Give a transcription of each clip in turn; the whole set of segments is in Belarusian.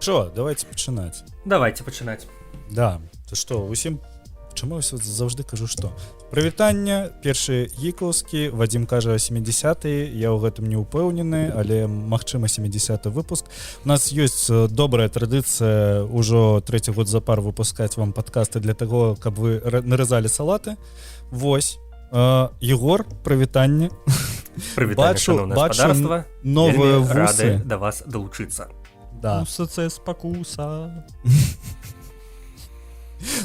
Що, давайте пачынаць. Давайте пачынаць. Да, то што, усім чаму я заўжды кажу што? Прывітанне, першы гікаўскі, Вадзім кажа 70-й, я ў гэтым не ўпэўнены, але магчыма 70-й выпуск. У нас ёсць добрая традыцыя ўжо 3-й год запар выпускаць вам падкасты для таго, каб вы наразалі салаты. Вось, Егор, прывітанне. Прывітанне, шановнае гаспадарства. Новыя вусы. Рады да вас далучыцца. Да. Вусаце спакуса.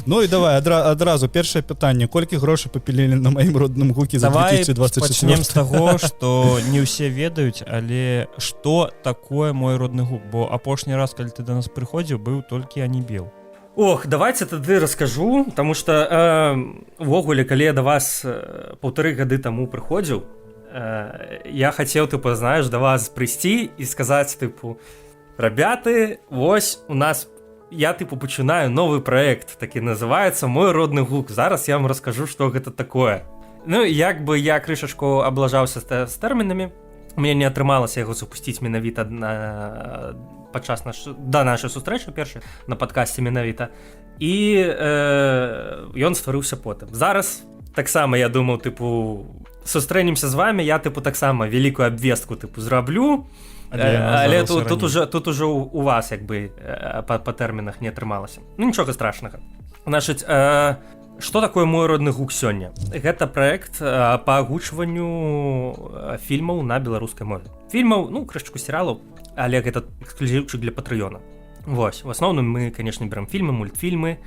Ну і давай адразу першае пытанне, колькі грошай папілілі на маім родным гукі за 2024? Давай пачнем з таго, што не ўсе ведаюць, але што такое мой родны гук, бо апошні раз, калі ты да нас прыходзіў, быў толькі Анібел. Ох, давайте тады раскажу, таму што увогуле, калі я да вас 1,5 гады таму прыходзіў, я хацеў, знаеш, да вас прыйсці і сказаць, ребята, вось у нас я пачынаю новы праект, такі называецца «Мой родны гук». Зараз я вам раскажу, што гэта такое. Ну, як бы я крышачку аблажаўся з тэрмінамі, мне не атрымалася яго запусціць менавіта падчас да нашай сустрэчы першай на падкасце менавіта. І ён стварыўся потым. Зараз таксама я думаў, сустрэнемся з вами, я таксама вялікую абвестку зраблю, але тут уже у вас як бы па тэрмінах не атрымалася. Ну нічога страшнага. Значыць, што такое «Мой родны гук» сёння? Гэта праект па агучванню фільмаў на беларускай мове. Фільмаў, крышачку серыялаў, але гэта эксклюзіўчык для Патрыёна. Вось, в асноўным мы, конечно, берем фільмы, мультфільмы.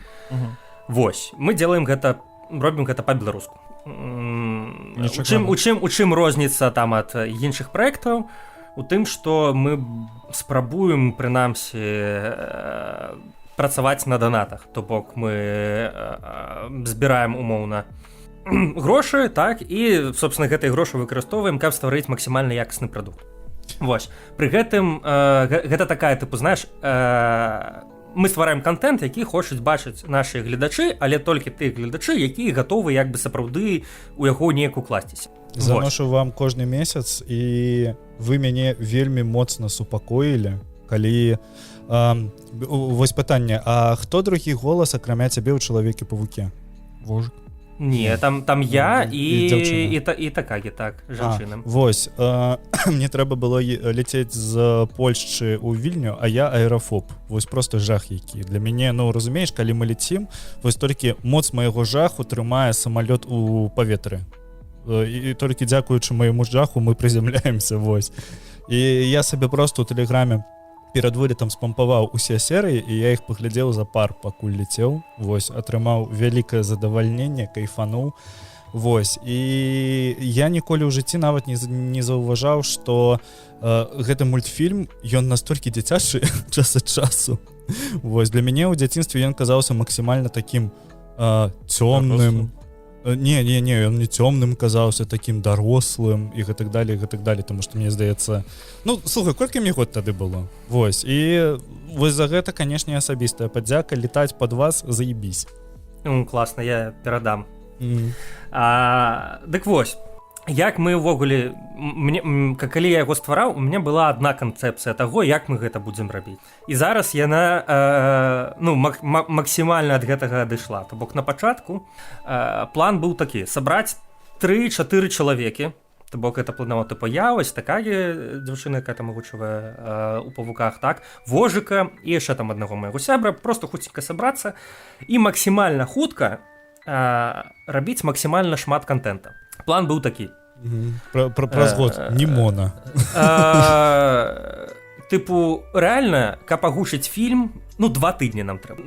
Вось, мы робім гэта па-беларуску. У чым розніца там ад іншых праектаў? У тым, што мы спрабуем, прынамсі, працаваць на донатах. То бок мы збіраем умоўна грошы, так, і, собственно, гэтай грошы выкарыстоўваем, каб стварыць максімальна якасны прадукт. Вось. Пры гэтым, гэта такая, знаеш, мы ствараем контент, які хочуць бачыць нашы гледачы, але толькі тыя гледачы, якія гатовы як бы сапраўды у яго неяк укласціся. Заношу вам кожны месяц, і вы мяне вельмі моцна супакоілі, калі вось пытанне, а хто другі голас акрамя цябе ў чалавеке-павуке? Вожык. Не, там я і Такагі, так, жанчына. Вось, мне трэба было ляцець з Польшчы ў Вільню, а я аэрафоб. Вось просто жах які. Для мяне, разумееш, калі мы ляцім, вось толькі моц майго жаху трымае самалёт у паветры. І толькі дзякуючы майму жаху мы прызямляемся, вось. І я сабе просто ў тэлеграме перад вылетам спампаваў усе серыі, і я іх паглядзеў за пар, пакуль ляцеў. Вось, атрымаў вялікае задавальненне, кайфануў. Вось, і я ніколі ў жыцці нават не заўважаў, што гэты мультфільм, ён настолькі дзіцячы час ад часу. Вось, для мяне ў дзяцінстве ён казаўся максімальна такім цёмным. Не, ён не цёмным казаўся, такім дарослым і гэтак далее, таму што мне здаецца... слухай, колькі мне год тады было? Вось, і вось за гэта, канешне, асабістая падзяка, летаць пад вас, заебісь. Класна, я перадам. Дык вось, як мы ўвогуле... Калі я яго ствараў, у мяне была адна канцэпцыя таго, як мы гэта будзем рабіць. І зараз яна максімальна ад гэтага адышла. То бок на пачатку план быў такі: сабраць 3-4 чалавекі. То бок гэта планаваў я, вось Такагі, дзяўчына, якая там агучвае у павуках, так, Вожыка і яшчэ там аднаго майго сябра, просто хуценька сабрацца і максімальна хутка рабіць максімальна шмат контента. План быў такі. Праз год, не мона. Реально, каб агучыць фільм, 2 тыдні нам трэба.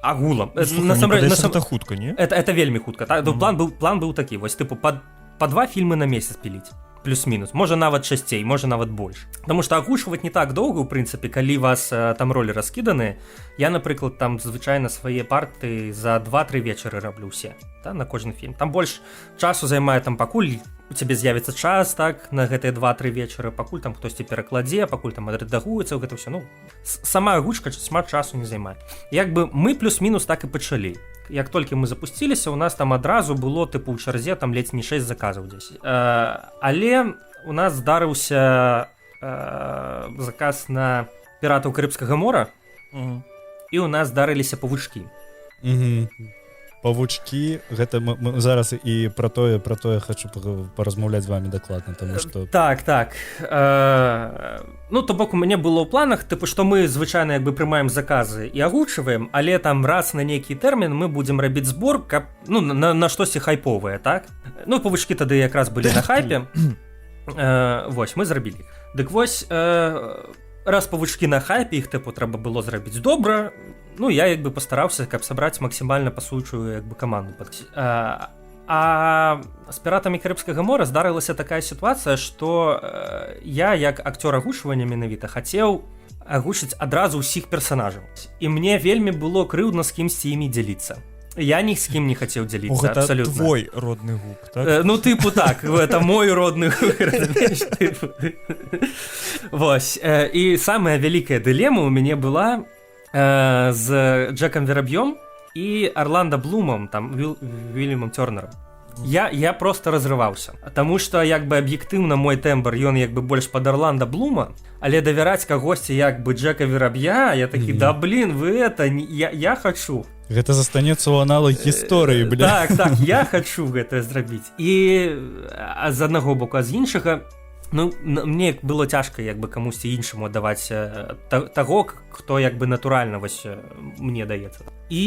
Агулам. Это хутка, не? Это вельмі хутка. План быў такі, вось, па 2 фільмы на месяц піліць. Плюс-мінус, можа нават часцей, можа нават больш. Таму што агучваць не так доўга, у прынцыпе, калі вас там ролі раскіданыя. Я, напрыклад, там звычайна свае парты за 2-3 вечары раблю ўсе, на кожны фільм. Там больш часу займае, пакуль у цябе з'явіцца час, так, на гэтыя 2-3 вечары, пакуль там хтосьці перакладзе, пакуль там адрэдагуецца, гэта ўсё, сама агучка шмат часу не займае. Як бы мы плюс-мінус так і пачалі. Як толькі мы запусціліся, у нас там адразу было ў чарзе там ледзь не 6 заказаў дзесь. Але у нас здарыўся заказ на піратаў Карыбскага мора. і ў нас здарыліся павучкі. Павучкі, гэта мы зараз і пра тое хочу паразмаўляць з вами дакладна, тому што... Так. Ну, то бок у мяне было ў планах, тыпу, што мы звычайна як бы прымаем заказы і агучваем, але там раз на нейкі тэрмін мы будзем рабіць збор, каб, ну, на штосьці хайповае, так? Ну, павучкі тады якраз былі на хайпе. Вось, мы зрабілі. Дык вось, раз павучкі на хайпе, іх, тыпу, трэба было зрабіць добра, ну, я як бы пастараўся, каб сабраць максімальна пасуючую як бы каманду. А з піратамі Карыбскага мора здарылася такая сітуацыя, што я як акцёр агучвання менавіта хацеў агучыць адразу ўсіх персанажаў. І мне вельмі было крыўдна з кімсьці імі дзяліцца. Я ні з кім не хацеў дзяліцца, абсалютна. Гэта твой родны гук, так? Ну, тыпу так, это мой родны гук, разумееш, тыпу. Вось, і самая вялікая дылема ў мяне была з Джеком Вераб'ём і Арландо Блумом, там, Вільямом Тёрнером. Я просто разрываўся, таму што як бы аб'ектыўна мой тэмбр, ён як бы больш пад Арландо Блума, але давяраць кагосьці як бы Джека Вераб'я, я такі, да блин, вы это, я хачу. Гэта застанецца ў аналог гісторыі, бля. Так, я хачу гэта зрабіць. І з аднаго боку, а з іншага, ну, мне было цяжка як бы камусьці іншаму аддаваць таго, хто як бы натуральна вось мне даецца. І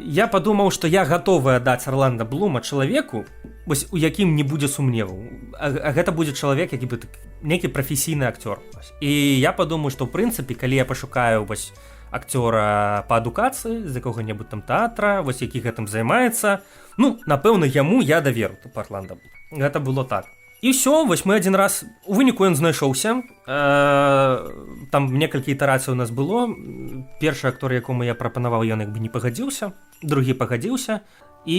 я падумаў, што я гатовы аддаць Арландо Блума чалавеку, вось у якім не будзе сумневу. А гэта будзе чалавек, які бы нейкі прафесійны акцёр. І я падумаю, што ў прынцыпе, калі я пашукаю вось акцёра па адукацыі з якога-небудзь там тэатра, вось які гэтым займаецца, ну, напэўна, яму я даверу Арландо Блум. Гэта было так. І ўсё, вось мы адзін раз, у выніку ён знайшоўся, там некалькі ітарацый у нас было, першы актор, якому я прапанаваў, ён як бы не пагадзіўся, другі пагадзіўся, і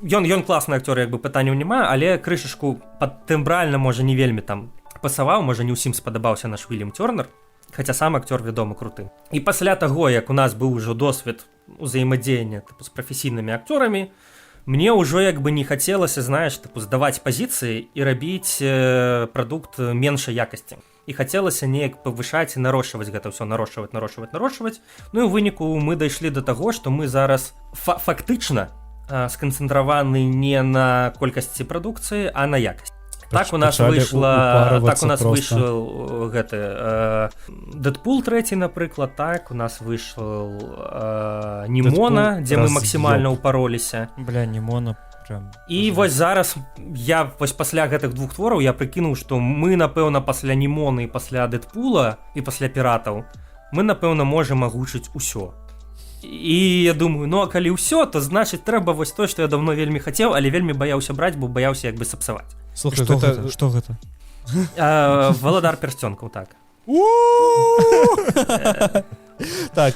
ён класны актор, як бы пытанняў няма, але крышачку тэмбральна, можа, не вельмі там пасаваў, можа, не ўсім спадабаўся наш Вільям Тёрнер, хаця сам актор вядомы круты. І пасля таго, як у нас быў ужо досвед узаемадзеяння з прафесійнымі акцёрамі, мне ўжо як бы не хацелася, знаеш, здаваць пазіцыі і рабіць прадукт меншай якасці. І хацелася неяк павышаць і нарошчваць гэта ўсё, нарошчваць. Ну і ў выніку мы дайшлі да таго, што мы зараз фактычна сканцэнтраваны не на колькасці прадукцыі, а на якасць. Так у нас выйшаў гэты Дэдпул 3, напрыклад, так, у нас выйшаў Німона, дзе мы максімальна ўпароліся. Бля, Німона прям... І вось зараз я вось пасля гэтых двух твораў я прыкінуў, што мы, напэўна, пасля Німона і пасля Дэдпула і пасля піратаў мы, напэўна, можам агучыць усё. І я думаю, ну а калі ўсё, то значыць трэба вось то, што я давно вельмі хацеў, але вельмі баяўся браць, бо баяўся як бы сапсаваць. Слухай, што гэта? Валадар персцёнкаў, так. Так,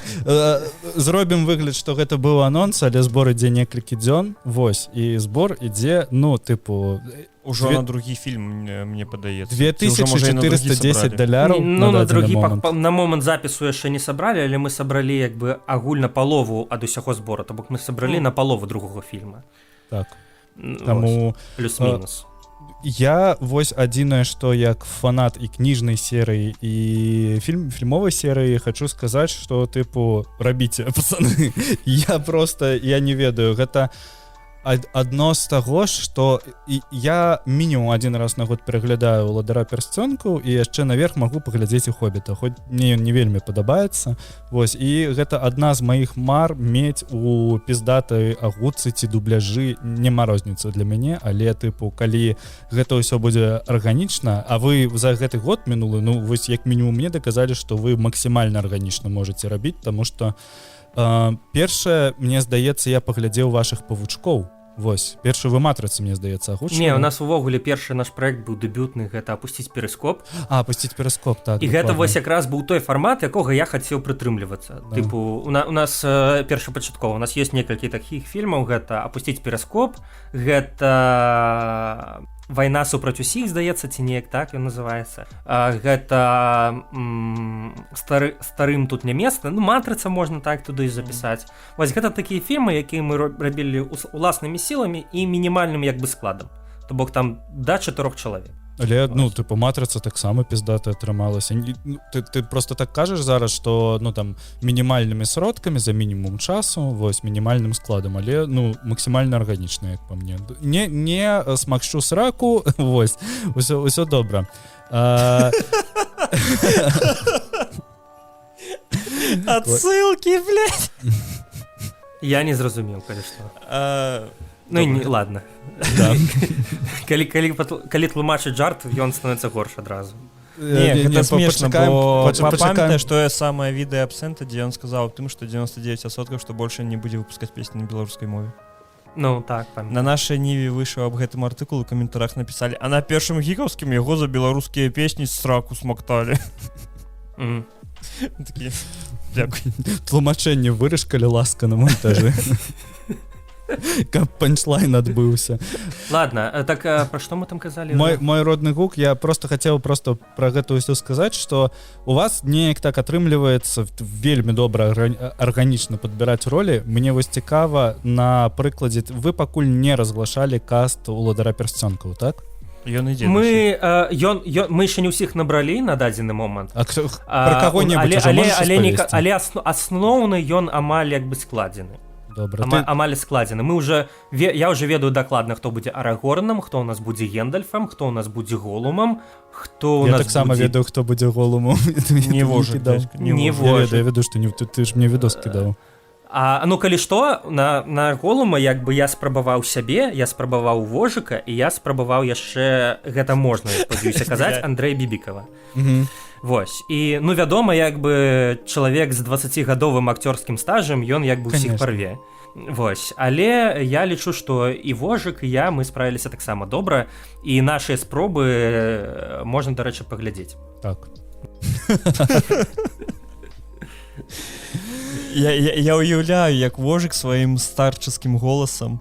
зробім выгляд, што гэта быў анонс, але збор ідзе некалькі дзён, вось, і збор ідзе, ну, тыпу... Ужо на другі фільм, мне падаецца. $2410 ну, на другі момент. На момент запісу яшчэ не сабралі, але мы сабралі як бы агульна палову ад усяго збора, то бок мы сабралі на палову другога фільма. Так, таму... Плюс-мінус. Я вось адзінае, што як фанат і кніжнай серыі і фільмовай серыі хочу сказаць, што тыпу рабіце, пацаны. Я не ведаю, гэта адно з таго, што я мінімум адзін раз на год пераглядаю «Валадара персцёнкаў» і яшчэ наверх магу паглядзець і «Хоббіта», хоць мне ён не вельмі падабаецца. Вось, і гэта адна з маіх мар мець у піздатай агучцы ці дубляжы, няма розніцы для мяне, але тыпу, калі гэта ўсё будзе арганічна, а вы за гэты год мінулы, ну вось як мінімум мне даказалі, што вы максімальна арганічна можаце рабіць, таму што першае, мне здаецца, я паглядзеў вашых павучкоў. Вось, першы вы матрыцы, мне здаецца, агучылі. Не, у нас увогуле першы наш праект быў дэбютны, гэта апусціць перыскоп. Апусціць перыскоп, так. І гэта вось якраз быў той фармат, якога я хацеў прытрымлівацца. Да. Тыпу, у нас першапачаткова, у нас ёсць некалькі такіх фільмаў, гэта апусціць перыскоп, гэта... «Вайна супраць усіх», здаецца, ці неяк так ён называецца. Гэта старым тут не месца, ну, матрыца можна так туды запісаць. Вось гэта такія фільмы, якія мы рабілі уласнымі сіламі і мінімальным як бы складам. То бок там да 4 чалавек. Але ну типу матрыца таксама піздата атрымалася. Ты просто так кажаш зараз, што ну там мінімальнымі сродкамі за мінімум часу, вось мінімальным складам, але ну максімальна арганічна, як па мне. Не смакчу сраку, вось усё добра. Отсылки, блядь. Я не зразумеў, калі што. Ну не, ладно. Да. Калі тлумачыць жарт, ён становіцца горш адразу. Не, гэта смешна, бо пачакаем. памятаю, што я самае відэа абсента, дзе ён сказаў тым, што 99%, што больше не будзе выпускаць песні на беларускай мове. Ну так, памятаю. На нашай ніве выйшаў аб гэтым артыкул, у каментарах напісалі, а на першым гікаўскім яго за беларускія песні сраку смакталі. Такі, дзякуй. Тлумачэнне вырыш, калі ласка, на монтажы. Каб панчлайн адбыўся. Ладно, так пра што мы там казалі? Мой родны гук, я просто хацеў просто пра гэта ўсё сказаць, што у вас неяк так атрымліваецца вельмі добра арганічна падбіраць ролі. Мне вось цікава, на прыкладзе, вы пакуль не разглашалі каст уладара пярсцёнкаў, так? Ён ідзе. Мы яшчэ не ўсіх набралі на дадзены момант. Пра каго-небудзь ужо можаш распавесці? Але асноўны ён амаль як бы складзены. Добра, амаль складзены. Я ўжо ведаю дакладна, хто будзе Арагорнам, хто ў нас будзе Гендальфам, хто ў нас будзе Голумам, хто я таксама ведаю, хто будзе Голумам. Не вожык. Не вожык. Я ведаю, што ты ж мне відос кідаў. Ну калі што, на Голума як бы я спрабаваў сябе, я спрабаваў вожыка, і я спрабаваў яшчэ, гэта можна, спадзяюся казаць, Андрэя Бібікава. Вось, і ну вядома, як бы чалавек з 20гадовым акцёрскім стажам, ён як бы ўсіх парве. Вось, але я лічу, што і вожык, і мы справіліся таксама добра, і нашыя спробы можна, дарэчы, паглядзець. Так. Я уяўляю, як вожык сваім старчаскім голасам.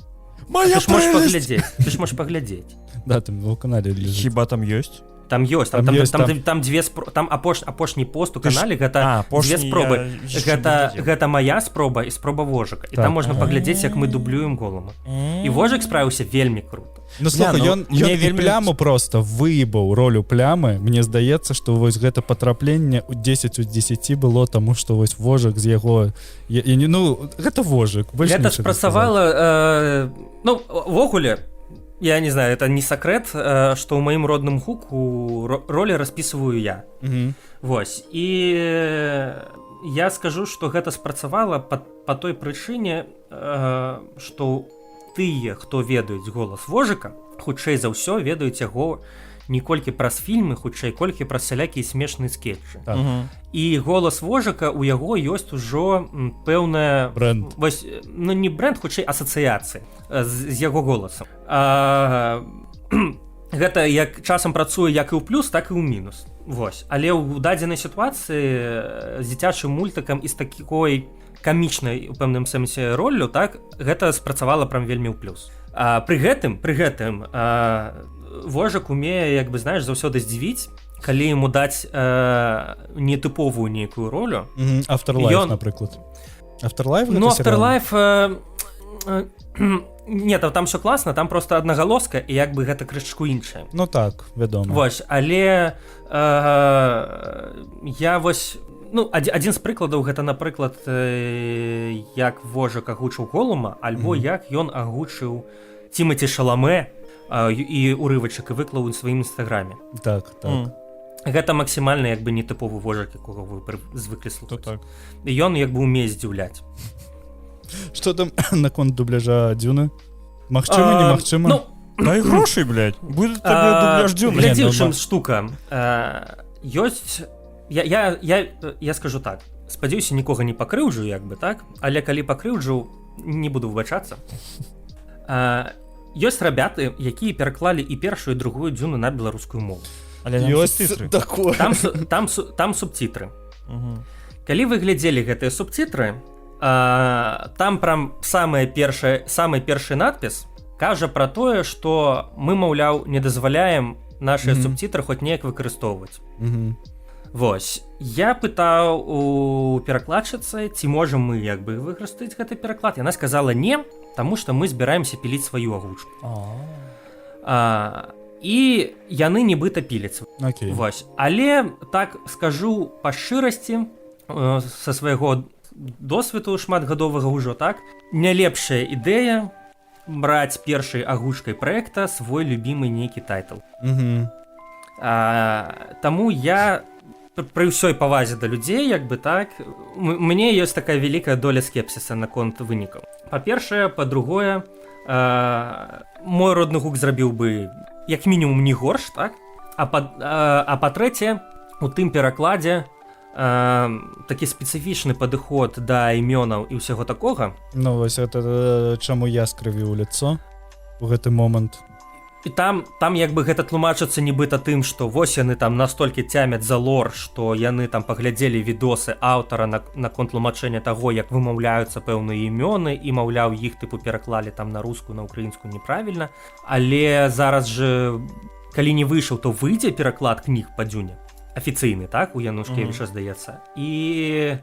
Ты ж можаш паглядзець. Да, там на канале лежыць. Хіба там ёсць? Там ёсць, там дзве спробы, там апошні пост у канале, гэта дзве спробы. Гэта мая спроба і спроба вожыка. І там можна паглядзець, як мы дублюем Голума. І вожык справіўся вельмі круто. Ну слухай, ён пляму просто выебаў ролю плямы. Мне здаецца, што вось гэта патрапленне ў 10 у 10 было, таму што вось вожык з яго... Ну, гэта вожык. Гэта спрацавала... Ну, вогуле, я не знаю, это не сакрэт, што ў маім родным гуку ролі распісваю я. Вось. І я скажу, што гэта спрацавала па той прычыне, што тыя, хто ведаюць голас вожыка, хутчэй за ўсё ведаюць яго не колькі праз фільмы, хутчэй колькі праз сялякія смешныя скетчы. І голас вожыка, у яго ёсць ужо пэўная... Брэнд. Вось, ну не брэнд, хутчэй асацыяцыі з яго голасам. Гэта як часам працуе як і ў плюс, так і ў мінус. Вось. Але ў дадзенай сітуацыі з дзіцячым мультыкам і з такой камічнай у пэўным сэнсе роллю, так, гэта спрацавала прям вельмі ў плюс. Пры гэтым вожык умее, як бы, знаеш, заўсёды здзівіць, калі яму даць нетыповую нейкую ролю. Afterlife, напрыклад. Afterlife? Ну, Afterlife... Не, там все класна, там просто аднагалоска, і як бы гэта крышачку іншае. Ну так, вядома. Вось, але я вось... Ну, адзін з прыкладаў гэта, напрыклад, як вожык агучыў Голума, альбо як ён агучыў Тімаці Шаламе і урывачак і выклаў у сваім інстаграме. Так. Гэта максімальна як бы нетыповы вожык, якога вы звыклі слухаць. І ён як бы умее здзіўляць. Што там наконт дубляжа Дзюны? Магчыма, немагчыма? Ну, дай грошай, блядь. Будзе табе дубляж Дзюны. Глядзі, ў чым штука. Ёсць... Я скажу так. Спадзяюся, нікога не пакрыўджу, як бы, так? Але калі пакрыўджу, не буду выбачацца. Ёсць рабяты, якія пераклалі і першую, і другую Дзюну на беларускую мову. Але там субцітры. Калі вы глядзелі гэтыя субцітры, там прям самы першы надпіс кажа пра тое, што мы, маўляў, не дазваляем нашыя субцітры хоць неяк выкарыстоўваць. Вось. Я пытаў у перакладчыцы, ці можам мы як бы выкарыстаць гэты пераклад. Яна сказала не, таму што мы збіраемся піліць сваю агучку. і яны нібыта піліцца. Окей. Вось. Але так скажу па шчырасці са свайго досведу шматгадовага ўжо, так, не лепшая ідэя браць першай агучкай праекта свой любімы нейкі тайтл. Таму я пры ўсёй павазе да людзей, як бы так, мне ёсць такая вялікая доля скепсіса наконт вынікаў. Па-першае, па-другое, мой родны гук зрабіў бы як мінімум не горш, так? А па-трэцяе, у тым перакладзе такі спецыфічны падыход да імёнаў і ўсяго такога. Ну вось это чаму я скрывіў лицо у гэты момант. І там як бы гэта тлумачыцца нібыта тым, што вось яны там настолькі цямяць за лор, што яны там паглядзелі відосы аўтара наконт тлумачэння таго, як вымаўляюцца пэўныя імёны, і, маўляў, іх тыпу пераклалі там на рускую, на ўкраінскую неправільна. Але зараз жа, калі не выйшаў, то выйдзе пераклад кніг па Дзюне. Афіцыйны, так, у Янушкевіча, здаецца. І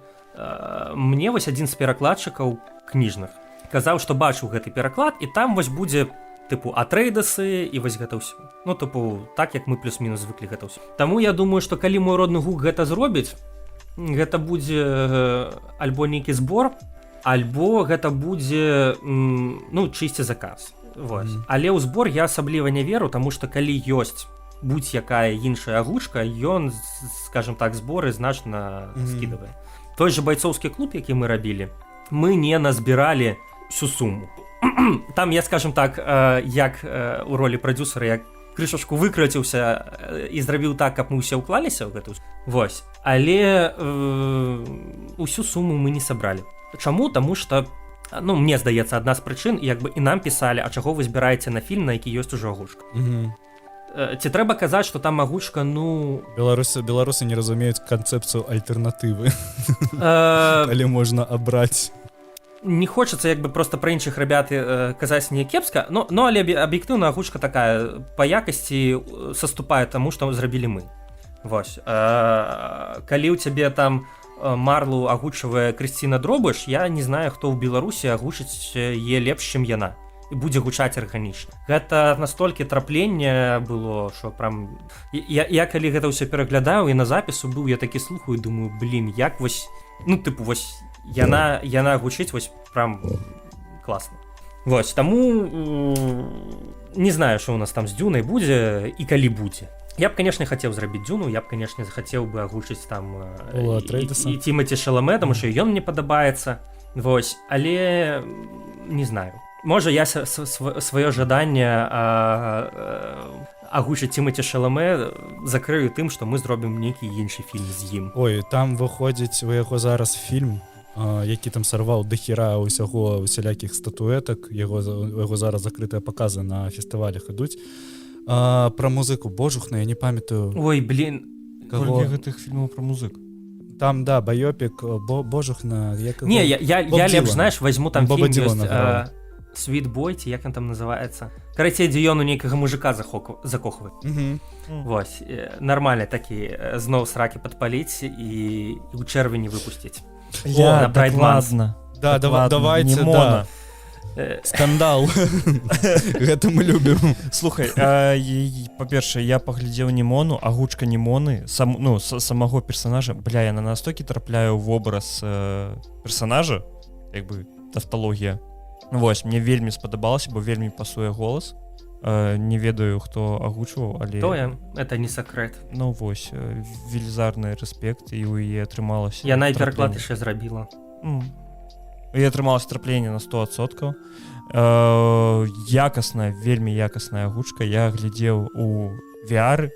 мне вось адзін з перакладчыкаў кніжных казаў, што бачыў гэты пераклад, і там вось будзе тыпу Атрейдасы і вось гэта ўсё. Ну, тыпу, так, як мы плюс-мінус звыклі гэта ўсё. Таму я думаю, што калі мой родны гук гэта зробіць, гэта будзе альбо нейкі збор, альбо гэта будзе, ну, чысці заказ. Вось. Але ў збор я асабліва не веру, таму што калі ёсць будь-якая іншая агучка, ён, скажем так, зборы значна скідавае. Той же байцоўскі клуб, які мы рабілі, мы не назбіралі всю сумму. Там я, скажем так, як у ролі прадюсера, я крышачку выкраціўся і зрабіў так, каб мы ўсе ўклаліся ў гэту. Вось. Але усю сумму мы не сабралі. Чаму? Таму што, ну, мне здаецца, адна з прычын, як бы і нам пісалі, а чаго вы збіраеце на фільм, на які ёсць ужо агучка. Ці трэба казаць, што там агучка, ну... Беларусы не разумеюць канцэпцыю альтэрнатывы. Але можна абраць. Не хочацца як бы просто пра іншых рабят казаць не кепска, но але аб'ектыўна агучка такая па якасці саступае таму, што зрабілі мы. Вось. Калі ў цябе там Марлу агучвае Крысціна Дробыш, я не знаю, хто ў Беларусі агучыць е лепш, чым яна. І будзе гучаць арганічна. Гэта настолькі трапленне было, што прям... Я калі гэта ўсё пераглядаю, і на запісу быў, я такі слухаю, думаю, блін, як вось... Ну, тыпу, вось... Яна гучыць вось прям класна. Вось, таму не знаю, што ў нас там з Дзюнай будзе і калі будзе. Я б, канешне, хацеў зрабіць Дзюну, я б, канешне, захацеў бы агучыць там і Тімаці Шаламэ, таму што ён мне падабаецца. Вось, але не знаю. Можа, я сваё жаданне агучыць Тімаці Шаламэ закрыю тым, што мы зробім нейкі іншы фільм з ім. Ой, там выходзіць у яго зараз фільм, які там сарваў дахіра ўсяго усялякіх статуэтак, яго зараз закрытыя паказы на фестывалях ідуць. Пра музыку Божухна, я не памятаю. Ой, блін. Колькі гэтых фільмаў пра музыку? Там, да, байопік Божухна. Не, я лепш, знаеш, возьму там фільм ёсць Sweet Boy, ці як ён там называецца. Карацей, дзе ён у нейкага мужика закохвае. Вось, нармальны такі, зноў сракі падпаліць і ў чэрвені выпусціць. Да, ладно. Да, давайте, да. Скандал. Гэта мы любім. Слухай, па-першае, я паглядзеў Немону, агучка Немоны, самого персонажа. Бля, яна настолькі трапляе ў вобраз персонажа, як бы тавталогія. Вось, мне вельмі спадабалася, бо вельмі пасуе голас. Не ведаю, хто агучваў, але... Тое, это не сакрэт. Ну вось, велізарны рэспект, і ў яе атрымалася... Яна і пераклад яшчэ зрабіла. І атрымалася трапленне на 100%. Якасная, вельмі якасная агучка. Я глядзеў у VR,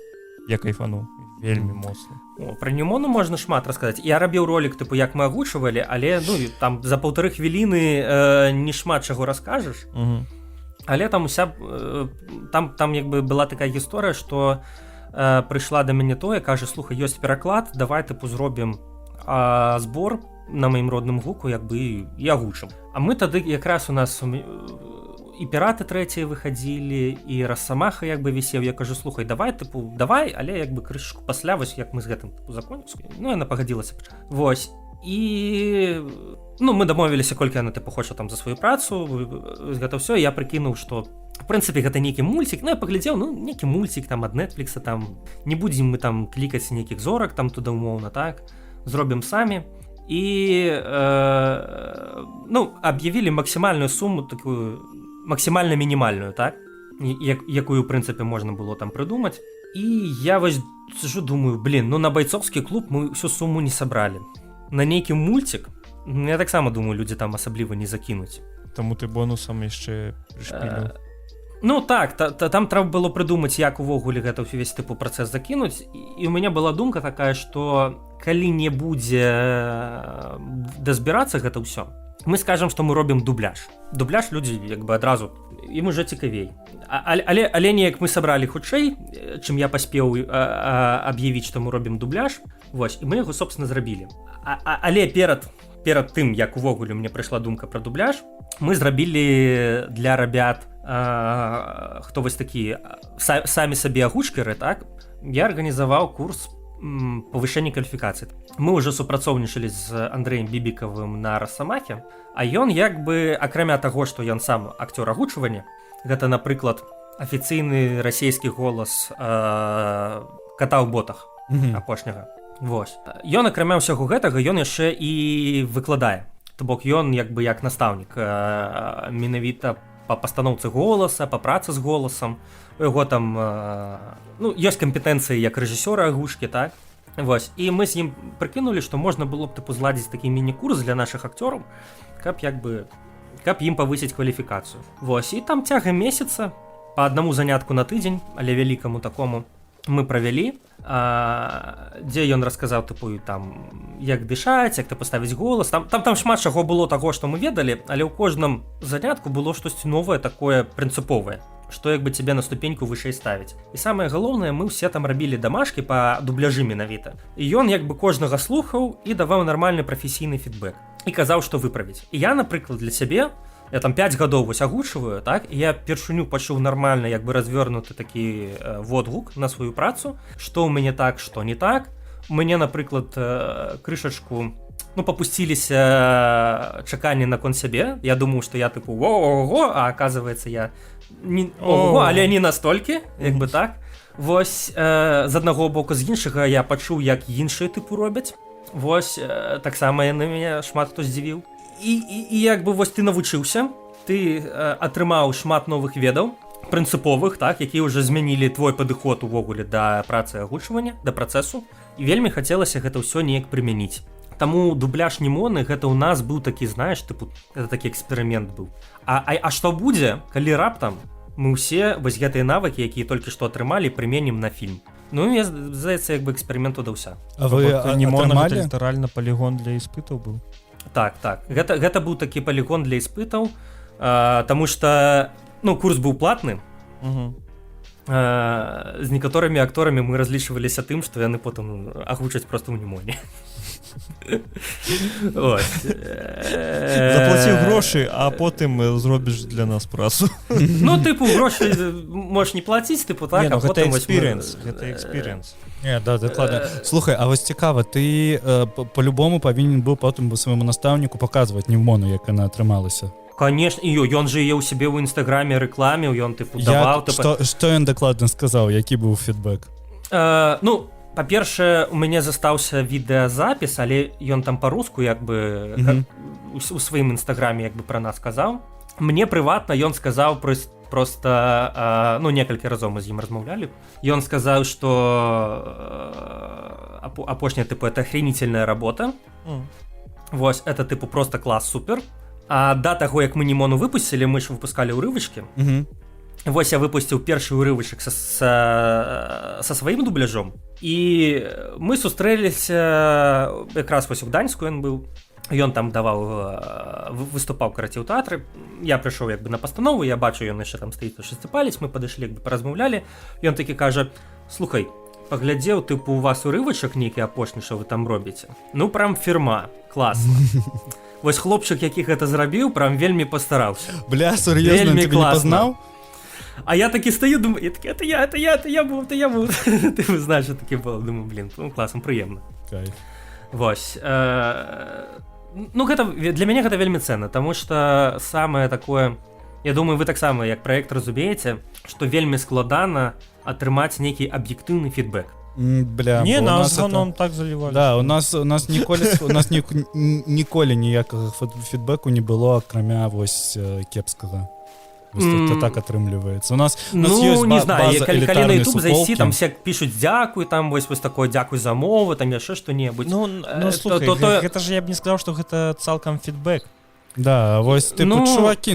я кайфану, вельмі моцна. Пра Немону можна шмат расказаць. Я рабіў ролик, тыпу, як мы агучвалі, але, ну, там за 1,5 хвіліны не шмат чаго раскажаш. Але там там як бы была такая гісторыя, што прыйшла да мяне тое, кажа, слухай, ёсць пераклад, давай тыпу зробім збор на маім родным гуку, як бы і агучым. А мы тады якраз у нас і піраты трэція выхадзілі, і Расамаха як бы вісеў. Я кажу, слухай, давай, але як бы крышку пасля, вось як мы з гэтым закончылі. Ну, яна пагадзілася. Вось. І ну, мы дамовіліся, колькі яна тыпу хоча там за сваю працу, гэта ўсё, я прыкінуў, што в прынцыпе гэта нейкі мульцік, ну я паглядзеў, ну нейкі мульцік там ад Netflix, там не будзем мы там клікаць нейкіх зорак там туда умоўна, так, зробім самі. І ну, аб'явілі максімальную суму, такую максімальна мінімальную, так, якую, в прынцыпе, можна было там прыдумаць. І я вось сижу, думаю, блин, ну на байцоўскі клуб мы всю сумму не сабралі. На нейкі мульцік, я таксама думаю, людзі там асабліва не закінуць. Таму ты бонусам яшчэ прышпіліў. Ну так, там трэба было прыдумаць, як увогуле гэта ўвесь тыпу працэс закінуць. І ў мяне была думка такая, што калі не будзе дазбірацца гэта ўсё, мы скажам, што мы робім дубляж. Дубляж людзі як бы адразу, ім уже цікавей. Але неяк мы сабралі хутчэй, чым я паспеў аб'явіць, што мы робім дубляж. Вось, і мы яго, собственно, зрабілі. Але перад тым, як увогуле мне прыйшла думка пра дубляж, мы зрабілі для рабят, хто вось такі самі сабе агучкары, так, я арганізаваў курс павышэння кваліфікацыі. Мы ўжо супрацоўнічалі з Андрэем Бібікавым на Расамахе, а ён як бы, акрамя таго, што ён сам акцёр агучвання, гэта, напрыклад, афіцыйны расійскі голас ката ў ботах апошняга. Вось. Ён, акрамя ўсяго гэтага, ён яшчэ і выкладае. То бок ён як бы як настаўнік менавіта па пастаноўцы голаса, па працы з голасам. У яго там ну, ёсць кампетэнцыі як рэжысёра агучкі, так? Вось. І мы з ім прыкінулі, што можна было б тыпу зладзіць такі міні-курс для нашых акцёраў, каб ім павысіць кваліфікацыю. Вось. І там цягам месяца па аднаму занятку на тыдзень, але вялікаму такому, мы правялі, дзе ён расказаў тыпу там як дышаць, як ты паставіць голас. Там шмат чаго было таго, што мы ведалі, але ў кожным занятку было штосьці новае, такое прынцыповае, што як бы цябе на ступеньку вышэй ставіць. І самае галоўнае, мы ўсе там рабілі дамашкі па дубляжы менавіта. І ён як бы кожнага слухаў і даваў нармальны прафесійны фідбэк. І казаў, што выправіць. І я, напрыклад, для сябе, я там 5 гадоў вось агучваю, так, і я першыню пачуў нармальна як бы развернуты такі водгук на сваю працу, што ў мяне так, што не так. Мне, напрыклад, крышачку, ну, папусціліся чаканні наконт сябе. Я думаў, што я тыпу ого, а аказваецца я не ого, але не настолькі, як бы так. Вось з аднаго боку, з іншага я пачуў, як іншыя тыпу робяць. Вось таксама яны мяне шмат хто здзівіў. І як бы вось ты навучыўся, ты атрымаў шмат новых ведаў, прынцыповых, так, якія ўжо змянілі твой падыход увогуле да працы агучвання, да працэсу, і вельмі хацелася гэта ўсё неяк прымяніць. Таму дубляж Німоны гэта ў нас быў такі, знаеш, тыпу, гэта такі эксперымент быў. А што будзе, калі раптам мы ўсе вось гэтыя навыкі, якія толькі што атрымалі, прыменім на фільм? Ну, мне здаецца, як бы эксперымент удаўся. А вы Німона літаральна палігон для іспытаў быў? Так. Гэта быў такі палігон для іспытаў, таму што, ну, курс быў платны. З некаторымі акторамі мы разлічваліся тым, што яны потым агучаць проста ў Німоне. Заплаціў грошы, а потым зробіш для нас працу. Ну, тыпу, грошы можаш не плаціць, тыпу, так, а потым... Гэта экспірыенс. Не, да, дакладна. Слухай, а вось цікава, ты по-любому павінен быў потым свайму настаўніку паказваць Німону, як яна атрымалася. Конечно, ён жа яе ў сябе ў інстаграме рэкламіў, ён тыпу даваў... Што ён дакладна сказаў, які быў фідбэк? Ну, па-першае, у мяне застаўся відэазапіс, але ён там па-руску як бы у сваім інстаграме як бы пра нас сказаў. Мне прыватна ён сказаў просто, ну, некалькі разоў мы з ім размаўлялі. Ён сказаў, што апошняя, тыпу, это охренительная работа. Вось, это, тыпу, просто клас, супер. А да таго, як мы Німону выпусцілі, мы ж выпускалі ўрывачкі. Вось я выпусціў першы ўрывачак са сваім дубляжом. І мы сустрэліся, якраз вось у Гданьску ён быў. Ён там даваў, выступаў, карацей, у тэатры. Я прыйшоў як бы на пастанову, я бачу, ён яшчэ там стаіць, шасці палец, мы падышлі, як бы паразмаўлялі. Ён такі кажа: слухай, паглядзеў, тыпу, у вас урывачак нейкі апошні, што вы там робіце. Ну, прям фірма, класна. Вось хлопчык, які гэта зрабіў, прям вельмі пастараўся. Бля, сур'ёзна, ты не пазнаў? А я такі стаю, думаю, это я быў. Ты знаеш, що таке було. Думаю, блін, класно, приємно. Кайф. Вось. Ну гэта для мяне гэта вельмі ценна, таму што самае такое, я думаю, вы таксама як праект разумееце, што вельмі складана атрымаць нейкі аб'ектыўны фідбэк. Бля, Не, бо у на нас основном это- так заливали. Да, у нас ніколі ніякага фідбэку не было, акрамя вось кепскага. Вось это так атрымліваецца. У нас ёсць не знаю, база калі на элітарнай YouTube зайсці, суполкі. там все пішуць дзякуй, там вось такое дзякуй за мову, там яшчэ што-небудзь. Слухай, то- гэта ж я б не сказаў, што гэта цалкам фідбэк. Да, вось тыпу, Ну, чувакі,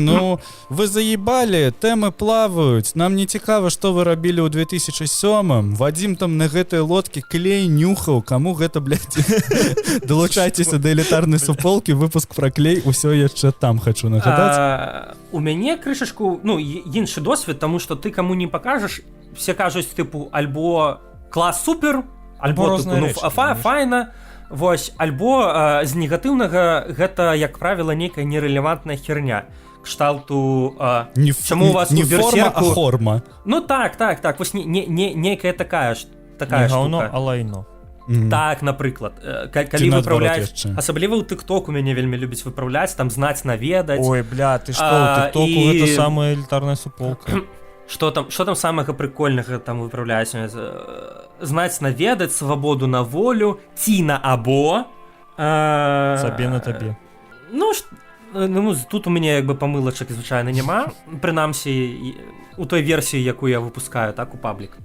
вы заебалі, тэмы плаваюць, нам не цікава, што вы рабілі ў 2007-м, Вадзім там на гэтай лодкі клей нюхаў, каму гэта, блядь, далучайцеся да элітарнай суполкі, выпуск пра клей, усё яшчэ там хачу нагадаць. У мяне крышачку, іншы досвед, таму што ты каму не пакажаш, все кажуць тыпу альбо клас супер, альбо розныя тыпу, рэчы, файна, вось, альбо з негатыўнага гэта, як правіла, нейкая нерэлевантная херня. Кшталту чаму у вас не у форма, а Берсерку... хорма. Ну так, вось нейкая такая Не гаўно, штука. а лайно. Так, напрыклад, калі Ці наадварот выпраўляеш, яшчэ. асабліва ў TikTok у мяне вельмі любіць выпраўляць, там знаць наведаць. Ой, бля, ты што, А, у тиктоку і- гэта самая элітарная суполка. Што там самага прыкольнага там выпраўляць? Знаць наведаць, свабоду на волю, ці на або. Сабе на табе. Тут у мяне як бы памылачак звычайна няма, прынамсі у той версіі, якую я выпускаю, так, у паблік.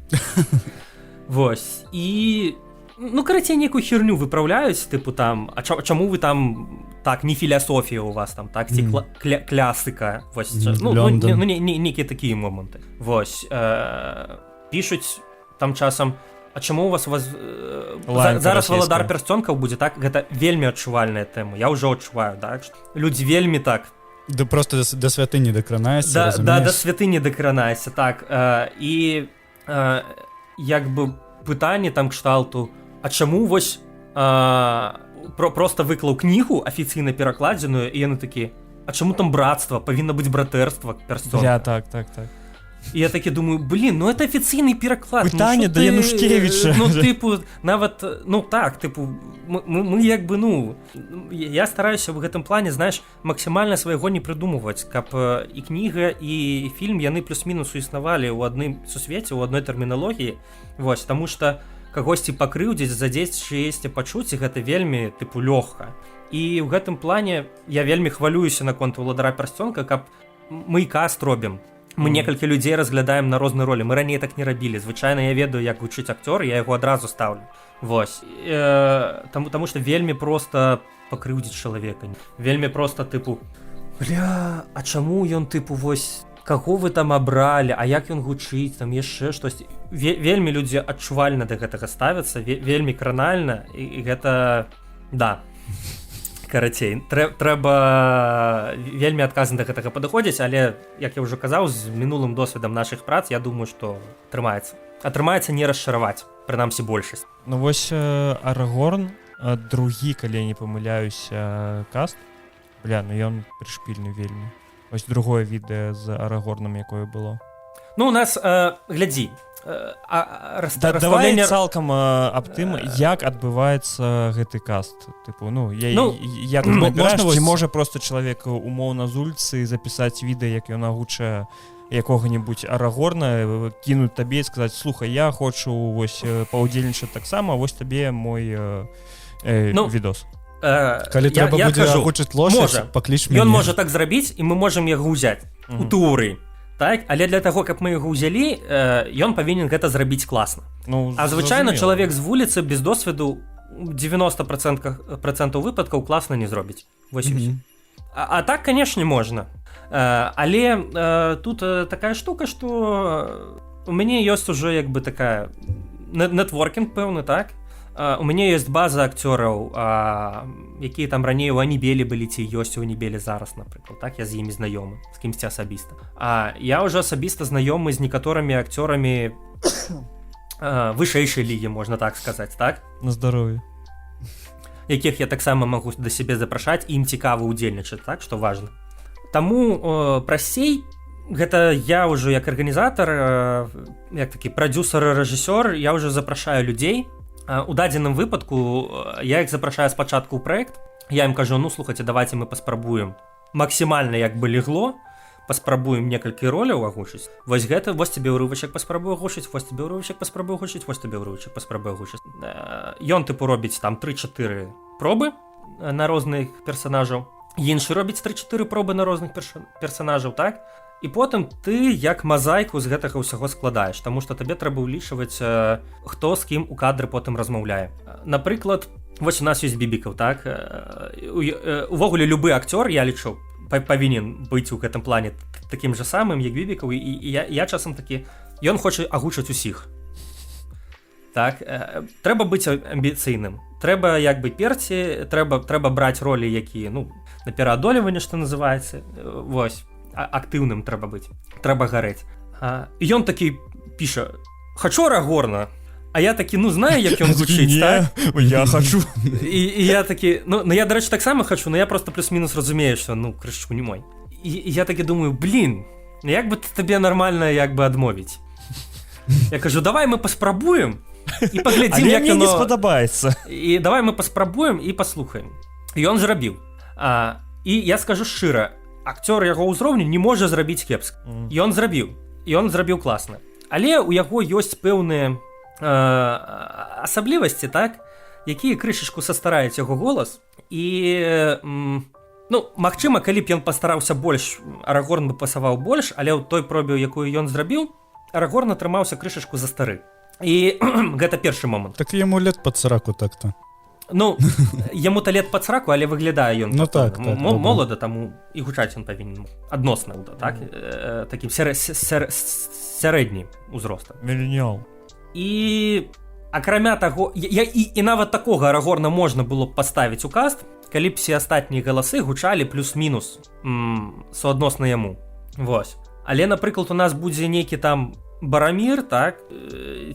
Вось. І карацей, нейкую херню выпраўляюць, тыпу там, а чаму вы там так, не філасофія у вас там, так, ці клясыка, вось, нейкія такія моманты. Вось, пішуць там часам, а чаму у вас зараз валадар пярсцёнкаў будзе, так, гэта вельмі адчувальная тэма, я ўжо адчуваю, так, людзі вельмі так. Да просто да святыні дакранаешся, разумееш? Да святыні дакранаешся, так, і як бы пытанне там кшталту, а чаму вось просто выклаў кнігу афіцыйна перакладзеную, і яны такі, а чаму там братства, павінна быць братэрства пярсцёнка. Я так. І я такі думаю, блин, это афіцыйны пераклад. Пытанне да Янушкевіча. Нават, мы як бы, я стараюся в гэтым плане, знаеш, максімальна свайго не прыдумываць, каб і кніга, і фільм, яны плюс-мінус існавалі ў адным сусвеце, ў адной тэрміналогіі, вось, таму што кагосьці пакрыўдзіць, задзесць чыесьці пачуцці, гэта вельмі, лёгка. І ў гэтым плане я вельмі хвалююся наконт валадара пярсцёнка, каб мы каст робім. Мы некалькі людзей разглядаем на розныя ролі. Мы раней так не рабілі. Звычайна я ведаю, як гучыць акцёр, я яго адразу стаўлю. Вось. Таму што вельмі проста пакрыўдзіць чалавека. Вельмі проста, бля, а чаму ён, вось, каго вы там абралі, а як ён гучыць, там яшчэ штосьці. Вельмі людзі адчувальна да гэтага ставяцца, вельмі кранальна, і гэта, да. Карацей, трэба вельмі адказна да гэтага падыходзіць, але, як я ўжо казаў, з мінулым досведам нашых прац, я думаю, што атрымаецца. Атрымаецца не расчараваць, прынамсі большасць. Ну вось Арагорн, другі, калі я не памыляюся, каст, бля, ён прышпільны вельмі. Вось другое відэа з Арагорнам, якое было. У нас, глядзі, Давай цалкам аб тым, як адбываецца гэты каст. Як набіраеш, ці можа проста чалавек умоўна з уліцы запісаць відэа, як ён агучае якога-небудзь Арагорна, кінуць табе і сказаць, слухай, я хочу вось паўдзельнічаць таксама, вось табе мой відос. Калі трэба будзе агучыць лошадь, пакліч мяне. Ён можа так зрабіць, і мы можам яго ўзяць у тэорыі. Так, але для таго, каб мы яго ўзялі, ён павінен гэта зрабіць класна. А звычайна чалавек з вуліцы без досведу 90% выпадкаў класна не зробіць. А так, канешне, можна. Але тут такая штука, што у мяне ёсць ужо як бы такая нетворкінг пэўны, так? У мяне ёсць база акцёраў, якія там раней у Анібелі былі, ці ёсць у Анібелі зараз, напрыклад, так, я з імі знаёмы, з кімсьці асабіста. Я ўжо асабіста знаёмы з некаторымі акцёрамі вышэйшай лігі, можна так сказаць, так? На здароўе. Якіх я таксама магу да сябе запрашаць, і ім цікава ўдзельнічаць, так, што важна. Таму прасцей, гэта я ўжо як арганізатар, як такі прадзюсар, рэжысёр, я ўжо запрашаю людзей. У дадзеным выпадку я іх запрашаю спачатку ў праект, я ім кажу, ну слухайте, давайте мы паспрабуем максімальна як бы легло, паспрабуем некалькі роляў агучыць. Вось гэта, вось тебе ўрывачак паспрабую агучыць, вось тебе ўрывачак паспрабую агучыць, вось тебе ўрывачак паспрабую агучыць. Ён тыпу робіць там 3-4 пробы на розных персонажаў, іншы робіць 3-4 пробы на розных персонажаў, так? І потым ты як мазаіку з гэтага ўсяго складаеш, таму што табе трэба ўлічваць, хто з кім у кадры потым размаўляе. Напрыклад, вось у нас ёсць бібікаў, так? Увогуле любы акцёр, я лічу, павінен быць у гэтым плане такім жа самым, як бібікаў, і я часам такі, ён хоча агучаць усіх. Так, трэба быць амбіцыйным. Трэба як бы перці, трэба браць ролі, якія, ну, на пераадолеванне, што называецца. Вось. Актыўным трэба быць, трэба гарэць. І ён такі піша: «Хачу Арагорна». А я такі, ну, знаю, як ён гучыць, так? Я хачу. І я такі, ну, я, дарэчы, таксама хачу, но я просто плюс-мінус разумею, што, ну, крышачку не мой. І я такі думаю, блин, як бы табе нармальна як бы адмовіць? Я кажу, давай мы паспрабуем і паглядзім, як мне яно... не спадабаецца. І давай мы паспрабуем і паслухаем. І ён зрабіў. І я скажу шчыра, акцёр яго ўзроўню не можа зрабіць кепска. Ён зрабіў класна. Але ў яго ёсць пэўныя асаблівасці, так, якія крышачку састараюць яго голас. І, ну, магчыма, калі б ён пастараўся больш, Арагорн бы пасаваў больш, але ў той пробе, якую ён зрабіў, Арагорн атрымаўся крышачку за стары. І гэта першы момант. Так яму лет пад 40 так-то. Ну, яму-то лет пад сраку, але выглядае ён ну, так, молода, таму і гучаць ён павінен адносна, так? Такім сярэднім узростам. Мільён. І акрамя таго, і нават такога Арагорна можна было б паставіць у каст, калі б все астатнія галасы гучалі плюс-мінус суадносна яму. Вось. Але, напрыклад, у нас будзе нейкі там Барамір, так?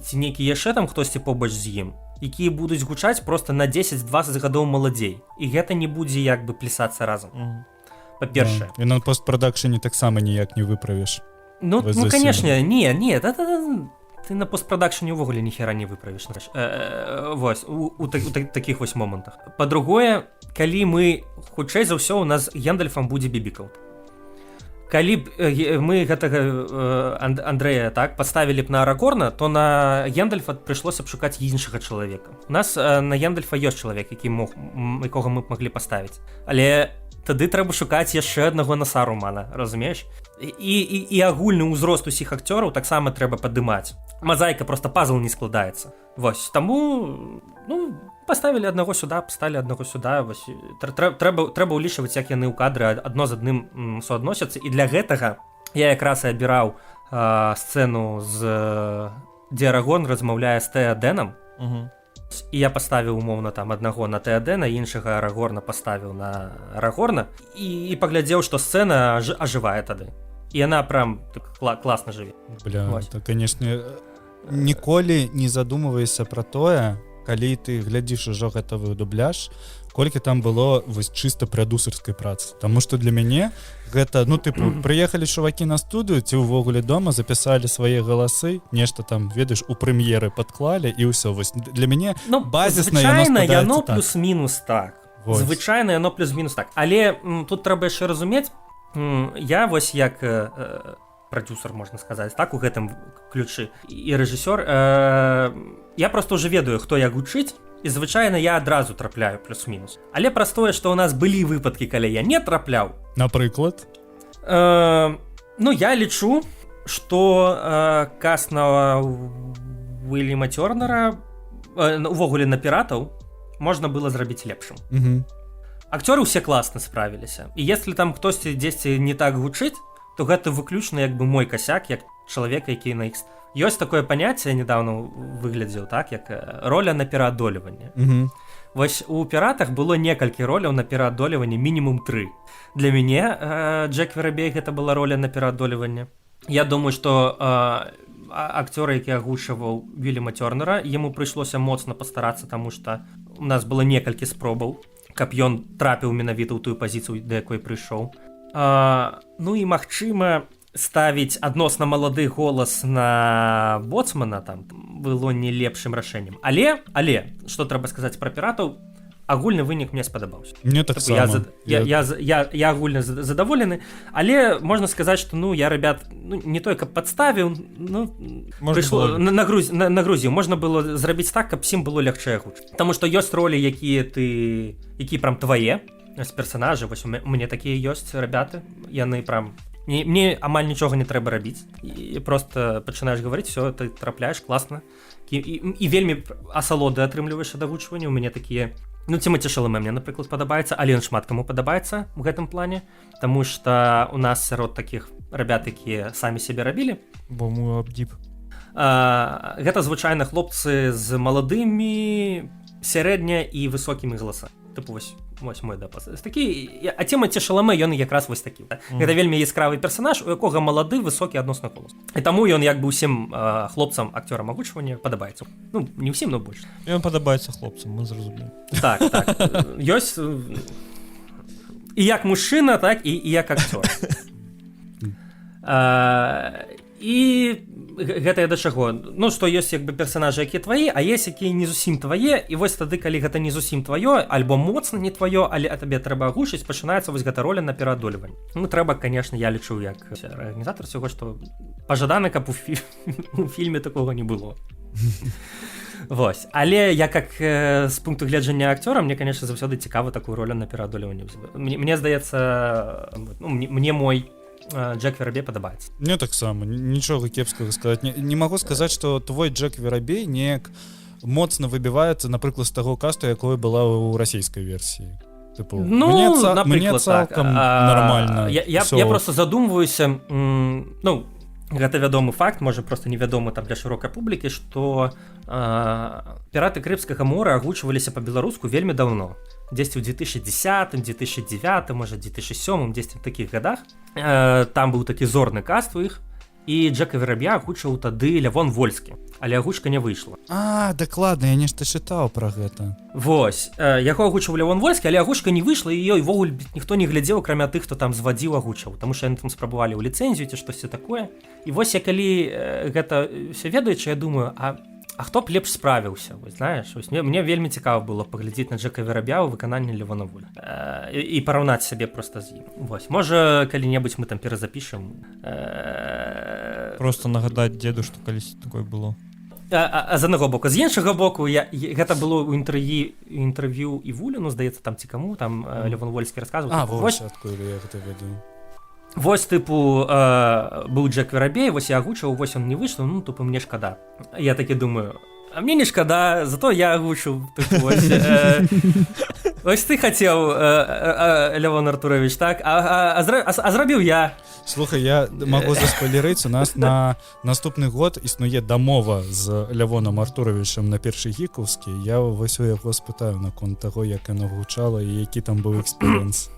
Ці нейкі яшчэ там хтосьці побач з ім, якія будуць гучаць просто на 10-20 гадоў маладзей. І гэта не будзе як бы плясацца разам. Па-першае. І на постпрадакшне таксама ніяк не выправіш. Ну канешне, не, ты на постпрадакшне ўвогуле ніхера не выправіш. Вось, у такіх вось момантах. Па-другое, калі мы, хутчэй за ўсё, у нас Гендальфам будзе бібікаў. Калі б мы гэтага Андрэя, так, паставілі б на Арагорна, то на Гендальфа прыйшлося б шукаць іншага чалавека. У нас на Гендальфа ёсць чалавек, якога мы б маглі паставіць. Але тады трэба шукаць яшчэ аднаго на Сарумана, разумееш? І агульны ўзрост усіх акцёраў таксама трэба падымаць. Мазаіка, просто пазл не складаецца. Вось, таму, ну, паставілі аднаго сюда, паставілі аднаго сюда. Вось, трэба ўлічваць, як яны ў кадры адно з адным суадносяцца. І для гэтага я якраз і абіраў сцэну, дзе Арагорн размаўляе з Тэадэнам. І я паставіў умоўна там аднаго на Тэадэна, іншага Арагорна паставіў на Арагорна і паглядзеў, што сцэна ажывае тады. І яна прям класна жыве. Бля, это, канешне, ніколі не задумывайся пра тое, калі ты глядзіш ужо гатовы дубляж, колькі там было вось чыста прадусарскай працы. Таму што для мяне гэта, ну, тыпу, прыехалі чувакі на студыю ці ўвогуле дома, запісалі свае галасы, нешта там, ведаеш, у прэм'еры падклалі і ўсё. Вось для мяне базісна яно плюс-мінус так. Звычайна яно плюс-мінус так. Але тут трэба яшчэ разумець, я вось як прадюсер, можна сказаць, так, у гэтым ключы, і рэжысёр, я просто уже ведаю, хто як гучыць, і звычайна я адразу трапляю плюс-мінус. Але праз тое, што ў нас былі выпадкі, калі я не трапляў. Напрыклад? Ну, я лічу, што каст на Уільяма Тёрнера, увогуле на піратаў, можна было зрабіць лепшым. Акцёры ўсе класна справіліся. І если там хтосьці дзесьці не так гучыць, то гэта выключна як бы мой касяк, як чалавека, які на іх... Ёсць такое паняцце, я недавно выглядзеў, так, як роля на пераадолеванне. Вось у піратах было некалькі роляў на пераадолеванне, мінімум 3. Для мяне Джек Верабей гэта была роля на пераадолеванне. Я думаю, што акцёр, які агучваў Уільяма Тёрнера, яму прыйшлося моцна пастарацца, таму што у нас было некалькі спробаў, каб ён трапіў менавіта ў тую пазіцыю, да якой прыйшоў. Ну і магчыма ставіць адносна малады голас на боцмана там было не лепшым рашэннем. Але што трэба сказаць пра піратаў, агульны вынік мне спадабаўся. Мне так само. Я агульна задаволены, але можна сказаць, што ну я ребят не той каб падставіў, ну прыйшло нагрузіў, можна было зрабіць так, каб всім было лягчэй агучыць. Таму што ёсць ролі, які прям твае з персанажы, вось у мяне такія ёсць ребята, яны прям мне амаль нічога не трэба рабіць і просто пачынаеш гаварыць, все ты трапляеш класна і вельмі асалоды атрымліваеш ад агучвання. У мяне такія, ну Тимати Шаламе мне, напрыклад, падабаецца, але ён шмат каму падабаецца в гэтым плане, таму што у нас сярод такіх ребят, якія самі сябе рабілі, бо мы абдіп. Гэта звычайна хлопцы з маладымі, сярэдня і высокімі галасамі. Типу вось мой дапас. Такі, а Тимати Шаламе ён якраз вось такі. Гэта вельмі яскравы персанаж, у якога малады, высокі адносна голас. І таму ён як бы усім хлопцам, акцёрам агучвання падабаецца. Ну, не ўсім, но больш. Ён падабаецца хлопцам, мы зразумеем. Так. Ёсць і як мужчына, так і як акцёр. І гэта я да чаго? Ну, што ёсць як бы персанажы, якія твае, а ёсць якія не зусім твае, і вось тады, калі гэта не зусім тваё, альбо моцна не тваё, але табе трэба агучыць, пачынаецца вось гэта роля на пераадольванне. Ну, трэба, канешне, я лічу як арганізатар усяго, што пажадана, каб у фільме такога не было. Вось. Але я как з пункту гледжання акцёра, мне, конечно, заўсёды цікава такую ролю на пераадольванне. Мне здаецца, мне мой Джек Верабей падабаецца. Мне таксама нічога кепскага сказаць. Не магу сказаць, што твой Джек Верабей неяк моцна выбіваецца, напрыклад, з таго касту, якое была ў расійскай версіі. Типу, ну, мне цалкам нормально. Я просто задумваюся, ну, гэта вядомы факт, можа просто невядомы там для шырокай публікі, што піраты Карыбскага мора агучваліся па-беларуску вельмі даўно. Дзесьці ў 2010, 2009, можа 2007, дзесьці ў такіх гадах. Там быў такі зорны каст у іх, і Джека Вераб'я агучыў тады Лявон Вольскі, але агучка не выйшла. Дакладна, я нешта чытаў пра гэта. Вось, яго агучыў Лявон Вольскі, але агучка не выйшла, і ёй вогуле ніхто не глядзеў, акрамя тых, хто там звадзіў агучаў, таму што яны там спрабавалі ў ліцэнзію ці штосьці такое. І вось я калі гэта все ведаючы, я думаю, а хто б лепш справіўся, вось, знаеш, вось, мне вельмі цікава было паглядзець на Джека Вераб'я ў выкананні Лявона Воля і параўнаць сябе проста з ім. Вось, можа, калі-небудзь мы там перазапішам. Просто нагадаць дзеду, што калісьці такое было. А з аднаго боку, з іншага боку, гэта было ў інтэрв'ю і Вулю, ну, здаецца, там ці каму, там Лявон Вольскі расказваў. Вось, адкуль я гэта ведаю. Вось, тыпу, быў Джек Верабей, вось я агучыў, вось он не выйшла, ну, тупо мне шкада. Я такі думаю, а мне не шкада, зато я агучыў, вось. Вось ты хацеў, Лявон Артурович, так? А зрабіў я. Слухай, я магу заспойлерыць, у нас на наступны год існуе дамова з Лявонам Артуровичам на першы гікаўскі. Я вось у яго спытаю наконт таго, як яно гучала і які там быў экспірыенс.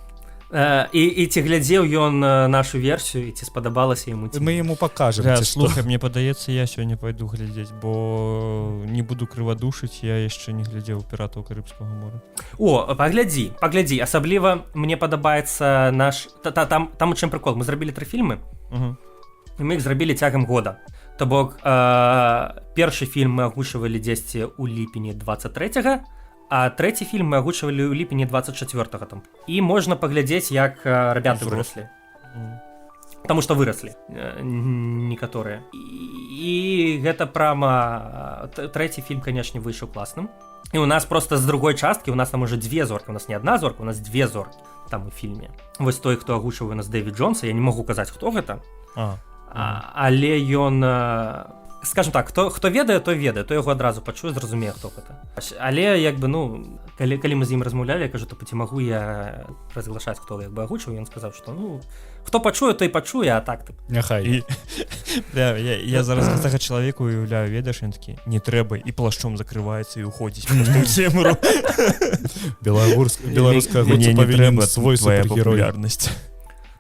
І ці глядзеў ён нашу версію і ці спадабалася яму? Мы яму пакажам. Слухай, мне падаецца, я сёння пайду глядзець, бо не буду крывадушыць, я яшчэ не глядзеў піратаў Карыбскага мора. О, паглядзі, асабліва мне падабаецца наш там у чым прыкол, мы зрабілі 3 фільмы, і мы іх зрабілі цягам года. То бок першы фільм мы агучвалі дзесьці ў ліпені 23-го, а трэці фільм мы агучвалі ў ліпені 24-го там. І можна паглядзець, як ребята выраслі. Таму што выраслі некаторыя. І гэта прама трэці фільм, канешне, выйшаў класным. І у нас просто з другой часткі, у нас там уже 2 зоркі, у нас не 1 зорка, у нас 2 зоркі там у фільме. Вось той, хто агучваў у нас Дэвід Джонса, я не магу казаць, хто гэта. Але ён, скажем так, хто ведае, той ведае, то яго адразу пачуе, зразумее, хто гэта. Але як бы, ну, калі мы з ім размаўлялі, я кажу, то ці магу я разглашаць, хто як бы агучыў, ён сказаў, што ну хто пачуе, той пачуе, а так ты. Няхай. Я зараз гэтага чалавека уяўляю, ведаеш, ён такі, не трэба, і плашчом закрываецца і уходзіць у цемру. Беларуская гуця павінен свой супергерой.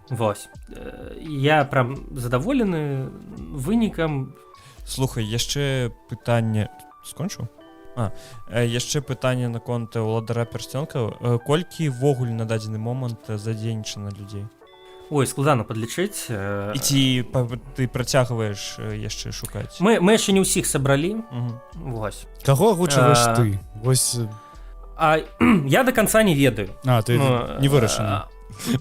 Вось. Я прям задаволены вынікам. Слухай, яшчэ пытанне... Скончыў? Яшчэ пытанне наконт Уладара Пярсцёнка. Колькі ввогуле на дадзены момант задзейнічана людзей? Ой, складана падлічыць. І ці ты працягваеш яшчэ шукаць? Мы яшчэ не ўсіх сабралі. Вось. Каго агучваеш ты? Вось... я до конца не ведаю. ты не вырашаны.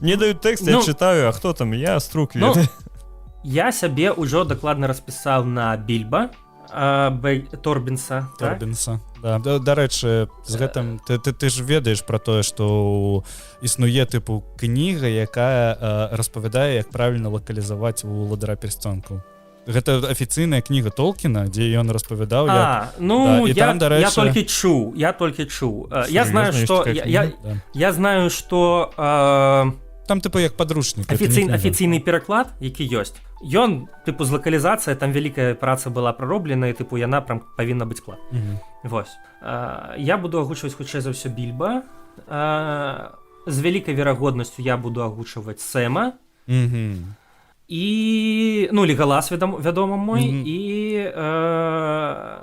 Мне дают тэкст, я Ну, читаю, а хто там? Я струк Ну, ведаю. я сябе ўжо дакладна распісаў на Більба Торбінса. Так? Торбінса. Да. Дарэчы, з гэтым ты ж ведаеш пра тое, што існуе тыпу кніга, якая распавядае, як правільна лакалізаваць уладара персцёнкаў. Гэта афіцыйная кніга Толкіна, дзе ён распавядаў, як... Ну, да, там, дарэчы... я толькі чуў. Я знаю, што... Я знаю, што... Там, тыпу, як падручнік. Афіцыйны пераклад, які ёсць. Ён, тыпу, з лакалізацыя, там вялікая праца была прароблена, і, тыпу, яна прям павінна быць клад. Вось. Я буду агучваць, хутчэй за ўсё, Більба. З вялікай верагоднасцю я буду агучваць Сэма. І, ну, Легалас, вядома мой, і,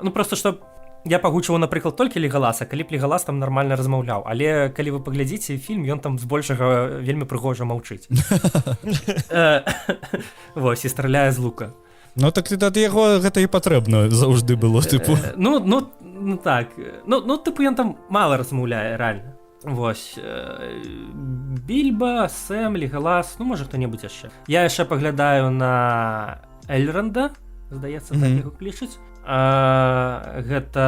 ну, просто, што я пагучваў, напрыклад, толькі Легаласа, калі б Легалас там нармальна размаўляў, але калі вы паглядзіце фільм, ён там збольшага вельмі прыгожа маўчыць. Вось, і страляе з лука. Ну, так ад яго гэта і патрэбна заўжды было, тыпу. Ну, так. Ну, тыпу, ён там мала размаўляе, рэальна. Вось. Більба, Сэм, Легалас, ну, можа, хто-небудзь яшчэ. Я яшчэ паглядаю на Эльранда, здаецца, так яго клічуць. Гэта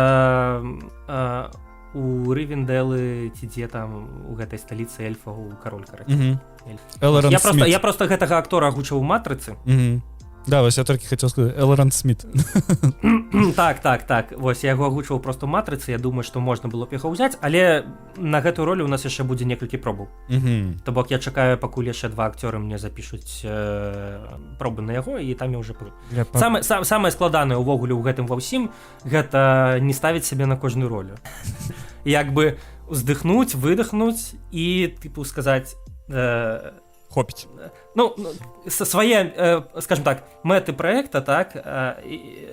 у Рывендэлы ці дзе там у гэтай сталіцы эльфаў кароль, карацей. Я проста гэтага актора агучваў у «Матрыцы». Да, вось я толькі хацеў сказаць, Элранд Сміт. Так. Вось, я яго агучваў проста ў «Матрыцы», я думаю, што можна было б яго ўзяць, але на гэтую ролю у нас яшчэ будзе некалькі пробаў. То бок я чакаю, пакуль яшчэ 2 акцёры мне запішуць пробы на яго, і там я ўжо прыйду. Самае складанае ўвогуле ў гэтым ва ўсім, гэта не ставіць сябе на кожную ролю. Як бы уздыхнуць, выдохнуць і, тыпу, сказаць... Хопіць. Ну, свае, скажем так, мэты праекта, так,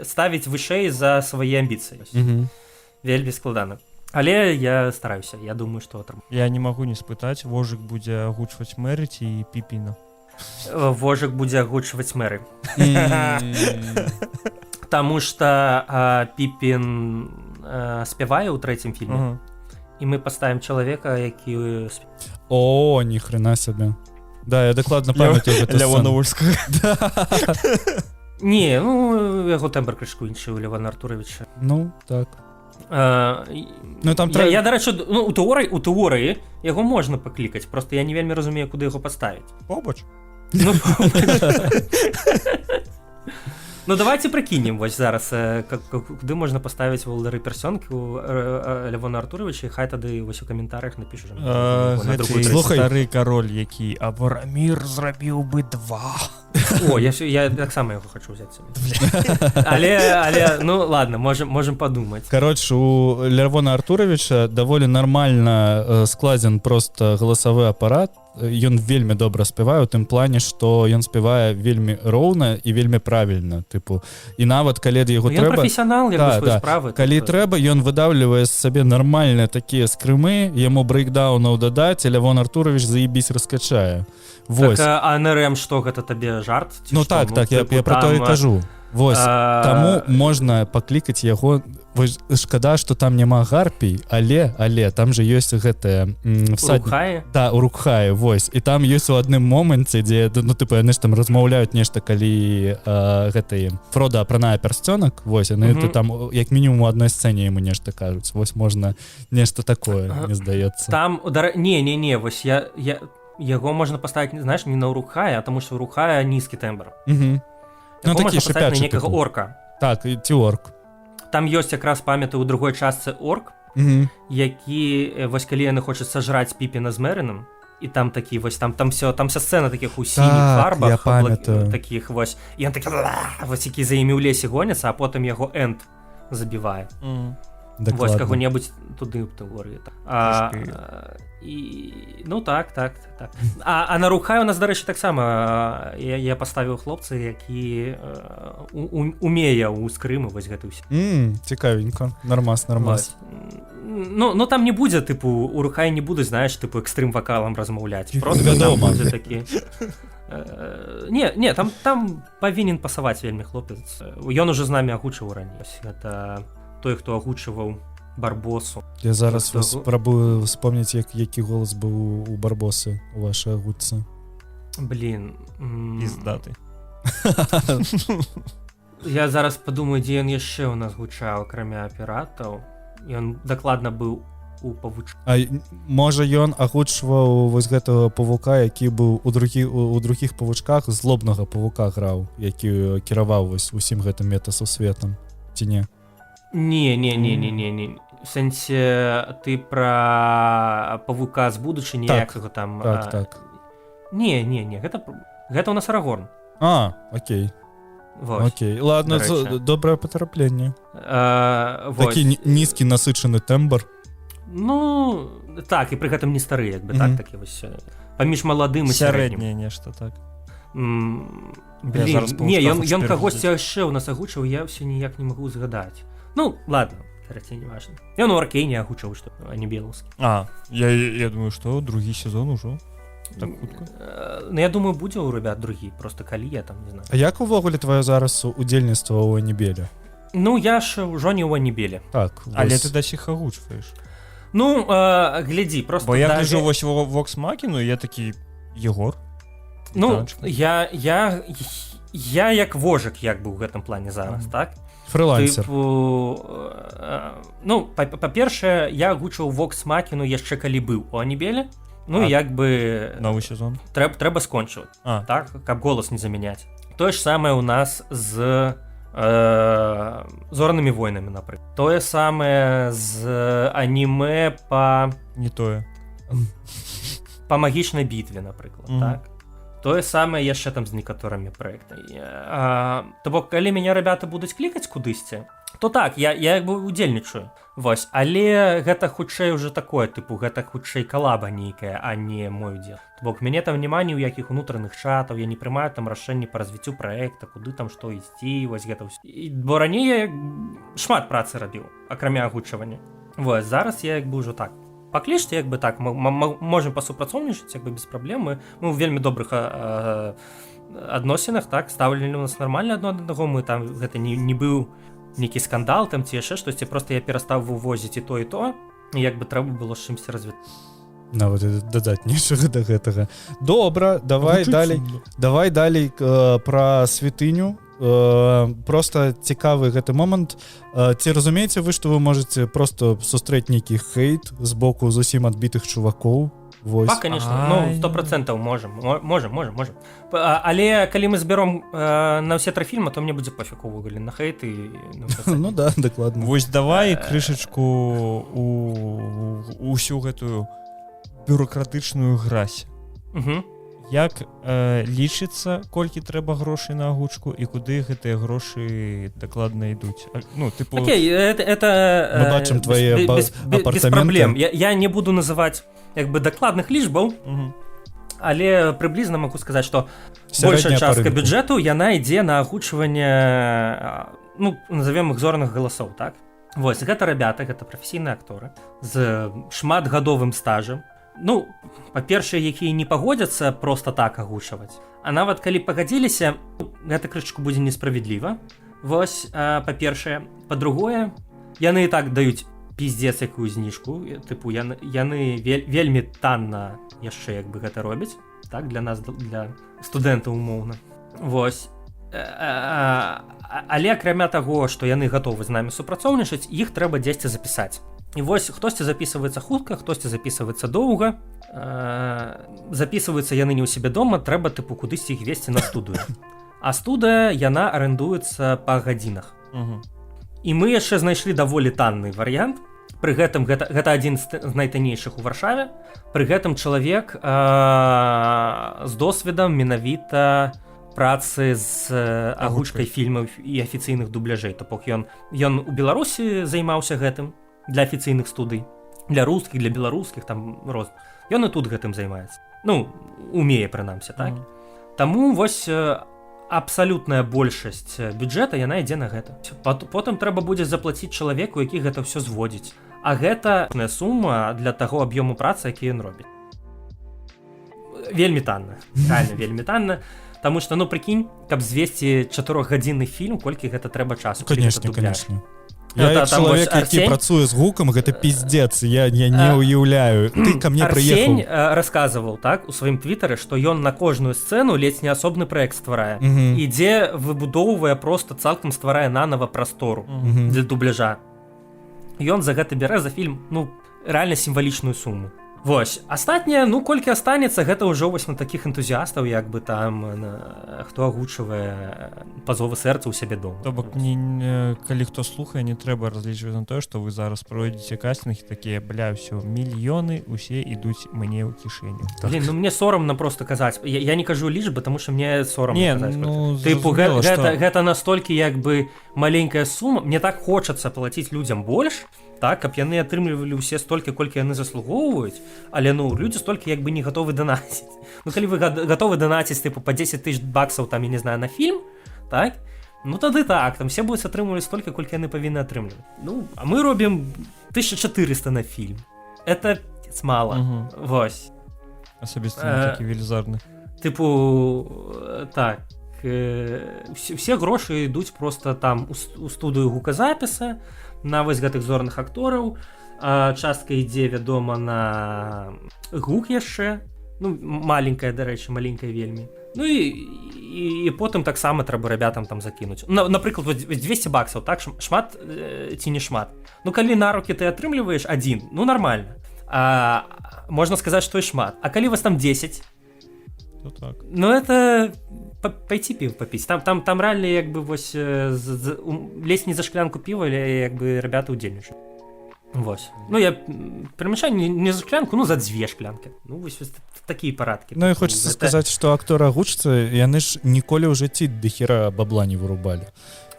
ставіць вышэй за свае амбіцыі. Вельмі складана. Але я стараюся, я думаю, што атрымаю. Я не магу не спытаць, Вожык будзе агучваць Мэры ці Піпіна? Вожык будзе агучваць Мэры. Таму што Піпін спявае ў 3-м фільме, і мы паставім чалавека, які... О, ні хрена сабе. Да, я дакладна памятаю гэту Лявона Вольскага. Не, ну, яго тэмбр крышку іншы у Лявона Артуровича. Ну, так. Ну, там я, дарэчы, ну, у тэорыі яго можна паклікаць, просто я не вельмі разумею, куды яго паставіць. Побач. Ну, ну, давайте прыкінем вось зараз, куды можна паставіць валдары персёнкі у Лявона Артуровича, і хай тады вось у каментарыях напішу. Гэты стары кароль, які Аварамір зрабіў бы 2. О, я таксама яго хачу ўзяць сабе. Але, ну, ладно, можем падумаць. Кароче, у Лявона Артуровича даволі нармальна складзен просто галасавы апарат. Ён вельмі добра спявае у тым плане, што ён спявае вельмі роўна і вельмі правільна, тыпу. І нават калі яго трэба... Ён прафесіянал, як бы свае справы. Калі трэба, ён выдаўлівае з сабе нармальныя такія скрымы, яму брэйкдаунаў дадаць, і Лявон Артурович заебісь раскачае. Так, а НРМ што, гэта табе жарт? Ну так, я пра то і кажу. Вось, таму можна паклікаць яго. Вось, шкада, што там няма гарпій, але там же ёсць гэтая... Урукхае? Да, Урукхае, вось. І там ёсць у адным моманце, дзе, ну, тыпу, яны ж там размаўляюць нешта, калі гэтай Фрода апранае персцёнак, вось, яны там, як мінімум, у адной сцэне яму нешта кажуць. Вось, можна нешта такое, мне здаецца. Там, не, вось, яго можна паставіць, знаеш, не на Урукхае, а таму што Урукхае нізкі тэмбр. Ну, такі На шыпячы, некага орка. Так, ці орк. Там ёсць якраз памятаю у другой частцы орк, які, вось калі яны хочуць сажраць Піпіна з Мэрыным, і там такі, вось, там вся сцэна такіх у сініх фарбах, такіх, вось, і ён такі, вось, які за імі ў лесе гоняцца, а потым яго Энд забівае. Вось, каго-небудзь туды ў тэорыі. Ну, так. А на Рухай у нас, дарэчы, таксама я паставіў хлопца, які умее ў скрымы вось гэты ўсе. Цікавенька, нормас. Ну, там не будзе, тыпу, у Рухай не будуць, знаеш, тыпу, экстрым-вакалам размаўляць. Просто там будзе такі... Не, там павінен пасаваць вельмі хлопец. Ён ужо з намі агучыў раней. Гэта той, хто агучываў Барбосу. Я зараз Просто- спробую вспомніць, які голос був у Барбоси у вашій агутці. Блін. Піздаты. Я зараз подумаю, дзе ён яшчэ ў нас гучаў, акрамя піратаў. Ён дакладна быў у павуч. А можа ён агучваў вось гэтага павука, які быў у другіх павучках, злобнага павука граў, які кіраваў вось усім гэтым метасусветам, ці не? Не. В сэнсе ты пра павука з будучыні, Так, як яго там... Так. Не, гэта ў нас Арагорн. Окей. Вось. Окей. Ладно, До речі. добрае патрапленне. Вось. Такі нізкі насычаны тэмбр. Ну, так, і пры гэтым не стары, як бы, Мгм. так, такі вось... Паміж маладым і сярэднім. Сярэдняе нешта, так. Блін, зараз не, павучка ён хочу кагосьці яшчэ ў нас агучыў, я ўсё ніяк не магу згадаць. Ну, ладно, карацей, не важна. Ён у Аркейне агучыў, што, а не беларускі. Я думаю, што другі сезон ужо. Так хутка. Ну, я думаю, будзе ў ребят другі, просто калі я там, не знаю. А як увогуле твоё зараз удзельніцтва ў Анібеле? Ну, я ж ўжо не ў Анібеле. Так. Але вось. ты да сіх агучваеш. Ну, глядзі, просто... Бо я даже- гляджу вось Vox Machina, і я такі, Егор? Ну, Танчка. я як вожык, як бы, ў гэтым плане зараз, так? Фрилансер. Ну, па-першае, я агучыў Vox Machina яшчэ калі быў у Анібеле. Ну, А, як бы... Новы сезон. Трэба скончваць. Так, каб голас не замяняць. Тое ж самае ў нас з зорнымі войнамі, напрыклад. Тое самае з анімэ Не тое. па магічнай бітве, напрыклад, так. Тое самае яшчэ там з некаторымі праектамі. То бок, калі мяне ребята будуць клікаць кудысьці, то так, я як бы удзельнічаю. Вось, але гэта хутчэй уже такое, тыпу, гэта хутчэй калаба нейкая, а не мой удзел. То бок, мяне там няма ні ў якіх унутраных чатаў, я не прымаю там рашэнні па развіццю праекта, куды там што ісці, вось гэта ўсё. Бо раней я шмат працы рабіў, акрамя агучвання. Вось, зараз я як бы ўжо так. Паклічце, як бы так, можем пасупрацоўнічаць, як бы без праблем. Мы ў вельмі добрых адносінах, так, стаўленне у нас нармальна адно аднаго, мы там гэта не быў нейкі скандал там ці яшчэ штосьці, просто я перастаў вывозіць і то, і як бы трэба было з чымсьці развіць. Нават дадаць нічога да гэтага. Добра, давай далей пра святыню. Просто цікавы гэты момант. Ці разумееце вы, што вы можаце просто сустрэць нейкі хейт з боку зусім адбітых чувакоў? Вось. Так, конечно, ну, 100% можем. Але калі мы збяром на ўсе 3 фільма, то мне будзе пофіг увогуле на хейт і... Ну да, дакладна. Вось давай крышачку усю гэтую бюрократычную гразь. Як лічыцца, колькі трэба грошай на агучку і куды гэтыя грошы дакладна ідуць? Ну, тыпу... Окей, это... Мы бачым твае апартаменты. Без праблем. Я не буду называць як бы дакладных лічбаў, але прыблізна магу сказаць, што большая частка бюджэту, яна ідзе на агучванне, ну, назовем іх зорных галасоў, так? Вось, гэта ребята, гэта прафесійныя акторы з шматгадовым стажам. Ну, па-першае, якія не пагодзяцца проста так агучваць. А нават калі пагадзіліся, гэта крышачку будзе несправядліва. Вось, па-першае. Па-другое, яны і так даюць пиздец якую зніжку, тыпу, яны вельмі танна яшчэ як бы гэта робяць, так, для нас, для студэнтаў умоўна. Вось. Але акрамя таго, што яны гатовы з намі супрацоўнічаць, іх трэба дзесьці запісаць. І вось хтосьці запісваецца хутка, хтосьці запісваецца доўга, запісваюцца яны не ў сябе дома, трэба тыпу кудысьці іх весці на студыю. А студыя, яна арэндуецца па гадзінах. І мы яшчэ знайшлі даволі танны варыянт. Пры гэтым гэта адзін з найтаннейшых у Варшаве. Пры гэтым чалавек з досведам менавіта працы з агучкай фільмаў і афіцыйных дубляжэй. То бок ён у Беларусі займаўся гэтым для афіцыйных студый, для рускіх, для беларускіх, там розных. Ён і тут гэтым займаецца. Ну, умее прынамсі, так? Таму вось абсалютная большасць бюджэта, яна ідзе на гэта. Потым трэба будзе заплаціць чалавеку, які гэта ўсё зводзіць. А гэта сума для таго аб'ёму працы, які ён робіць. Вельмі танна. Реально, вельмі танна. Таму што, ну, прыкінь, каб звесці 4-гадзінны фільм, колькі гэта трэба часу. Конечно. Я Да, як там чалавек, вось які Арсень- працуе з гукам, гэта пиздец, я не уяўляю. Ты ко мне Арсень прыехаў. расказваў так у сваім твітары, што ён на кожную сцэну ледзь не асобны праект стварае, Мгм. ідзе выбудоўвае просто цалкам стварае нанова прастору Мгм. для дубляжа. Ён за гэта бярэ за фільм, ну, рэальна сімвалічную суму. Вось, астатняе, ну, колькі астанецца, гэта ўжо вось на такіх энтузіастаў, як бы там, хто агучвае пазовы сэрца ў сябе дома. То бок калі хто слухае, не трэба разлічваць на тое, што вы зараз пройдзеце кастынг такія, бля, ўсё, мільёны усе ідуць мне ў кішэню. Блин, ну мне сорамна просто казаць. Я не кажу лічбы, таму што мне сорамна Не, казаць. ну, Тыпу, зразумела, што- гэта настолькі як бы маленькая сума. Мне так хочацца плаціць людзям больш, так, каб яны атрымлівалі ўсе столькі, колькі яны заслугоўваюць, але ну людзі столькі як бы не гатовы данаціць. Ну калі вы гатовы данаціць тыпу па 10 000 баксаў там, я не знаю, на фільм, так? Ну тады так, там все будуць атрымліваць столькі, колькі яны павінны атрымліваць. Ну, а мы робім 1400 на фільм. Это мало. Мгм. Вось. Асабіста не такі велізарны. Типу, так, все грошы ідуць просто там у студыю гуказапіса, на вось гэтых зорных актораў, частка ідзе, вядома, на гук яшчэ, ну, маленькая, дарэчы, маленькая вельмі. Ну і потым таксама трэба рабятам там закінуць. Напрыклад, 200 баксаў, так, шмат ці не шмат. Ну, калі на рукі ты атрымліваеш адзін, ну, нармальна. Можна сказаць, што і шмат. А калі вас там 10, То так. ну это пойти піва попіць. Там рэальна як бы вось лезь не за шклянку піва, але як бы ребята удзельнічаюць. Вось. Ну я перамяшаю не за шклянку, ну за 2 шклянкі. Ну вось такія парадкі. Ну і хочацца сказаць, што акторы агучцы, яны ж ніколі ў жыцці дахіра бабла не вырубалі.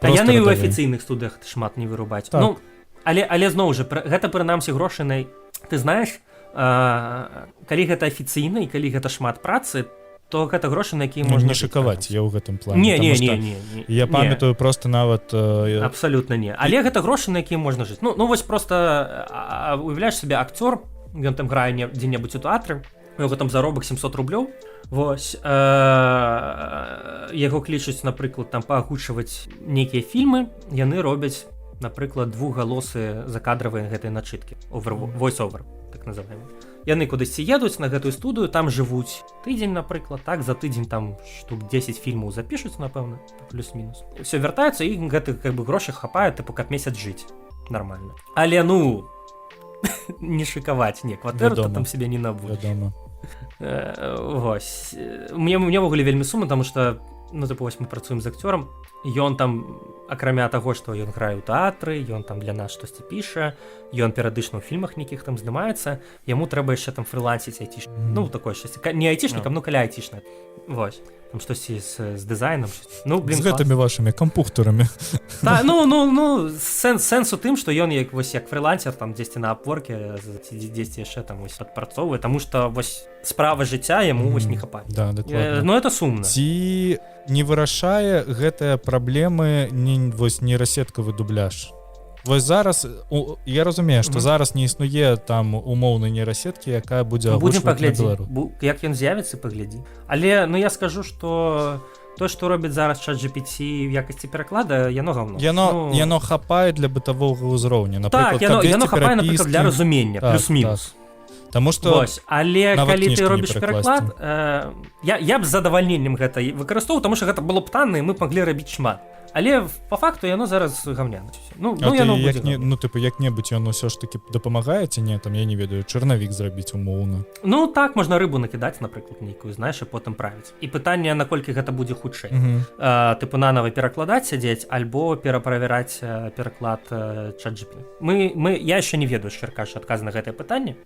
А яны і ў радавалі. афіцыйных студыях шмат не вырубаць. Так. Ну, але зноў жа, гэта прынамсі грошай. Ты знаеш, калі гэта афіцыйна і калі гэта шмат працы, то гэта грошы, на якія Ну, можна не шыкаваць, я ў гэтым плане. Не. Я памятаю просто нават... Абсалютна не. Але гэта грошы, на якія можна жыць. Ну вось просто уяўляеш сабе акцёр, ён там грае дзе-небудзь у тэатры, у яго там заробак 700 рублёў. Вось яго клічуць, напрыклад, там паагучваць нейкія фільмы, яны робяць, напрыклад, двухгалосы закадравыя гэтай начыткі, voice-over, так называем. Яны кудысьці едуць на гэтую студыю, там жывуць тыдзень, напрыклад, так, за тыдзень там штук 10 фільмаў запішуць, напэўна, плюс-мінус. Усё вяртаюцца, і гэтых как бы грошай хапае, тыпу, каб месяц жыць нармальна. Але ну не шыкаваць, не, кватэру ты там себе не набудзеш. Вядома. Вось. Мне ўвогуле вельмі сумна, таму што, ну, тыпу, вось мы працуем з акцёрам, ён там, акрамя таго, што ён грае ў тэатры, ён там для нас штосьці піша, ён перыядычна ў фільмах нейкіх там здымаецца, яму трэба яшчэ там фрылансіць айцішнік. Ну, такое штосьці. Не айцішнікам, ну, каля айцішна. Вось. Там штосьці з дызайнам. Ну, блин, з гэтымі вашымі кампухтарамі. Та, ну, сэнс у тым, што ён як фрылансер там дзесьці на апворке, ці дзесьці яшчэ там вось адпрацоўвае, таму што вось справа жыцця яму вось не хапае. Да, дакладна. Ну, это сумна. Ці не вырашае гэтыя праблемы вось нейрасеткавы дубляж? Вось зараз я разумею, што зараз не існуе там умоўнай нейрасеткі, якая будзе Будзем агучваць на паглядзі, беларус. як ён з'явіцца, паглядзі. Але ну я скажу, што то, што робіць зараз ChatGPT в якасці пераклада, яно гаўно. Яно хапае для бытавога ўзроўня. Так, яно хапае, напрыклад, для разумення, плюс-мінус. Таму што Вось, але калі ты робіш пераклад, я б з задавальненнем гэта выкарыстоўваў, таму што гэта было б танна, і мы маглі рабіць шмат. Але па факту яно зараз гаўняна. Ну яно будзе. Ну тыпу як-небудзь ён усё ж таки дапамагае ці не, там я не ведаю, чарнавік зрабіць умоўна. Ну так, можна рыбу накідаць, напрыклад, нейкую, знаеш, і потым правіць. І пытанне, наколькі гэта будзе хутчэй. Тыпу нанова перакладаць сядзець альбо пераправяраць пераклад ChatGPT. Я яшчэ не ведаю, шчыра кажучы, адказ на гэтае пытанне.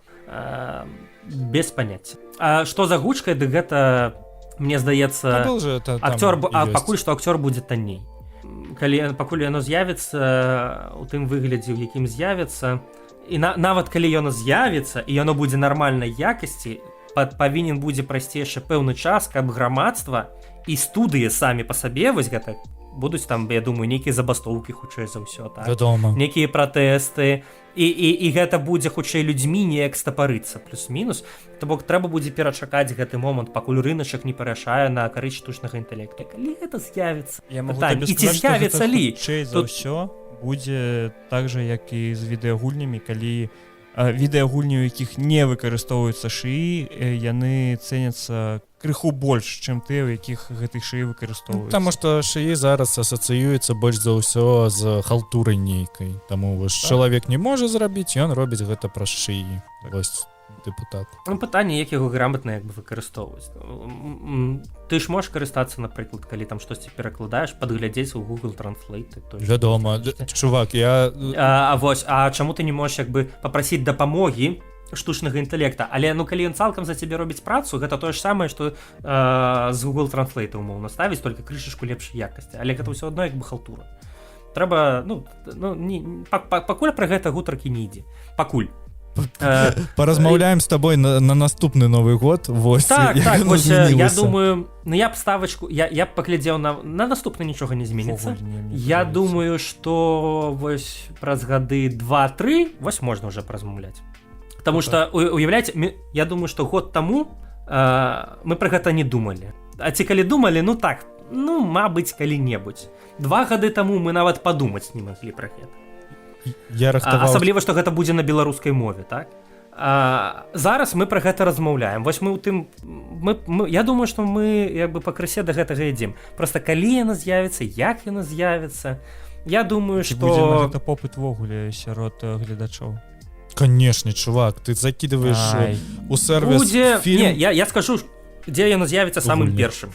Без паняцця. А што за гучкай, дык гэта, мне здаецца, пакуль што акцёр будзе танней. Пакуль яно з'явіцца у тым выглядзе, у якім з'явіцца, і нават калі яно з'явіцца і яно будзе нармальнай якасці, павінен будзе прайсці яшчэ пэўны час, каб грамадства і студыі самі па сабе вось гэта будуць там, я думаю, нейкія забастоўкі хутчэй за ўсё, так. Вядома. Нейкія пратэсты, і гэта будзе хутчэй людзьмі неяк стапарыцца, плюс-мінус. То бок трэба будзе перачакаць гэты момант, пакуль рыначак не парашае на карысць штучнага інтэлекту. Калі гэта з'явіцца? Я магу і ці з'явіцца лі? Хутчэй за ўсё будзе так жа як і з відэагульнямі, калі відэагульні, у якіх не выкарыстоўваюцца шыі, яны цэняцца крыху больш, чым тыя, у якіх гэтых шыі выкарыстоўваюцца. Таму што шыі зараз асацыюецца больш за ўсё з халтурай нейкай. Таму чалавек не можа зрабіць, ён робіць гэта праз шыі. Вось тыпу так. Пытанне, як яго грамотна як бы выкарыстоўваць. Ты ж можаш карыстацца, напрыклад, калі там штосьці перакладаеш, падглядзець у Google Translate. Вядома, чувак, я... А чаму ты не можаш як бы папрасіць дапамогі штучнага інтэлекта? Але ну калі ён цалкам за цябе робіць працу, гэта тое ж самае, што з Google Translate умоўна ставіць, толькі крышачку лепшай якасці. Але гэта ўсё адно як бы халтура. Трэба, пакуль пра гэта гутаркі не ідзе. Пакуль. Паразмаўляем з табой на наступны Новы год. Вось, так, вось, я думаю, я б ставачку, я б паглядзеў на наступны нічога не зменіцца. Я думаю, што вось праз гады 2-3 вось можна ўжо паразмаўляць. Таму што, уяўляеце, я думаю, што год таму мы пра гэта не думалі. А ці калі думалі, мабыць, калі-небудзь. 2 гады таму мы нават падумаць не маглі пра гэта. Асабліва, што гэта будзе на беларускай мове, так? Зараз мы пра гэта размаўляем. Вось мы ў тым... Я думаю, што мы як бы пакрысе да гэтага ідзем. Проста калі яна з'явіцца, як яна з'явіцца, я думаю, што... Ці будзе на гэта попыт вогуле сярод гледачоў? Канешне, чувак, ты закидываешь у сервис фильм... Не, я скажу, дзе яна з'явіцца самым першым.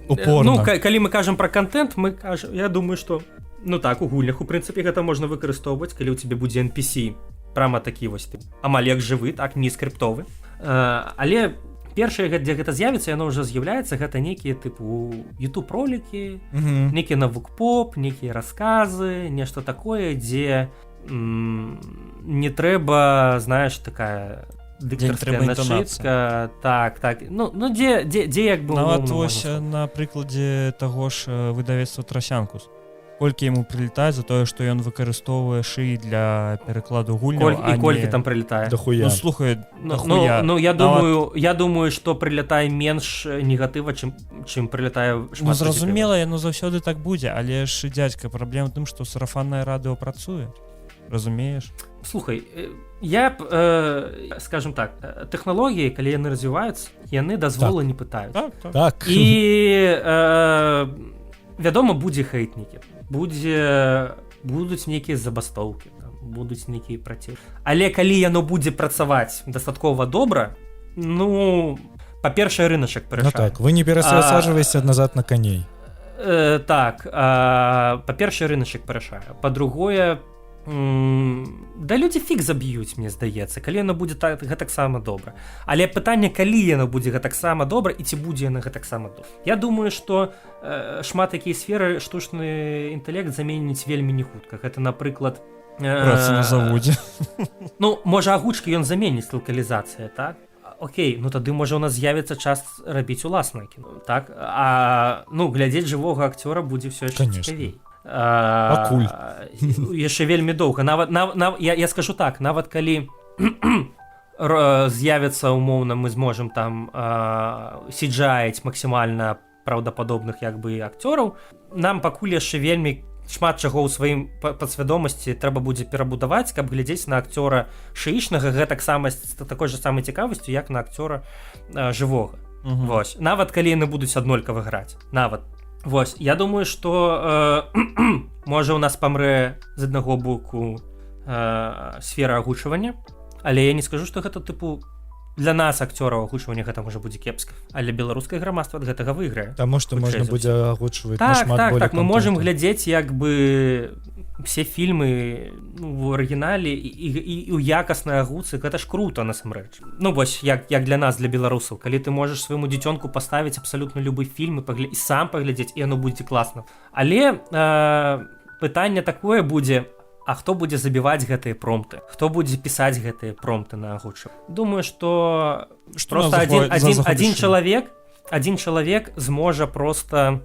Упорно. Калі мы кажам пра контент, я думаю, што у гульнях, у прынцыпе, гэта можна выкарыстоўваць, калі ў цябе будзе NPC, прама такі вось ты, амаль як жывы, так, не скрыптовы. Але першае, дзе гэта з'явіцца, яно ўжо з'яўляецца, гэта нейкія тыпу YouTube-ролікі, нейкія навук-поп, нейкія расказы, нешта такое, дзе не трэба, знаеш, такая дыктарская начытка. Так. Дзе як бы... Нават вось на прыкладзе таго ж выдавецтва Трасянкус. Колькі яму прылетае за тое, што ён выкарыстоўвае шыі для перакладу гульняў, і колькі там прылетае? Дахуя. Слухай, дахуя. Я думаю, што прылетае менш негатыва, чым прылетае шмат. Зразумела, яно заўсёды так будзе, але ж, дзядзька, праблема ў тым, што сарафаннае радыё працуе. Разумееш? Слухай, я скажем так, тэхналогіі, калі яны развіваюцца, яны дазволы не пытаюць. Так. І вядома, будзе хейтнікі, будуць нейкія забастоўкі, будуць нейкія працесты. Але калі яно будзе працаваць дастаткова добра, па-першае, рыначак парашае. Так, вы не перасаджвайся назад на коней. Так, па-першае, рыначак парашае. Па-другое, да людзі фіг заб'юць, мне здаецца, калі яно будзе гэтаксама добра. Але пытанне, калі яно будзе гэтаксама добра і ці будзе яно гэтаксама добра. Я думаю, што шмат такія сферы штучны інтэлект заменіць вельмі не хутка. Гэта, напрыклад, праца на заводзе. Можа, агучкі ён заменіць, лакалізацыя, так? Окей, тады можа у нас з'явіцца час рабіць уласнае кіно, так? Глядзець жывога акцёра будзе ўсё яшчэ цікавей. Пакуль. Яшчэ вельмі доўга. Я скажу так, нават калі з'явіцца умоўна, мы зможам там сіджаіць максімальна праўдападобных як бы акцёраў, нам пакуль яшчэ вельмі шмат чаго ў сваім падсвядомасці трэба будзе перабудаваць, каб глядзець на акцёра шыічнага гэтаксама з такой жа самай цікавасцю, як на акцёра жывога. Вось. Нават калі яны будуць аднолькава граць. Нават. Вось, я думаю, што можа ў нас памрэ з аднаго боку сфера агучвання, але я не скажу, што гэта тыпу для нас акцёраў агучвання гэта можа будзе кепска, але беларускае грамадства ад гэтага выйграе. Таму што можна будзе агучваць шмат болей. Так, мы можам глядзець як бы все фільмы в арыгінале і ў якаснай агуцы, гэта ж круто насамрэч. Вось, як для нас, для беларусаў, калі ты можаш свайму дзіцёнку паставіць абсалютна любы фільм і сам паглядзець, і яно будзе класна. Але пытанне такое будзе, а хто будзе забіваць гэтыя промпты? Хто будзе пісаць гэтыя промпты на агучу? Думаю, што проста адзін чалавек зможа проста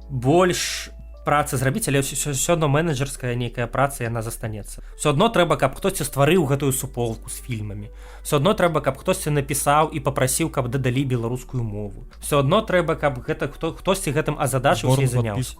больш працы зрабіць, але ўсё адно менеджерская нейкая праца, яна застанецца. Усё адно трэба, каб хтосьці стварыў гэтую суполку з фільмамі. Усё адно трэба, каб хтосьці напісаў і папрасіў, каб дадалі беларускую мову. Усё адно трэба, каб хтосьці гэтым азадачыўся і заняўся.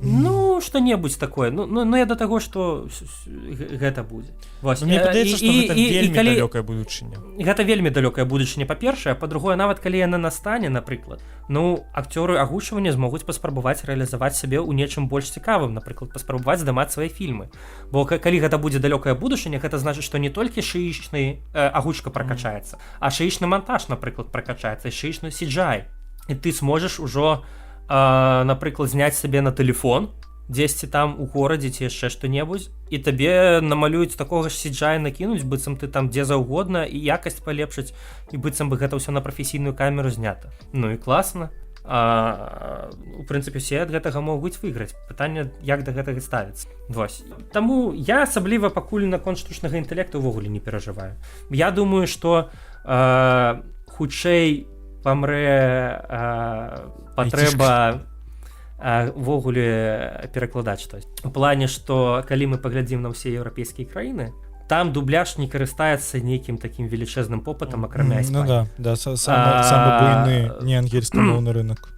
Ну, што-небудзь такое. Ну я да таго, што гэта будзе. Вось. Мне падаецца, што гэта вельмі калі... далёкая будучыня. Гэта вельмі далёкая будучыня, па-першае, па-другое, нават калі яна настане, напрыклад, ну, акцёры агучвання змогуць паспрабаваць рэалізаваць сябе ў нечым больш цікавым, напрыклад, паспрабаваць здымаць свае фільмы. Бо калі гэта будзе далёкая будучыня, гэта значыць, што не толькі шыічны агучка пракачаецца, а шыічны монтаж, напрыклад, пракачаецца, шыічны CGI. І ты зможаш ужо напрыклад, зняць сабе на тэлефон дзесьці там у горадзе ці яшчэ што-небудзь, і табе намалююць такога ж CGI накінуць, быццам ты там дзе заўгодна, і якасць палепшыць, і быццам бы гэта ўсё на прафесійную камеру знята. Ну і класна. У прынцыпе, все ад гэтага могуць выйграць. Пытанне, як да гэтага ставіцца. Вось. Таму я асабліва пакуль наконт штучнага інтэлекту ўвогуле не перажываю. Я думаю, што хутчэй памрэ патрэба ввогуле перакладаць штось. У плане, што калі мы паглядзім на ўсе еўрапейскія краіны, там дубляж не карыстаецца нейкім такім велічэзным попытам, акрамя Іспаніі. Да, самы буйны неангельскамоўны рынок.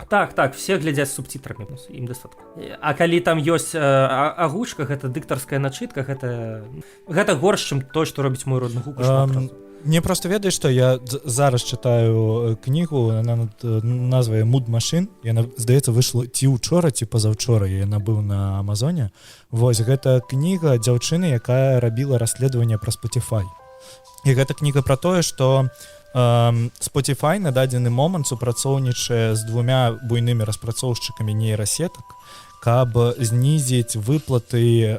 Так, все глядзяць з субтітрамі, ім дастатку. А калі там ёсць агучка, гэта дыктарская начытка, гэта горш, чым то, што робіць мой родны гук. Мне просто ведаеш, што я зараз чытаю кнігу, яна назвае «Mood Machine», яна, здаецца, выйшла ці ўчора, ці пазаўчора, яна быў на Амазоне. Вось, гэта кніга дзяўчыны, якая рабіла расследаванне пра Spotify. І гэта кніга пра тое, што Spotify на дадзены момант супрацоўнічае з двумя буйнымі распрацоўшчыкамі нейрасетак, каб знізіць выплаты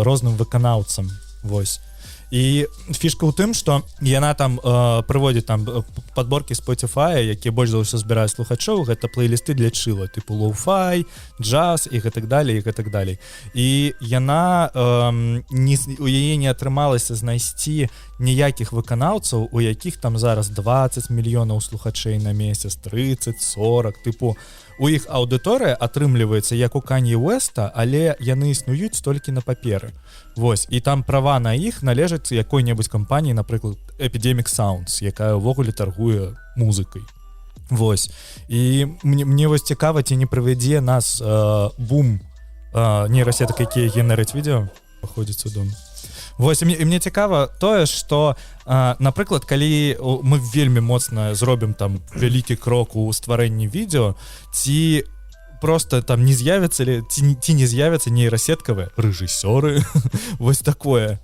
розным выканаўцам. Вось. І фішка ў тым, што яна там прыводзіць там падборкі Spotify, якія больш за ўсё збіраюць слухачоў, гэта плейлісты для чыла, тыпу лоу-фай, джаз і гэтак далей, і гэтак далей. І яна у яе не атрымалася знайсці ніякіх выканаўцаў, у якіх там зараз 20 мільёнаў слухачэй на месяц, 30, 40, тыпу у іх аўдыторыя атрымліваецца як у Канье Уэста, але яны існуюць толькі на паперы. Вось, і там права на іх належаць якой-небудзь кампаніі, напрыклад, Epidemic Sounds, якая ўвогуле таргуе музыкай. Вось. І мне вось цікава, ці не прывядзе нас бум нейрасетак, якія генераць відео, паходзіць у дом. Вось, і мне цікава тое, што, напрыклад, калі мы вельмі моцна зробім там вялікі крок у стварэнні відео, ці просто там не з'явяцца, ці не з'явяцца нейрасеткавыя рэжысёры, вось такое.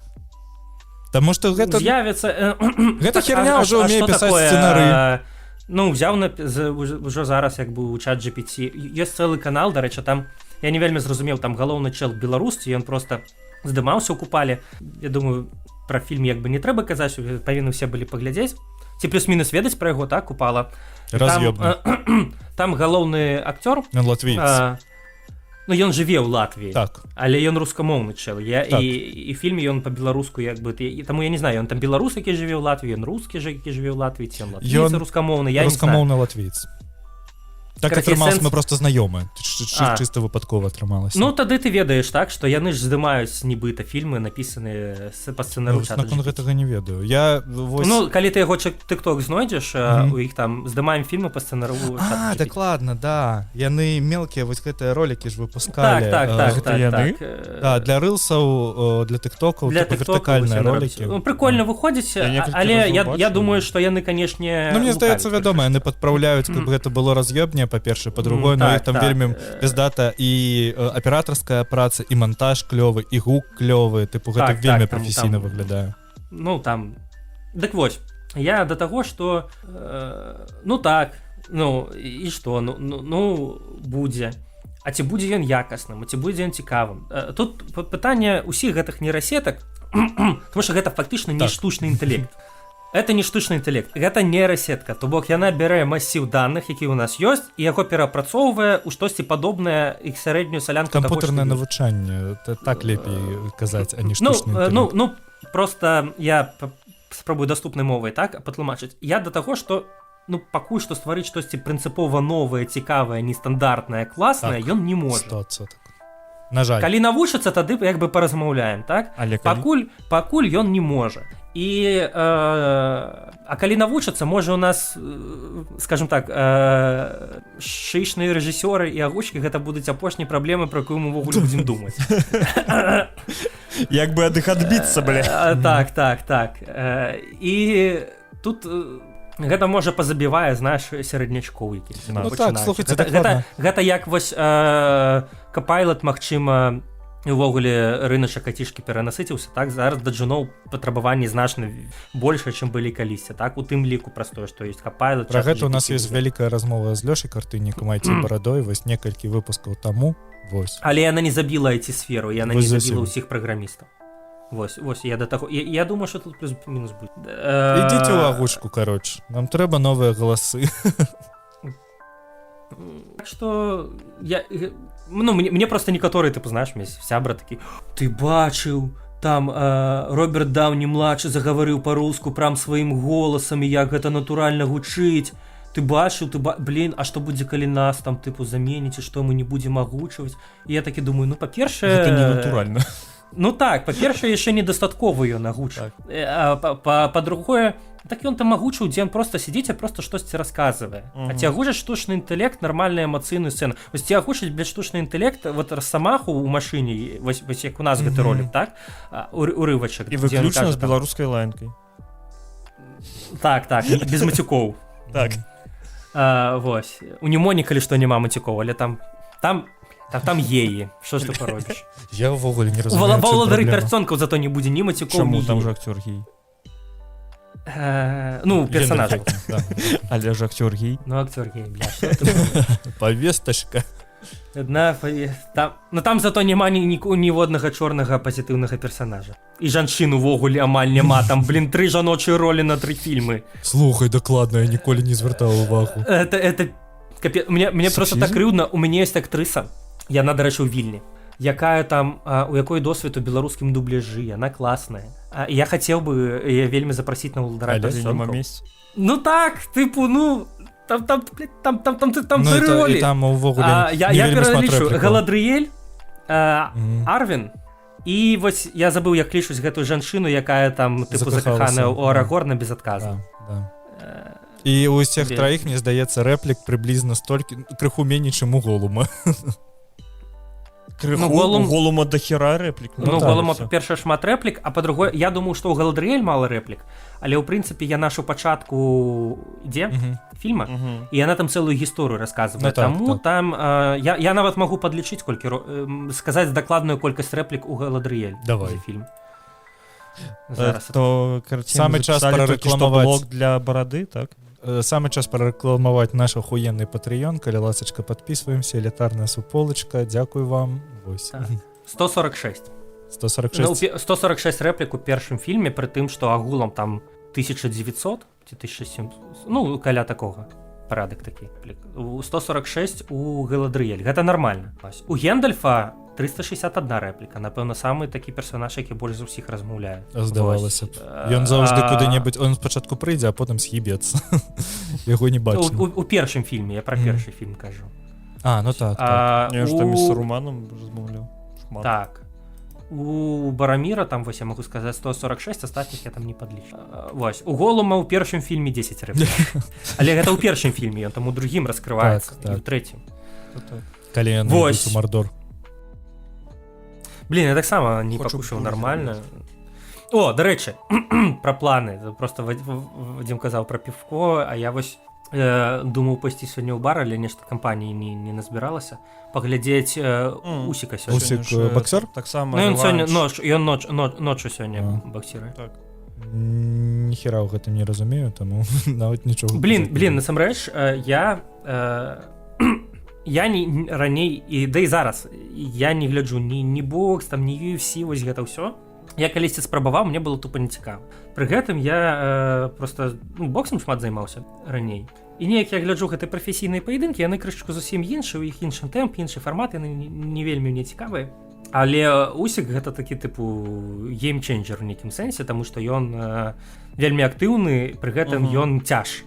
Таму што гэта... З'явяцца... Гэта херня ўжо ўмее пісаць сцэнары. Ну, взяў ўжо зараз, як бы, у ChatGPT. Ёсць цэлы канал, дарэчы, там, я не вельмі зразумеў, там галоўны чэл беларусці, ён просто здымаўся ў купале. Я думаю, пра фільм як бы не трэба казаць, павінны ўсе былі паглядзець. Ці плюс-мінус ведаць пра яго, так, купала. Раз'ёбна. Там галоўны акцёр. Ён латвіец. Ну, ён жыве ў Латвіі. Так. Але ён рускамоўны чэл. Так. І фільме ён па-беларуску, як бы, таму я не знаю, ён там беларус, які жыве ў Латвіі, ён рускі, які жыве ў Латвіі, ці ён латвіец рускамоўны, я не знаю. Рускамоўны латвіец. Так атрымалася, мы просто знаёмы. Чыста выпадкова атрымалася. Ну, тады ты ведаеш, так, што яны ж здымаюць нібыта фільмы, напісаныя па сцэнару чата. Наконт гэтага не ведаю. Я вось... Ну, калі ты яго TikTok знойдзеш, у іх там здымаем фільмы па сцэнару чата. Дакладна, да. Яны мелкія вось гэтыя ролікі ж выпускалі. Так. Да, для рылсаў, для тиктокаў, типа вертыкальныя ролікі. Прикольна выходзіць, але я думаю, што яны, канешне... Ну, мне здаецца, вядома, яны падпраўляюць, каб гэта было раз'ёбнее, па-першае, па-другое, но іх там вельмі пиздата і аператарская праца, і монтаж клёвы, і гук клёвы, тыпу гэта вельмі прафесійна выглядае. Ну, там... Дык вось, я да таго, што... Ну, так, ну, і што? Ну, будзе. А ці будзе ён якасным, а ці будзе ён цікавым? Тут пытанне ўсіх гэтых нейрасетак, тому што гэта фактычна не штучны інтэлект. Это не штучны інтэлект, гэта нейрасетка, то бок яна бярэ масіў даных, які ў нас ёсць, і яго перапрацоўвае ў штосьці падобнае іх сярэднюю салянку. Кампутарнае навучанне, так лепей казаць, а не штучны інтэлект. Ну, просто я спрабую даступнай мовай, так, патлумачыць. Я да таго, што, ну, пакуль што стварыць штосьці прынцыпова новае, цікавае, нестандартнае, класнае, ён не можа. 100%. На жаль. Калі навучыцца, тады як бы паразмаўляем, так? Але пакуль ён не можа. і а калі навучацца, можа у нас, скажем так, шыйчныя рэжысёры і агучкі гэта будуць апошняй праблемы, про якую мы ўвогуле будзем думаць. Як бы ад іх адбіцца, бля. Так. І тут гэта можа пазабівае, знаеш, сярэднячкоў які. Ну так, слухайце, гэта як вось Copilot, магчыма, увогуле рыначак айцішкі перанасыціўся, так, зараз да джуноў патрабаванні значна большыя, чым былі калісьці, так, у тым ліку пра тое, што ёсць Copilot. Пра гэта у нас ёсць вялікая размова з Лёшай Картыннікам, IT-барадой, вось некалькі выпускаў таму, вось. Але яна не забіла IT-сферу, яна Вось не забіла зусім. ўсіх праграмістаў. Вось, я да таго, я думаю, што тут плюс-мінус будзе. Ідзіце ў агучку, кароч, нам трэба новыя галасы. Так што мне просто некаторыя, тыпу, знаеш, мне сябра такі: ты бачыў, там Роберт Даўні-младшы загаварыў па-руску прям сваім голасам, і як гэта натуральна гучыць. Ты бачыў, блин, а што будзе, калі нас там, тыпу, заменіць, і што мы не будзем агучваць? І я такі думаю, ну, па-першае... Гэта не натуральна. Ну так, па-першае, яшчэ недастаткова ён агучыў. Па-другое, так ён там агучыў, дзе ён просто сидзіць і просто штосьці расказвае. А ці агучыць штучны інтэлект нармальную эмацыйную сцэну? Вось ці агучыць без штучны інтэлект вот расамаху ў машыне, вось як у нас гэты ролик, так? Урывачак. І выключна з беларускай лайнкай. Так, без мацюкоў. Так. Вось. У Німоні, калі што, няма мацюкоў, але там геі. Што ж ты паробіш? Я ўвогуле не разумею, ва ўладары персонкаў зато не будзе ні мацюкоў, ні Чаму там геі. же актёр гей? Ну, персонажаў. Але ж актёр гей. Ну, актёр гей, бля, што ты будзеш? Павестачка. Там зато няма ніводнага чорнага пазітыўнага персонажа. І жанчын увогуле амаль няма. Там, блин, 3 жаночыя ролі на 3 фільмы. Слухай, дакладна, я ніколі не звяртаў увагу. Это капец. Мне просто так крыўдна. У мяне ёсць актрыса, яна, дарэчы, у Вільні, якая там, у якой досвед у беларускім дубляжы, яна класная. Я хацеў бы яе вельмі запрасіць на ўладара персонкаў. Ну так, тыпу, ну... Там 3 ролі. І там увогуле я пералічу Галадрыэль, Арвін, і вось я забыў, як клічуць гэтую жанчыну, якая там, тыпу, закаханая ў Арагорна без адказу. І у ўсіх траіх, мне здаецца, рэплік прыблізна столькі, крыху меней, чым у Голума. Крыху у Голума да хера рэплік. Ну, Голума, па-першае, шмат рэплік, а па-другое, я думаю, што ў Галадрыэль мала рэплік, але, ў прынцыпе, яна ж у пачатку ідзе фільма, і яна там цэлую гісторыю расказвае. Таму там, я нават магу падлічыць, сказаць дакладную колькасць рэплік у Галадрыэль. Давай. Фільм. То самы час прарэкламаваць блог для барады, так? Самы час прарэкламаваць наш ахуенны патрыён, калі ласачка падпісваемся, элітарная суполачка, дзякуй вам. 146 рэплік у першым фільме, пры тым, што агулам там 1900 ці 1700, ну, каля такога парадак такі. 146 у Галадрыэль, гэта нармальна. У Гендальфа 361 рэпліка, напэўна, самы такі персонаж, які больш за ўсіх размаўляе. Здавалася б. Ён заўжды куды-небудзь, он спачатку прыйдзе, а потым схібецца. Яго не бачна. У першым фільме, я пра першы фільм кажу. Ну так. Я ж там і з Саруманам размаўляў. Так. У Бараміра, там, вось, я магу сказаць, 146, астатніх я там не падлічу. Вось, у Голума ў першым фільме 10 рэплік. Але гэта ў першым фільме, ён там у другім раскрываецца, і ў трэцім. Калі яны ідуць у Мардор. Блин, я таксама не пакушаў нармальна. О, дарэчы, пра планы. Просто Вадзім казаў пра півко, а я вось думаў пайсці сёння ў бар, але нешта кампаніі не назбіралася. Паглядзець Усіка сёння. Усік баксер? Таксама ён сёння ноччу сёння баксіруе. Ніхера ў гэтым не разумею, таму нават нічога. Блин, насамрэч, я раней, і да і зараз, я не гляджу ні бокс, там, ні UFC, вось гэта ўсё. Я калісьці спрабаваў, мне было тупа нецікава. Пры гэтым я просто боксам шмат займаўся раней. І неяк я гляджу гэтай прафесійнай паядынкі, яны крышачку зусім іншыя, у іх іншы тэмп, іншы фармат, яны не вельмі мне цікавыя. Але Усік гэта такі тыпу геймчэнджер у нейкім сэнсе, таму што ён вельмі актыўны, пры гэтым ён цяж.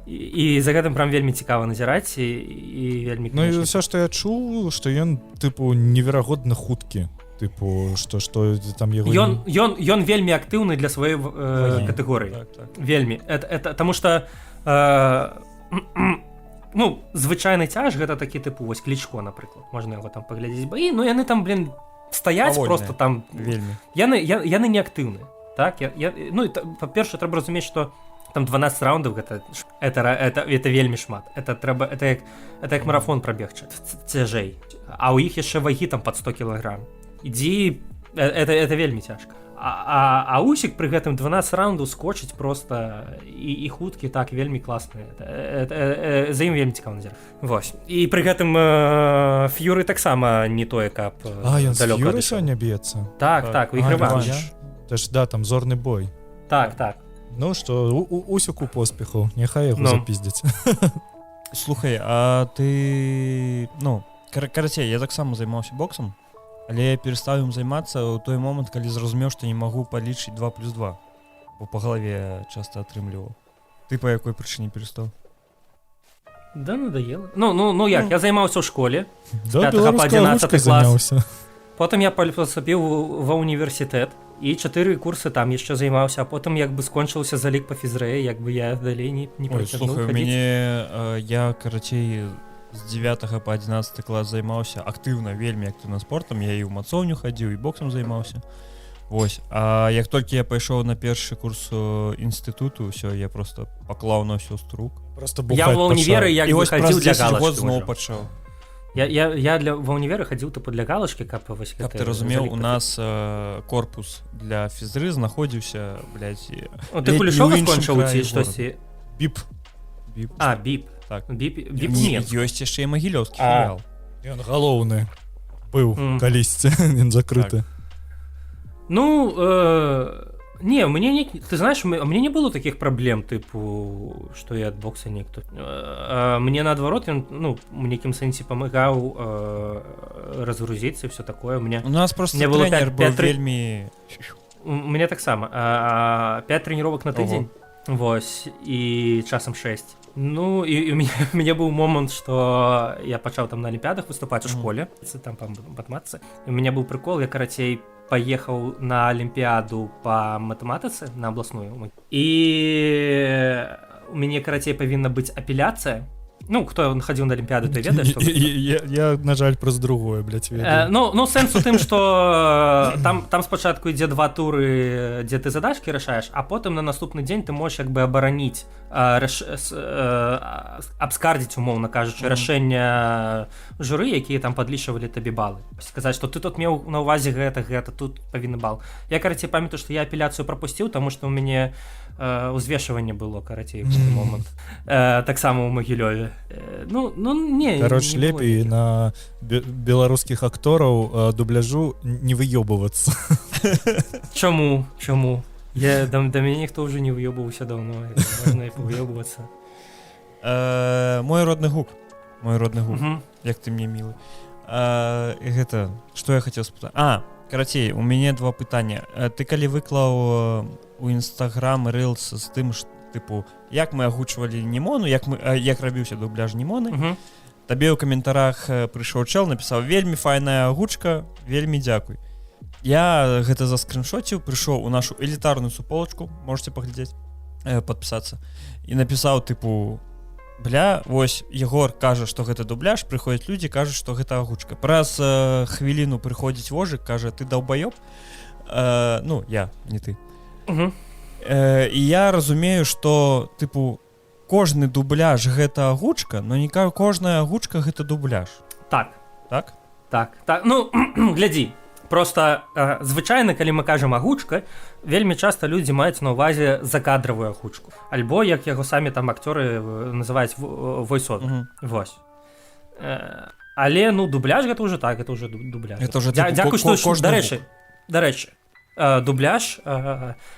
І за гэтым прям вельмі цікава назіраць і вельмі... Ну і ўсё, што я чуў, што ён тыпу неверагодна хуткі. типу, што там яго Ён вельмі актыўны для сваёй катэгорыі. Так. Вельмі. Это таму што ну, звычайны цяж гэта такі тыпу вось Клічко, напрыклад. Можна яго там паглядзець баі, но яны там, стаяць Павольныя. просто там. Вельмі. Яны не актыўныя. Так? Ну, па-першае, трэба разумець, што там 12 раундаў это вельмі шмат. Это як марафон прабегчы. Цяжэй. А ў іх яшчэ вагі там пад 100 кілаграм. Ідзі, это вельмі цяжка. А Усік пры гэтым 12 раундаў скочыць просто і хуткі так вельмі класныя. За ім вельмі цікава назіраць. Вось. І пры гэтым Ф'юры таксама не тое, каб ён з далёка Ф'юры адышоў. сёння б'ецца? Так, у іх рэванш. Тож, да, там зорны бой. Так. Ну што, Усіку поспехаў, няхай яго запіздзяць. Слухай, а ты... Ну, карацей, я таксама займаўся боксам, але я перастаў ім займацца ў той момант, калі зразумеў, што не магу палічыць 2+2, бо па галаве часта атрымліваў. Ты па якой прычыне перастаў? Да, надоело. Ну як, я займаўся ў школе. Да, 5 па 11 клас. заняўся. Потым я паступіў ва універсітэт, і 4 курсы там яшчэ займаўся, а потым як бы скончыўся залік па фізрэ, як бы я далей не працягнуў Слухай, у хадзіць. мяне я, карацей, з 9 па 11 клас займаўся актыўна, вельмі актыўна спортам, я і ў мацоўню хадзіў, і боксам займаўся. Вось, а як толькі я пайшоў на першы курс інстытуту, ўсё, я просто паклаў на ўсё струк. Просто Я ва ўніверы як І бы вось праз хадзіў для 10 год галачкі зноў ўжо. пачаў. Я ва ўніверы хадзіў тыпу для галачкі, каб вось Каб гэты ты разумеў, залік у нас корпус для фізры знаходзіўся, блядь, Ты Кулішова у іншым скончыў краі ці штосьці? Біп. А, біп. Так. Біп Не, не. ёсць яшчэ і магілёўскі А. філіал. Ён галоўны быў калісьці, ён закрыты. Ну, не, ты знаешь, мне не было таких проблем, типу, что я от бокса никто. Мне наоборот, ну, в неким сенсе помогал разгрузиться и все такое. У нас просто мне было тренер был 5 вельми... Мне так само. 5 тренировок на тыдзень. Вось, і часам 6. Ну, і у мяне быў момант, што я пачаў там на алімпіядах выступаць у школе, там па матэматыцы. І у мяне быў прыкол, я, карацей, паехаў на алімпіяду па матэматыцы, на абласную. І у мяне, карацей, павінна быць апеляцыя. Ну, хто хадзіў на алімпіяду, той ведае, што... Я, на жаль, праз другое, блядь, ведаю. Ну, сэнс у тым, што там спачатку ідзе 2 туры, дзе ты задачкі рашаеш, а потым на наступны дзень ты можаш як бы абараніць, абскардзіць, умоўна кажучы, рашэнне журы, якія там падлічвалі табе балы. Сказаць, што ты тут меў на ўвазе гэта, тут павінны бал. Я, карацей, памятаю, што я апеляцыю прапусціў, таму што ў мяне узвешванне было, карацей, у гэты момант. Таксама ў Магілёве. Ну, не... Кароче, лепей на беларускіх актораў дубляжу не выёбывацца. Чаму? Да мяне ніхто ўжо не выёбваўся даўно. Можна і павыёбвацца. Мой родны гук. Як ты мне мілы. Гэта, што я хацеў спытаць? Карацей, у мяне 2 пытання. Ты калі выклаў у Instagram Reels з тым, тыпу, як мы агучвалі Німону, як рабіўся дубляж Німоны, табе ў каментарах прыйшоў чел, напісаў: вельмі файная агучка, вельмі дзякуй. Я гэта заскриншоціў, прыйшоў у нашу элітарную суполачку, можете паглядзець, падпісацца, і напісаў тыпу: бля, вось Егор кажа, што гэта дубляж, прыходзяць людзі, кажуць, што гэта агучка. Праз хвіліну прыходзіць Вожык, кажа: ты даўбаёб? Ну, я, не ты. І я разумею, што тыпу кожны дубляж гэта агучка, но не кожная агучка гэта дубляж. Так. Так? Ну, глядзі. Просто звычайна, калі мы кажам агучка, вельмі часта людзі маюць на ўвазе закадравую агучку. Альбо, як яго самі там акцёры называюць voice-over. Вось. Але, ну, дубляж гэта ўжо так, гэта ўжо дубляж. Гэта ўжо Дзякуй, што, дарэчы, дубляж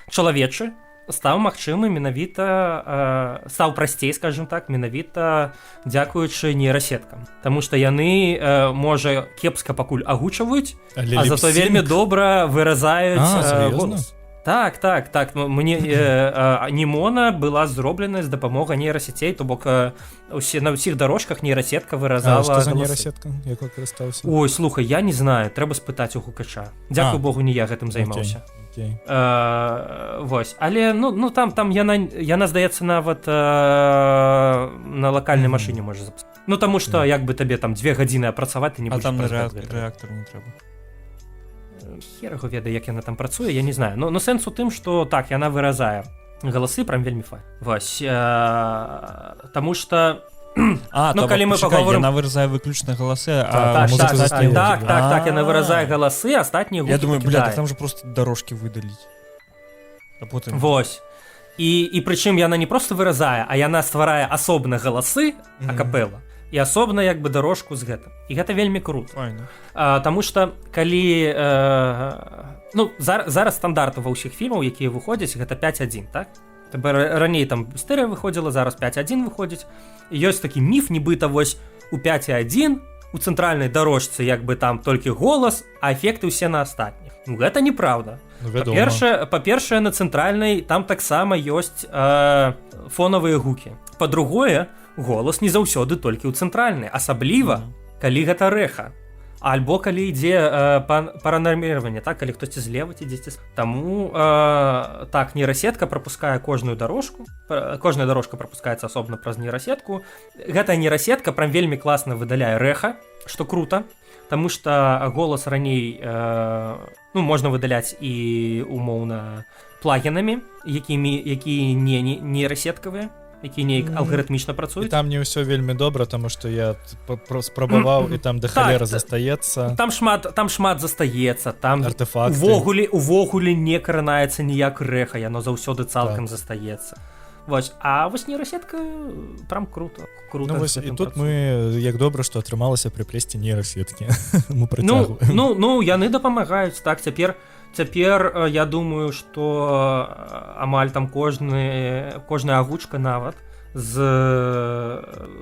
чалавечы стаў магчымы менавіта, стаў прасцей, скажем так, менавіта дзякуючы нейрасеткам. Таму што яны, можа, кепска пакуль агучваюць, а зато вельмі добра выразаюць голас. Так, мне Німона была зроблена з дапамогай нейрасетей, то бок на ўсіх дарожках нейрасетка выразала Што за галасы. нейрасетка, якой карыстаўся? Ой, слухай, я не знаю, трэба спытаць у гукача. Дзякуй Богу, не я гэтым займаўся. Окей. Вось, але ну там яна здаецца нават на лакальнай машыне можа запускаць. Ну таму што як бы табе там 2 гадзіны апрацаваць, ты не А будзеш там на працаваць гэтага. рэактор не трэба. Хер яго ведае, як яна там працуе, я не знаю. Но сэнс у тым, што так, яна выразае галасы прям вельмі файна. Вось, таму што калі мы паговорым... Яна выразае выключна галасы, Так, яна выразае галасы, астатнія гукі я думаю, пакідае. там же просто дорожкі выдаліць. А потым... Вось. І прычым яна не просто выразае, а яна стварае асобна галасы, акапэла, і асобна як бы дорожку з гэтым. І гэта вельмі круто. Файна. Таму што калі зараз стандарты ва ўсіх фільмаў, якія выходзяць, гэта 5.1, так? Раней там стэрыя выходзіла, зараз 5.1 выходзіць. І ёсць такі міф, нібыта вось у 5.1 у цэнтральнай дарожцы як бы там толькі голас, а эфекты ўсе на астатніх. Ну гэта неправда. Па-першае, на цэнтральнай там таксама ёсць фонавыя гукі. Па-другое, голас не заўсёды толькі ў цэнтральнай, асабліва, калі гэта рэха. Альбо калі ідзе паранарміраванне, так, калі хтосьці злева ці дзесьці. Таму так, нейрасетка прапускае кожную дарожку, кожная дарожка прапускаецца асобна праз нейрасетку. Гэтая нейрасетка прям вельмі класна выдаляе рэха, што круто, таму што голас раней можна выдаляць і умоўна плагінамі, якія не нейрасеткавыя, які неяк алгарытмічна працуюць. І там не ўсё вельмі добра, таму што я спрабаваў, і там да халеры застаецца. Там шмат застаецца, там артефакты. Увогуле не каранаецца ніяк рэха, яно заўсёды цалкам застаецца. Вось, а вось нейрасетка прям круто. Ну, вось, і тут мы, як добра, што атрымалася прыплесці нейрасеткі. Мы прыцягваем. Ну, яны дапамагаюць, так, цяпер я думаю, што амаль там кожная агучка нават з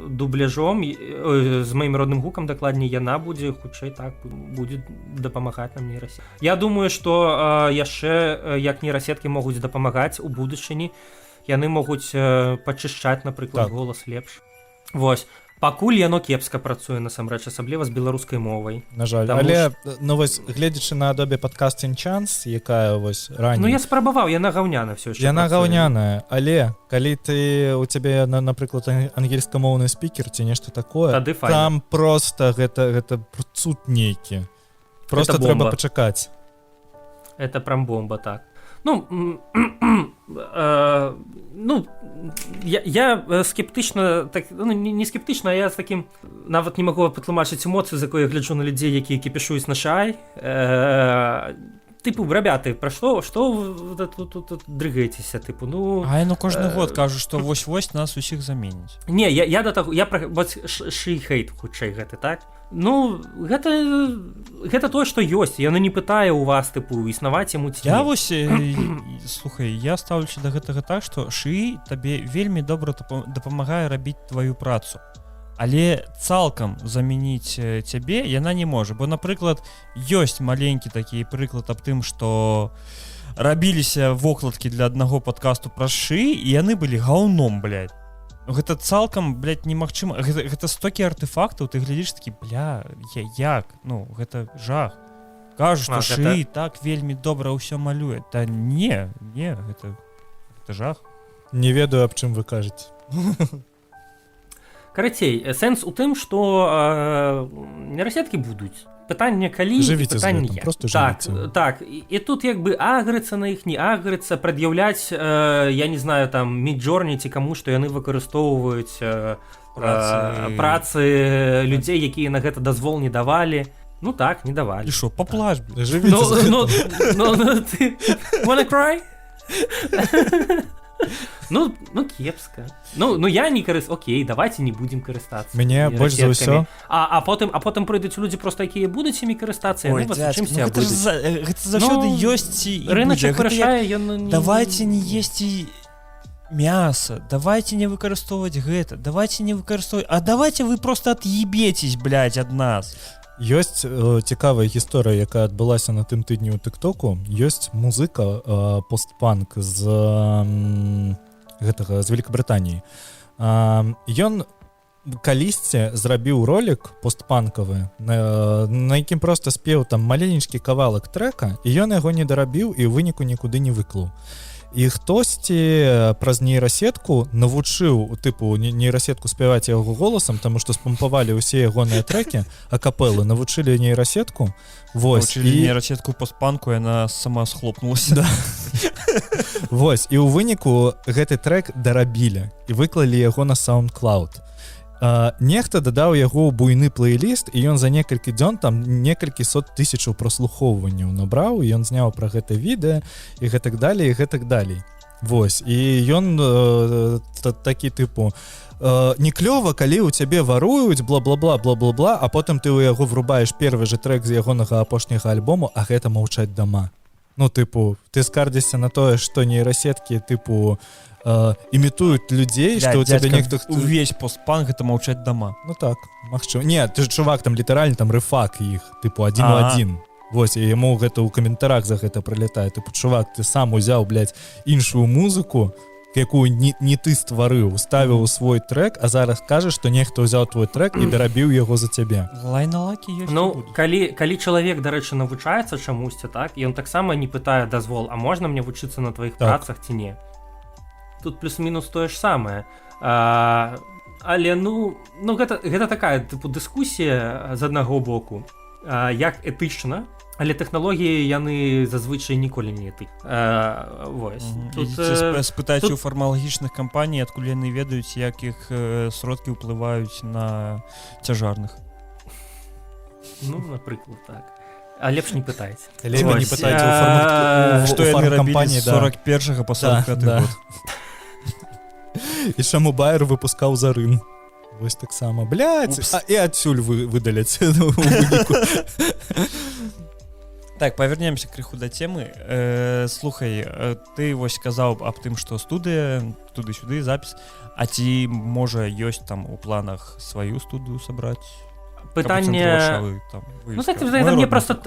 дубляжом, з маім родным гукам, дакладней, яна будзе хутчэй так, будзе дапамагаць нам нейрасеткі. Я думаю, што яшчэ як нейрасеткі могуць дапамагаць у будучыні, яны могуць пачышчаць, напрыклад, голас лепш. Вось. Пакуль яно кепска працуе, насамрэч, асабліва з беларускай мовай. На жаль, але вось, гледзячы на Adobe Podcasting Chance, якая вось раней... Ну я спрабаваў, яна гаўняна ўсё яшчэ. Яна гаўняная, але калі у цябе, напрыклад, ангельскамоўны спікер ці нешта такое, там проста гэта цуд нейкі. Проста трэба пачакаць. Это прям бомба, так. Я скептычна, так, не скептычна, а я з такім нават не магу патлумачыць эмоцыі, з якой я гляджу на людзей, якія кіпішуюць на шай. Тыпу, рабяты, пра што вы тут дрыгаецеся, тыпу, кожны год кажу, што вось-вось нас усіх заменіць. Не, я да таго, я пра шый-хейт хутчэй гэты, так? Ну, гэта тое, што ёсць, яно не пытае ў вас, тыпу, існаваць яму ці не. Я вось, слухай, я стаўлюся да гэтага так, што шый табе вельмі добра дапамагае рабіць тваю працу. Але цалкам замяніць цябе яна не можа, бо, напрыклад, ёсць маленькі такі прыклад аб тым, што рабіліся вокладкі для аднаго падкасту пра шый, і яны былі гаўном, блядь. Гэта цалкам, блядь, немагчыма. Гэта стокі артефактаў, ты глядзіш такі, як? Ну, гэта жах. Кажу, што шый так вельмі добра ўсё малюе. Та не, гэта жах. Не ведаю, аб чым вы кажаце. Карацей, сэнс у тым, што нейрасеткі будуць. Пытанне калі, пытанне як. Так, і тут як бы агрыцца на іх, не агрыцца, прад'яўляць, я не знаю, там, Midjourney ці каму, што яны выкарыстоўваюць працы людзей, якія на гэта дазвол не давалі. Ну так, не давалі. І што, паплач, блядь, жывіце за гэта. Ты wanna cry? Ну кепска. Ну я не окей, давайте не будем карыстацца. Мяне больш за ўсё. А потым прыйдуць людзі проста, якія будуць імі карыстацца, яны вас чымся будуць. Гэта заўсёды ёсць і рыначак вырашае, давайте не есці мяса, давайте не выкарыстоўваць гэта, давайте не выкарыстоўваць, а давайте вы просто отъебетесь, блядь, ад нас. Ёсць цікавая гісторыя, якая адбылася на тым тыдні ў тыктоку. Ёсць музыка постпанк з гэтага з Великабрытаніі. Ён калісьці зрабіў ролик постпанкавы, на якім проста спеў там маленечкі кавалак трека, і ён яго не дарабіў і ў выніку нікуды не выклаў. І хтосьці праз нейрасетку навучыў тыпу нейрасетку спяваць яго голасам, таму што спампавалі ўсе ягоныя трекі акапелы, навучылі нейрасетку. Вось, і нейрасетку постпанку, яна сама схлопнулася. Да. Вось, і ў выніку гэты трек дарабілі і выклалі яго на SoundCloud. Нехта дадаў яго ў буйны плейліст, і ён за некалькі дзён там некалькі сот тысячаў праслухоўванняў набраў, і ён зняў пра гэта відэа і гэтак далей, і гэтак далей. Вось, і ён такі тыпу не клёва, калі ў цябе варуюць бла-бла-бла, бла-бла-бла, а потым ты ў яго врубаеш первы же трек з ягонага апошняга альбому, а гэта маўчаць дома. Ну, тыпу, ты скардзішся на тое, што нейрасеткі, тыпу, імітуюць людзей, што ў цябе нехто... Увесь постпанк — гэта маўчаць дома. Ну так, магчыма. Не, ты ж чувак, там літаральна там рэфак іх, тыпу, адзін у адзін. Вось, і яму гэта ў каментарах за гэта прылятае. Тыпу, чувак, ты сам узяў, блядь, іншую музыку, якую не ты стварыў, ставіў у свой трек, а зараз кажаш, што нехто ўзяў твой трек і дарабіў яго за цябе. Лайналакі ёсць. Ну, калі чалавек, дарэчы, навучаецца чамусьці, так, і ён таксама не пытае дазвол, а можна мне вучыцца на тваіх працах ці не? Тут плюс-мінус тое ж самае. Але, гэта такая, тыпу, дыскусія з аднаго боку, як этычна, але тэхналогіі яны зазвычай ніколі не вось. Спытайце ў фармалагічных кампаній, адкуль яны ведаюць, як іх сродкі ўплываюць на цяжарных. Ну, напрыклад, так. А лепш не пытайце. Лепш не пытайце ў што яны рабілі з 41-га па 45-й год. І чаму Байер выпускаў Зарын. Вось таксама. Блядь, і адсюль выдаляць у выніку. Так, павернемся крыху да темы. Слухай, ты вось сказаў аб тым, што студыя, туды-сюды, запіс. А ці, можа, ёсць там у планах сваю студыю сабраць? Пытанне... Ну, кстати, мне просто...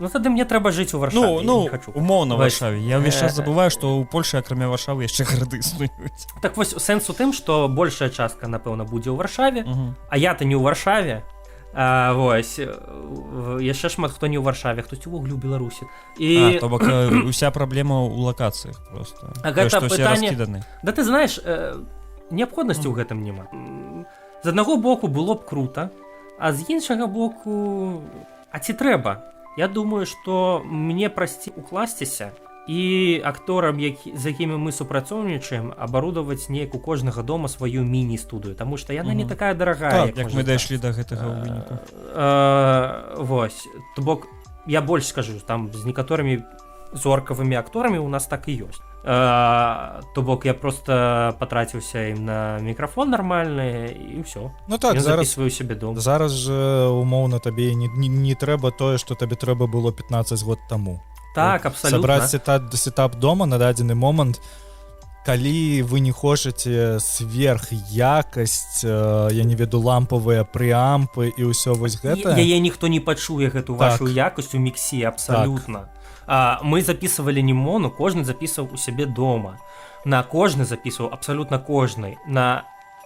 Ну, тады мне трэба жыць у Варшаве. Ну, умоўна ў Варшаве. Я ўвесь час забываю, што ў Польшы, акрамя Варшавы, яшчэ гарады існуюць. Так вось, сэнс у тым, што большая частка, напэўна, будзе ў Варшаве, а я-то не ў Варшаве. Вось, яшчэ шмат хто не ў Варшаве, хтось увогуле ў Беларусі. То бок уся праблема ў лакацыях просто. А гэта пытанне... Да ты знаеш, неабходнасці ў гэтым няма. З аднаго боку было б крута, а з іншага боку, а ці трэба? Я думаю, што мне прасцей укласціся і акторам, з якімі мы супрацоўнічаем, абарудаваць неяк у кожнага дома сваю міні-студыю, таму што яна не такая дарагая, як мы дайшлі да гэтага выніку. Вось, то бок, я больш скажу, там з некаторымі зоркавымі акторамі у нас так і ёсць. То бок я просто патраціўся ім на мікрафон нармальны і ўсё. Ну так, я записываю себе дом. Зараз же умоўна табе не трэба тое, што табе трэба было 15 год таму. Так, абсолютно. Сабраць сетап дома на дадзены момант, калі вы не хочаце сверхякасць, я не веду, лампавыя прыампы і ўсё вось гэта. Яе ніхто не пачуе гэту вашу якасць у міксе, абсалютна. Мы записывали не моно, кожны записываў у сябе дома. На кожны записываў, абсалютна кожны, на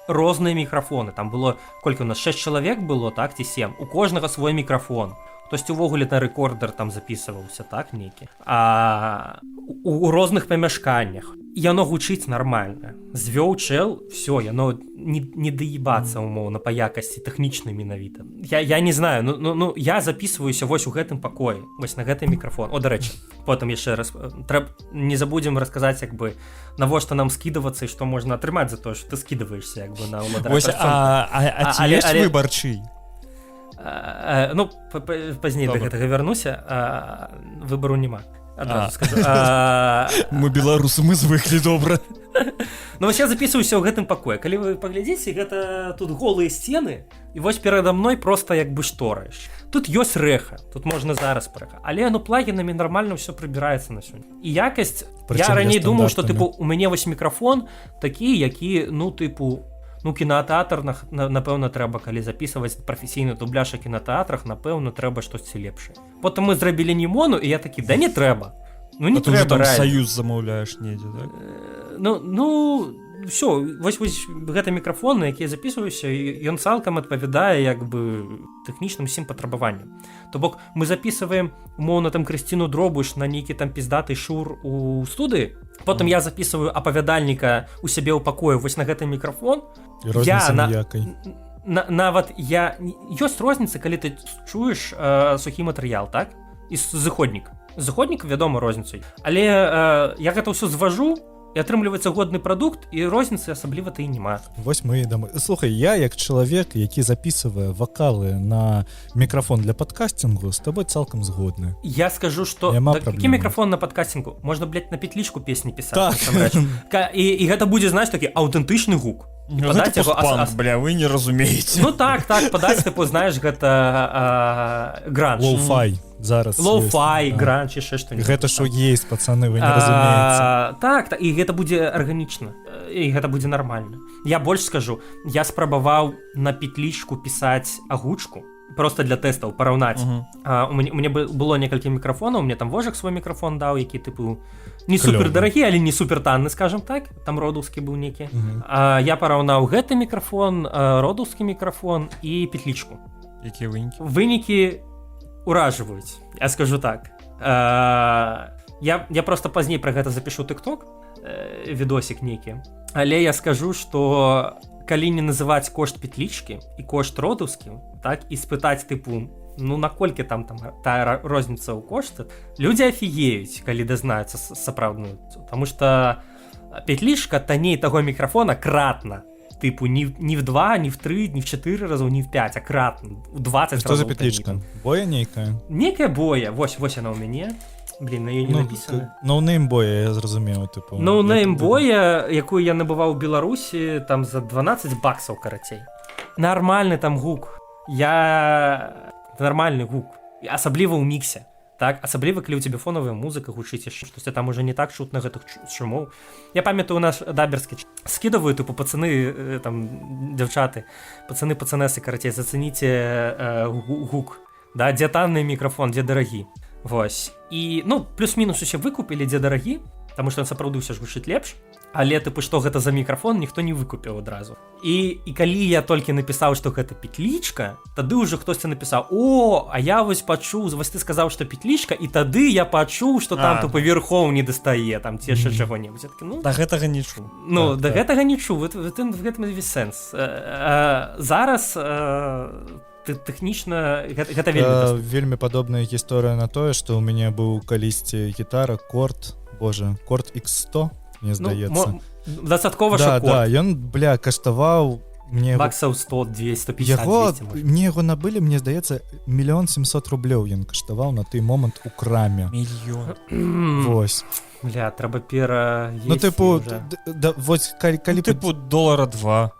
розныя мікрафоны. Там было, колькі у нас, 6 чалавек было, так, ці 7. У кожнага свой мікрафон. Хтосьці ўвогуле на рэкордер там записываўся, так, нейкі. А у розных памяшканнях. Яно гучыць нармальна. Звёў чэл, всё, яно не даебацца умоўна па якасці тэхнічнай менавіта. Я не знаю, ну я записываюся вось у гэтым пакоі, вось на гэты мікрафон. О, дарэчы, потым яшчэ раз не забудзем расказаць, як бы, навошта нам скідавацца і што можна атрымаць за тое, што ты скідаваешся, як бы, на вось, а ці ёсць выбар чый? Ну, пазней да гэтага вярнуся, выбару няма. Адразу скажу. Мы беларусы, мы звыклі добра. Ну вось я записываюся ў гэтым пакоі. Калі вы паглядзіце, гэта тут голыя сцены, і вось перада мной проста як бы шторы. Тут ёсць рэха, тут можна зараз прэха. Але плагінамі нармальна ўсё прыбіраецца на сёння. І якасць, я раней думаў, што тыпу у мяне вось мікрафон такі, які, ну тыпу, Ну, кінатэатр, напэўна, трэба, калі запісваць прафесійны дубляж у кінатэатрах, напэўна, трэба штосьці лепшае. Потым мы зрабілі Німону, і я такі, да не трэба. Ну, не А ты уже трэба, там рэальна. Саюз замаўляеш недзе, так? Ну, все, вось гэта мікрафон, на які я записываюся, ён цалкам адпавядае як бы тэхнічным усім патрабаванням. То бок мы записываем умоўна там Крысціну Дробыш на нейкі там піздаты шур у студыі, потым я записываю апавядальніка у сябе ў пакоі вось на гэты мікрафон. І розніцы ніякай. Нават ёсць розніца, калі ты чуеш сухі матэрыял, так? І зыходнік. Зыходнік, вядома, розніцай. Але я гэта ўсё зважу, і атрымліваецца годны прадукт, і розніцы асабліва-то і няма. Вось мы і дамы. Слухай, я як чалавек, які записывае вакалы на мікрафон для падкастингу, з тобой цалкам згодны. Я скажу, што такі мікрафон на падкастингу можна, блядь, на петлічку песні пісаць. Так. І гэта будзе, знаеш, такі аўтэнтычны гук. Гэта постпанк, бля, вы не разумееце. Ну так, падаць, тыпу, знаеш, гэта гранж. Лоу-фай зараз. Лоу-фай, гранж, яшчэ што-нибудь. Гэта шо есть, пацаны, вы не разумееце. Так, і гэта будзе арганічна. І гэта будзе нармальна. Я больш скажу, я спрабаваў на петлічку пісаць агучку, просто для тэстаў параўнаць. У мяне было некалькі мікрафонаў, мне там Вожак свой мікрафон даў, які тыпу не супер дарагі, але не супер танны, скажем так, там родаўскі быў некі. Я параўнаў гэты мікрафон, родаўскі мікрафон і петлічку. Якія вынікі? Вынікі уражваюць, я скажу так. Я просто пазней пра гэта запішу TikTok, відосік нейкі, але я скажу, што калі не называць кошт петлічкі і кошт родаўскі, так, і спытаць тыпу, ну наколькі там тая розніца ў кошце, людзі афігеюць, калі дазнаюцца сапраўдную, таму што петлічка танней таго мікрафона кратна, тыпу не в 2, не в 3, не в 4 разоў, не в 5, а кратна, у 20 разоў. Што за петлічка? Боя нейкая? Некая боя, вось яна ў мяне. Блин, на її не написано. Ноунейм боя, я зрозумів, типу. Ноунейм боя, яку я набував у Білорусі, там за 12 баксів, каратей. Нормальний там гук. Нормальний гук. Особливо у міксі. Так, особливо, коли у тебе фоновая музыка гучить, щось там уже не так шутно гэтых шумов. Я пам'ятаю, у нас даберські скидываю, типу, пацаны, там, дівчаты, пацаны-пацанесы, каратей, заценіце гук. Да, де танний мікрофон, де дорогі. Вось. І, ну, плюс-мінус усе выкупілі, дзе дарагі, таму што ён сапраўды ўсё ж гучыць лепш, але тыпу, што гэта за мікрафон, ніхто не выкупіў адразу. І калі я толькі напісаў, што гэта петлічка, тады ўжо хтосьці напісаў: «О, а я вось пачуў, вось ты сказаў, што петлічка, і тады я пачуў, што там тупо верхоў не дастае, там ці яшчэ чаго-небудзь». Ну, да гэтага не чуў. Ну, да гэтага не чуў, в гэтым увесь сэнс. Зараз тэхнічна гэта вельмі падобная гісторыя на тое, што ў мяне быў калісьці гітара Корт X100, мне здаецца. Дастаткова, што Корт. Да, ён, бля, каштаваў мне баксаў 100, 200, 150, 200. Мне яго набылі, мне здаецца, 1 700 000 рублёў ён каштаваў на той момант у краме. Мільён. Вось. Бля, трэба пераесці. Ну, тыпу, вось, калі... Тыпу $2.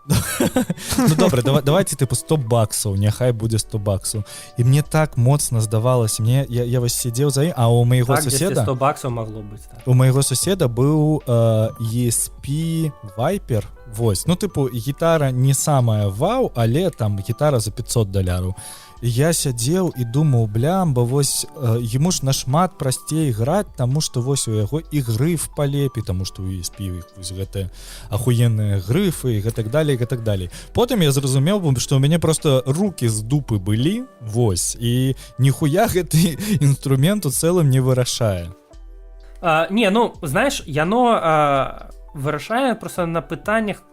Ну, добра, давайте, тыпу, 100 баксаў, няхай будзе 100 баксаў. І мне так моцна здавалася, я вось сидзеў за ім, а у майго суседа... 100 баксаў магло быць, так. У майго суседа быў ESP Viper, вось. Ну, тыпу, гітара не самая вау, але там гітара за $500. Я сядзеў і думаў, блямба, вось яму ж нашмат прасцей граць, таму што вось у яго і грыф палепей, таму што у ESP вось гэтыя ахуенныя грыфы і гэтак далей, гэтак далей. Потым я зразумеў, што ў мяне просто рукі з дупы былі, вось, і ніхуя гэты інструмент у цэлым не вырашае. Не, ну, знаеш, яно вырашае просто на пытаннях,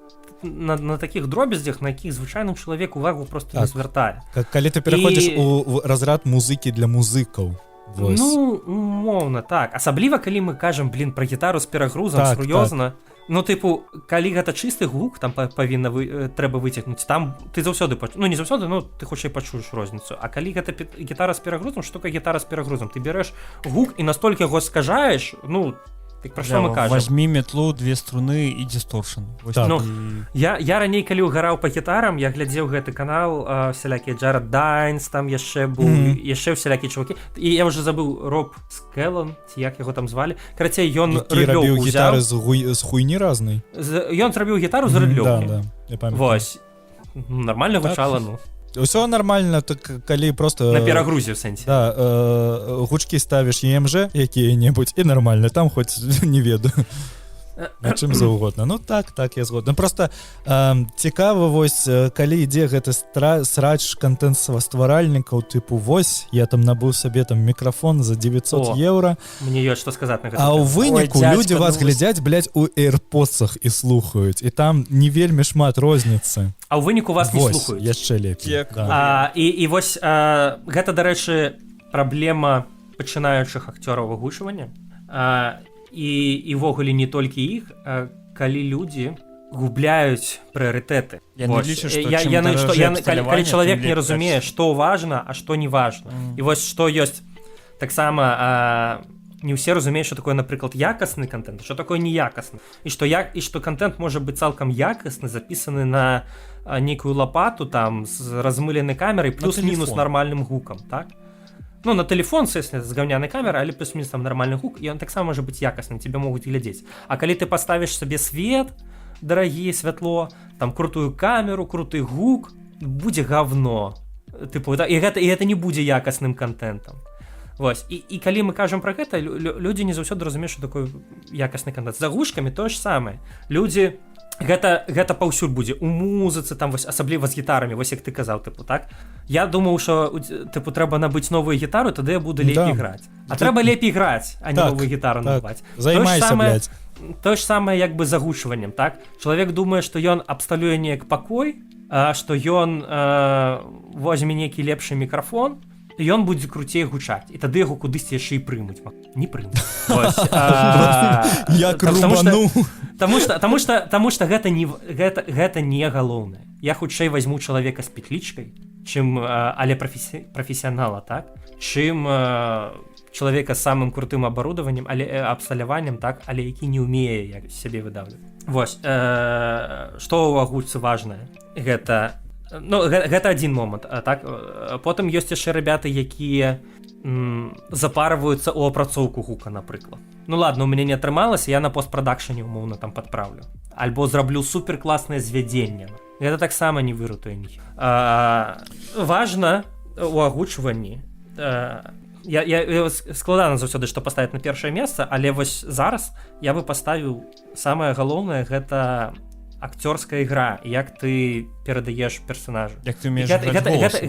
на таких дробязях, на якіх звычайным чалавек увагу просто не звяртае. Калі ты пераходзіш у разрад музыкі для музыкаў. Вось. Ну, умоўна, так. Асабліва, калі мы кажам, блин, пра гітару з перагрузам, так, сур'ёзна. Так. Ну, тыпу, калі гэта чысты гук, там павінна трэба выцягнуць, там ты заўсёды ну, не заўсёды, но ты хутчэй пачуеш розніцу. А калі гэта гітара з перагрузам, што такое гітара з перагрузам? Ты бярэш гук і настолькі яго скажаеш, ну, так пра што мы кажам? Возьми метлу, 2 струны і дисторшн. Так. Ну, я раней, калі ўгараў па гітарам, я глядзеў гэты канал, всялякія Джаред Дайнс, там яшчэ быў, яшчэ всялякія чувакі. І я ўжо забыў, Роб Скеллон, ці як яго там звалі. Карацей, ён рыдлёўку рабіў гітары з хуйні разнай. Ён зрабіў гітару з рыдлёўкі. Да. Я памятаю. Вось. Нормально Так. гучала, ну. Усё нормально, так калі просто На перагрузе ў сэнсе. да, гучкі ставіш EMG якія-небудзь і нормально, там хоць не ведаю. На чым заўгодна. Ну так, я згодна. Просто цікава, вось, калі ідзе гэты срач контент-стваральнікаў, тыпу, вось, я там набыў сабе там мікрафон за 900 евро, Мне ёсць што сказаць на гэта. а ў выніку Ой, людзі дзядзька, вас ну, глядзяць, блядь, у AirPodsах і слухаюць, і там не вельмі шмат розніцы. А ў выніку вас не Вось, слухаюць. яшчэ лепей. Як Да. І вось гэта, дарэчы, праблема пачынаючых акцёраў агучвання. І ўвогуле не толькі іх, калі людзі губляюць прыярытэты. Яны лічаць, што калі чалавек не разумее, што важна, а што не важна. І вось што ёсць таксама не ўсе разумеюць, што такое, напрыклад, якасны контент, што такое неякасны. І што контент можа быць цалкам якасны, запісаны на нейкую лапату там з размыленай камерай плюс-мінус нармальным гукам, так? Ну, на телефон, соответственно, з говняной камеры, але плюс-мінус там нормальный гук, і он таксама можа быць якасным, тебе могуць глядзець. А калі ты паставіш сабе свет, дарагі, святло, там крутую камеру, круты гук, будзе говно. Тыпу, і гэта не будзе якасным контентом. Вось. І калі мы кажам пра гэта, людзі не заўсёды разумеюць, што такое якасны контент. З агучкамі тое ж самае. Людзі гэта паўсюль будзе у музыцы, там вось асабліва з гітарамі, вось як ты казаў, тыпу, так? Я думаў, што тыпу трэба набыць новую гітару, тады я буду лепей граць. А трэба лепей граць, а не новую гітару набываць. Займайся, блядь. Тое ж самае як бы з агучваннем, так? Чалавек думае, што ён абсталюе неяк пакой, што ён возьме нейкі лепшы мікрафон, і ён будзе круцей гучаць, і тады яго кудысьці яшчэ і прымуць. Не прымуць. Як рубану. Таму што гэта не галоўнае. Я хутчэй возьму чалавека з петлічкай, чым але прафесіянала, так? Чым чалавека з самым крутым абарудаваннем, але абсталяваннем, так, але які не ўмее як сябе выдаўлю. Вось, што ў агульцы важнае? Гэта адзін момант, так? Потым ёсць яшчэ ребята, якія запарваюцца ў апрацоўку гука, напрыклад. Ну ладно, у мяне не атрымалася, я на постпрадакшане умоўна там падправлю. Альбо зраблю суперкласнае звядзенне. Гэта таксама не выратуе ні. Важна у агучванні, я складана заўсёды, што паставіць на першае месца, але вось зараз я бы паставіў самае галоўнае, гэта акцёрская ігра, як ты перадаеш персонажу. Як ты умееш граць голасам.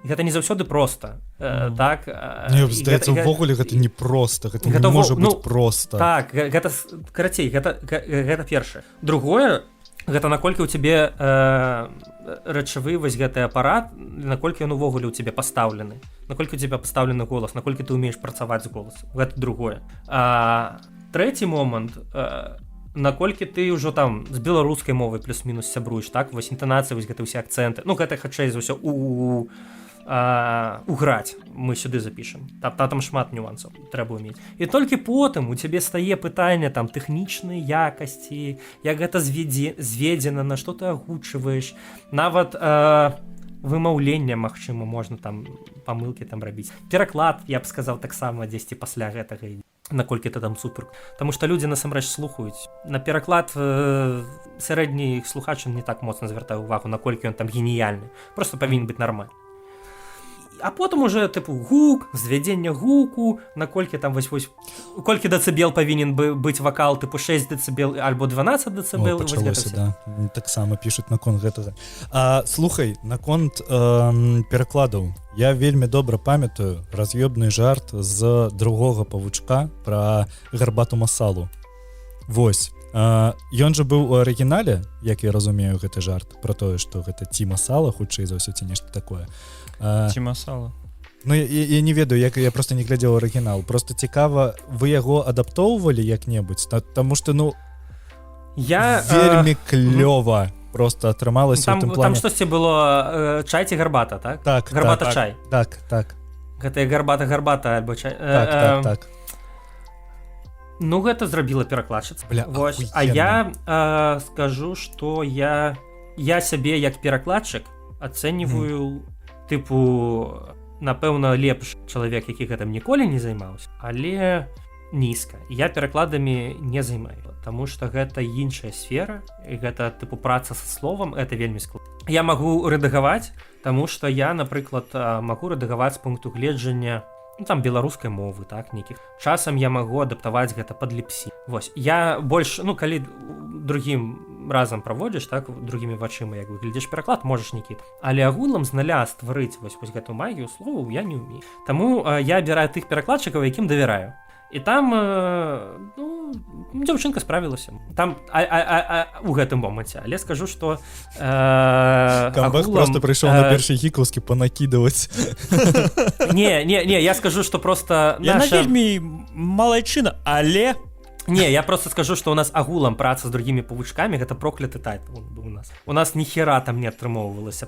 Гэта не заўсёды проста. Так? Мне здаецца, увогуле гэта не проста, гэта не можа быць проста. Так, гэта карацей, гэта першае. Другое, гэта наколькі ў цябе рэчавы вось гэты апарат, наколькі ён увогуле ў цябе пастаўлены, наколькі у цябе пастаўлены голас, наколькі ты ўмееш працаваць з голасам. Гэта другое. Трэці момант, наколькі ты ўжо там з беларускай мовай плюс-мінус сябруеш, так? Вось інтанацыя, вось гэта ўсе акцэнты. Ну, гэта хутчэй за ўсё уграць мы сюды запішам. Там шмат нюансаў трэба ўмець. І толькі потым у цябе стае пытанне там тэхнічнай якасці, як гэта зведзена, на што ты агучваеш, нават вымаўленне, магчыма, можна там памылкі там рабіць. Пераклад, я б сказаў, таксама дзесьці пасля гэтага, наколькі ты там супер. Таму што людзі насамрэч слухаюць. На пераклад сярэдні слухач не так моцна звяртае ўвагу, наколькі ён там геніяльны. Просто павінен быць нармальны. А потым уже тыпу гук, звядзенне гуку, наколькі там вось колькі дэцыбел павінен быць вакал, тыпу 6 дэцыбел альбо 12 дэцыбел. Пачалося, да. Таксама пішуць наконт гэтага. Слухай, наконт перакладаў. Я вельмі добра памятаю раз'ёбны жарт з другога павучка пра гарбату масалу. Вось. Ён жа быў у арыгінале, як я разумею гэты жарт, пра тое, што гэта ці масала, хутчэй за ўсё, ці нешта такое. Ці масала? Ну, я не ведаю, я просто не глядзеў арыгінал. Просто цікава, вы яго адаптоўвалі як-небудзь? Таму што, вельмі клёва просто атрымалася ў тым плане. Там штосьці было чай ці гарбата, так? Так. Гарбата-чай. Так. Гэта гарбата-гарбата, альбо чай. Так. Ну, гэта зрабіла перакладчыца. Вось. А я скажу, што я сябе як перакладчык ацэньваю тыпу, напэўна, лепш чалавек, які гэтым ніколі не займаўся, але нізка. Я перакладамі не займаю, таму што гэта іншая сфера, і гэта тыпу праца са словам, это вельмі складана. Я магу рэдагаваць, таму што я, напрыклад, магу рэдагаваць з пункту гледжання там беларускай мовы, так, нейкіх. Часам я магу адаптаваць гэта пад ліпсі. Вось, я больш, калі другім разам праводзіш, так, другімі вачыма, як выглядзіш пераклад, можаш нейкі. Але агулам з нуля стварыць вось гэту магію словаў я не ўмею. Таму я абіраю тых перакладчыкаў, якім давяраю. І там, дзяўчынка справілася. Там у гэтым моманце. Але скажу, што Камбэк просто прыйшоў на першы гікаўскі панакідаваць. Не, я скажу, што просто Яна вельмі малайчына, але... Не, я просто скажу, што у нас агулам праца з другімі павучкамі, гэта прокляты тайп у нас. У нас ніхера там не атрымоўвалася.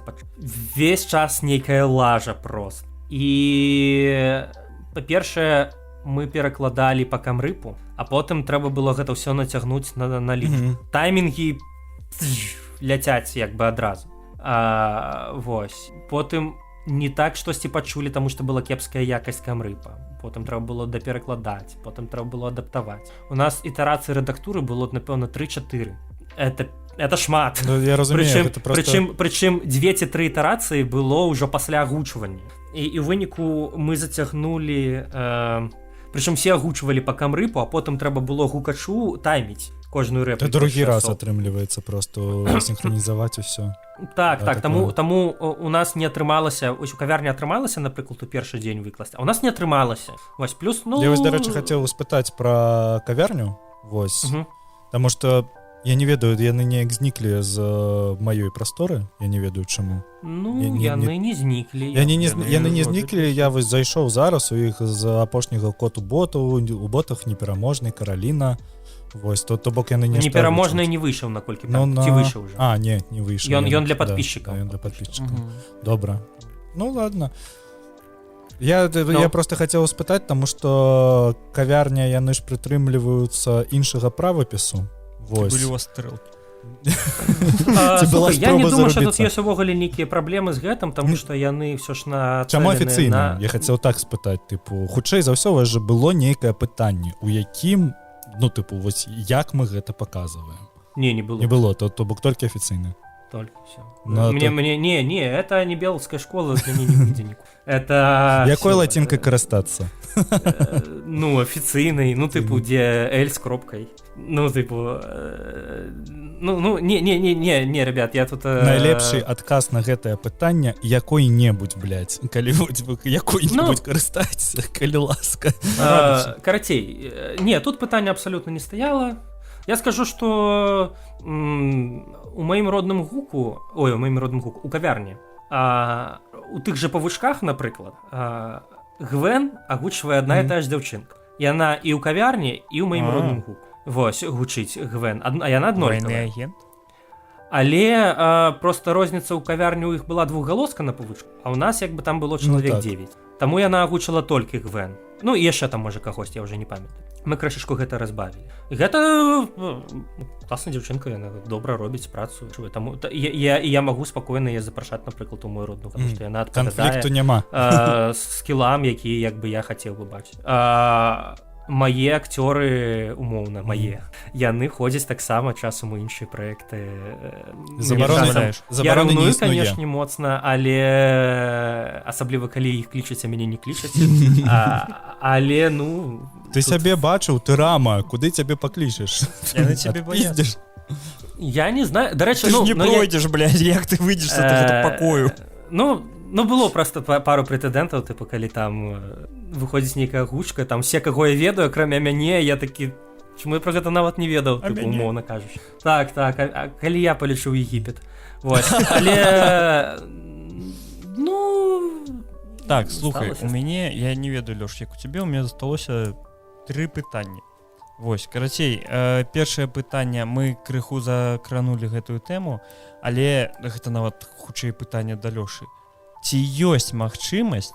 Весь час нейкая лажа прост. І, па-першае, мы перакладалі па камрыпу, а потым трэба было гэта ўсё нацягнуць на лічбу. Таймінгі ляцяць як бы адразу. Вось. Потым не так штосьці пачулі, таму што была кепская якасць камрыпа. Потым трэба было даперакладаць, потым трэба было адаптаваць. У нас ітэрацыі рэдактуры было, напэўна, 3-4. Это шмат. Я разумею, гэта просто... Прычым 2 ці 3 ітэрацыі было ўжо пасля агучвання. І ў выніку мы зацягнулі... Прычым все агучвалі па камрыпу, а потым трэба было гукачу тайміць кожную рэпліку. Это другі раз атрымліваецца просто сінхранізаваць усё. Так, таму у нас не атрымалася, ось у кавярні атрымалася, напрыклад, у першы дзень выкласці, а у нас не атрымалася. Вось плюс, Я вось, дарэчы, хацеў спытаць пра кавярню, вось, таму што я не ведаю, яны неяк зніклі з маёй прасторы, я не ведаю чаму. Яны не зніклі. Яны не зніклі, я вось зайшоў зараз, у іх з апошняга коту боту, у ботах непераможны, Караліна, вось, то бок яны не... Непераможны не выйшаў, наколькі там, ці выйшаў уже. Не выйшаў. Ён для падпісчыкаў. Ён для падпісчыкаў. Добра. Ладно. Я просто хацеў спытаць, таму што кавярня, яны ж прытрымліваюцца іншага правапісу. Былі у вас стрэлкі. Я не думаю, што тут ёсць увогуле нейкія праблемы з гэтым, таму што яны ўсё ж нацэлены... Чаму афіцыйна? Я хацеў так спытаць, хутчэй за ўсё, у вас жа было нейкае пытанне, у якім, вось як мы гэта паказваем? Не было. Не было, то бок толькі афіцыйна. Только все. Не, это не белская школа, для меня не выйдзе никуда. Это... Якой латинкой карыстацца? Офіцыйнай, дзе L с кропкой. Не, ребят, я тут... Найлепшы адказ на гэтае пытанне якой-небудзь, блядь, калі вы якой-небудзь карыстацца, калі ласка. Карацей, не, тут пытанне абсолютно не стаяло. Я скажу, что у маім родным гуку, у кавярні, у тых жа павучках, напрыклад, Гвен агучвае адна і тая ж дзяўчынка. Яна і ў кавярні, і ў маім родным гуку. Вось, гучыць Гвен, а яна аднолькавая. Але просто розніца ў кавярні ў іх была двухгалоска на павучку, а ў нас як бы там было чалавек 9. Таму яна агучыла толькі Гвен. І яшчэ там можа кагось, я ўжо не памятаю. Мы крышачку гэта разбавілі. Гэта класная дзяўчынка, яна добра робіць працу. Таму я магу спакойна яе запрашаць, напрыклад, у мой родную, таму што яна адпавядае скілам, які як бы я хацеў бы бачыць. Мае акцёры, умоўна, яны ходзяць таксама часам у іншыя праекты. Забароны не існуе. Канешне, моцна, але асабліва калі іх клічуць, а мяне не клічаць. Але, Ты сябе бачыў, ты рама, куды цябе паклічаш? Яны цябе баяцца. Я не знаю, дарэчы, ты ж не пройдзеш, блядь, як ты выйдзеш з гэтага пакою? Было просто пару прэтэдэнтаў, калі там выходзіць нейкая гучка, там все, каго я ведаю, акрамя мяне, я такі, чаму я пра гэта нават не ведаў, умоўна кажучы. Так, калі я палечу ў Егіпет. Вось, але... Так, слухай, у мяне, я не ведаю, Лёш, як у цябе, у мяне засталося 3 пытанні. Вось, карацей, першае пытанне, мы крыху закранулі гэтую тэму, але гэта нават хутчэй пытанне да Лёшы. Ці ёсць магчымасць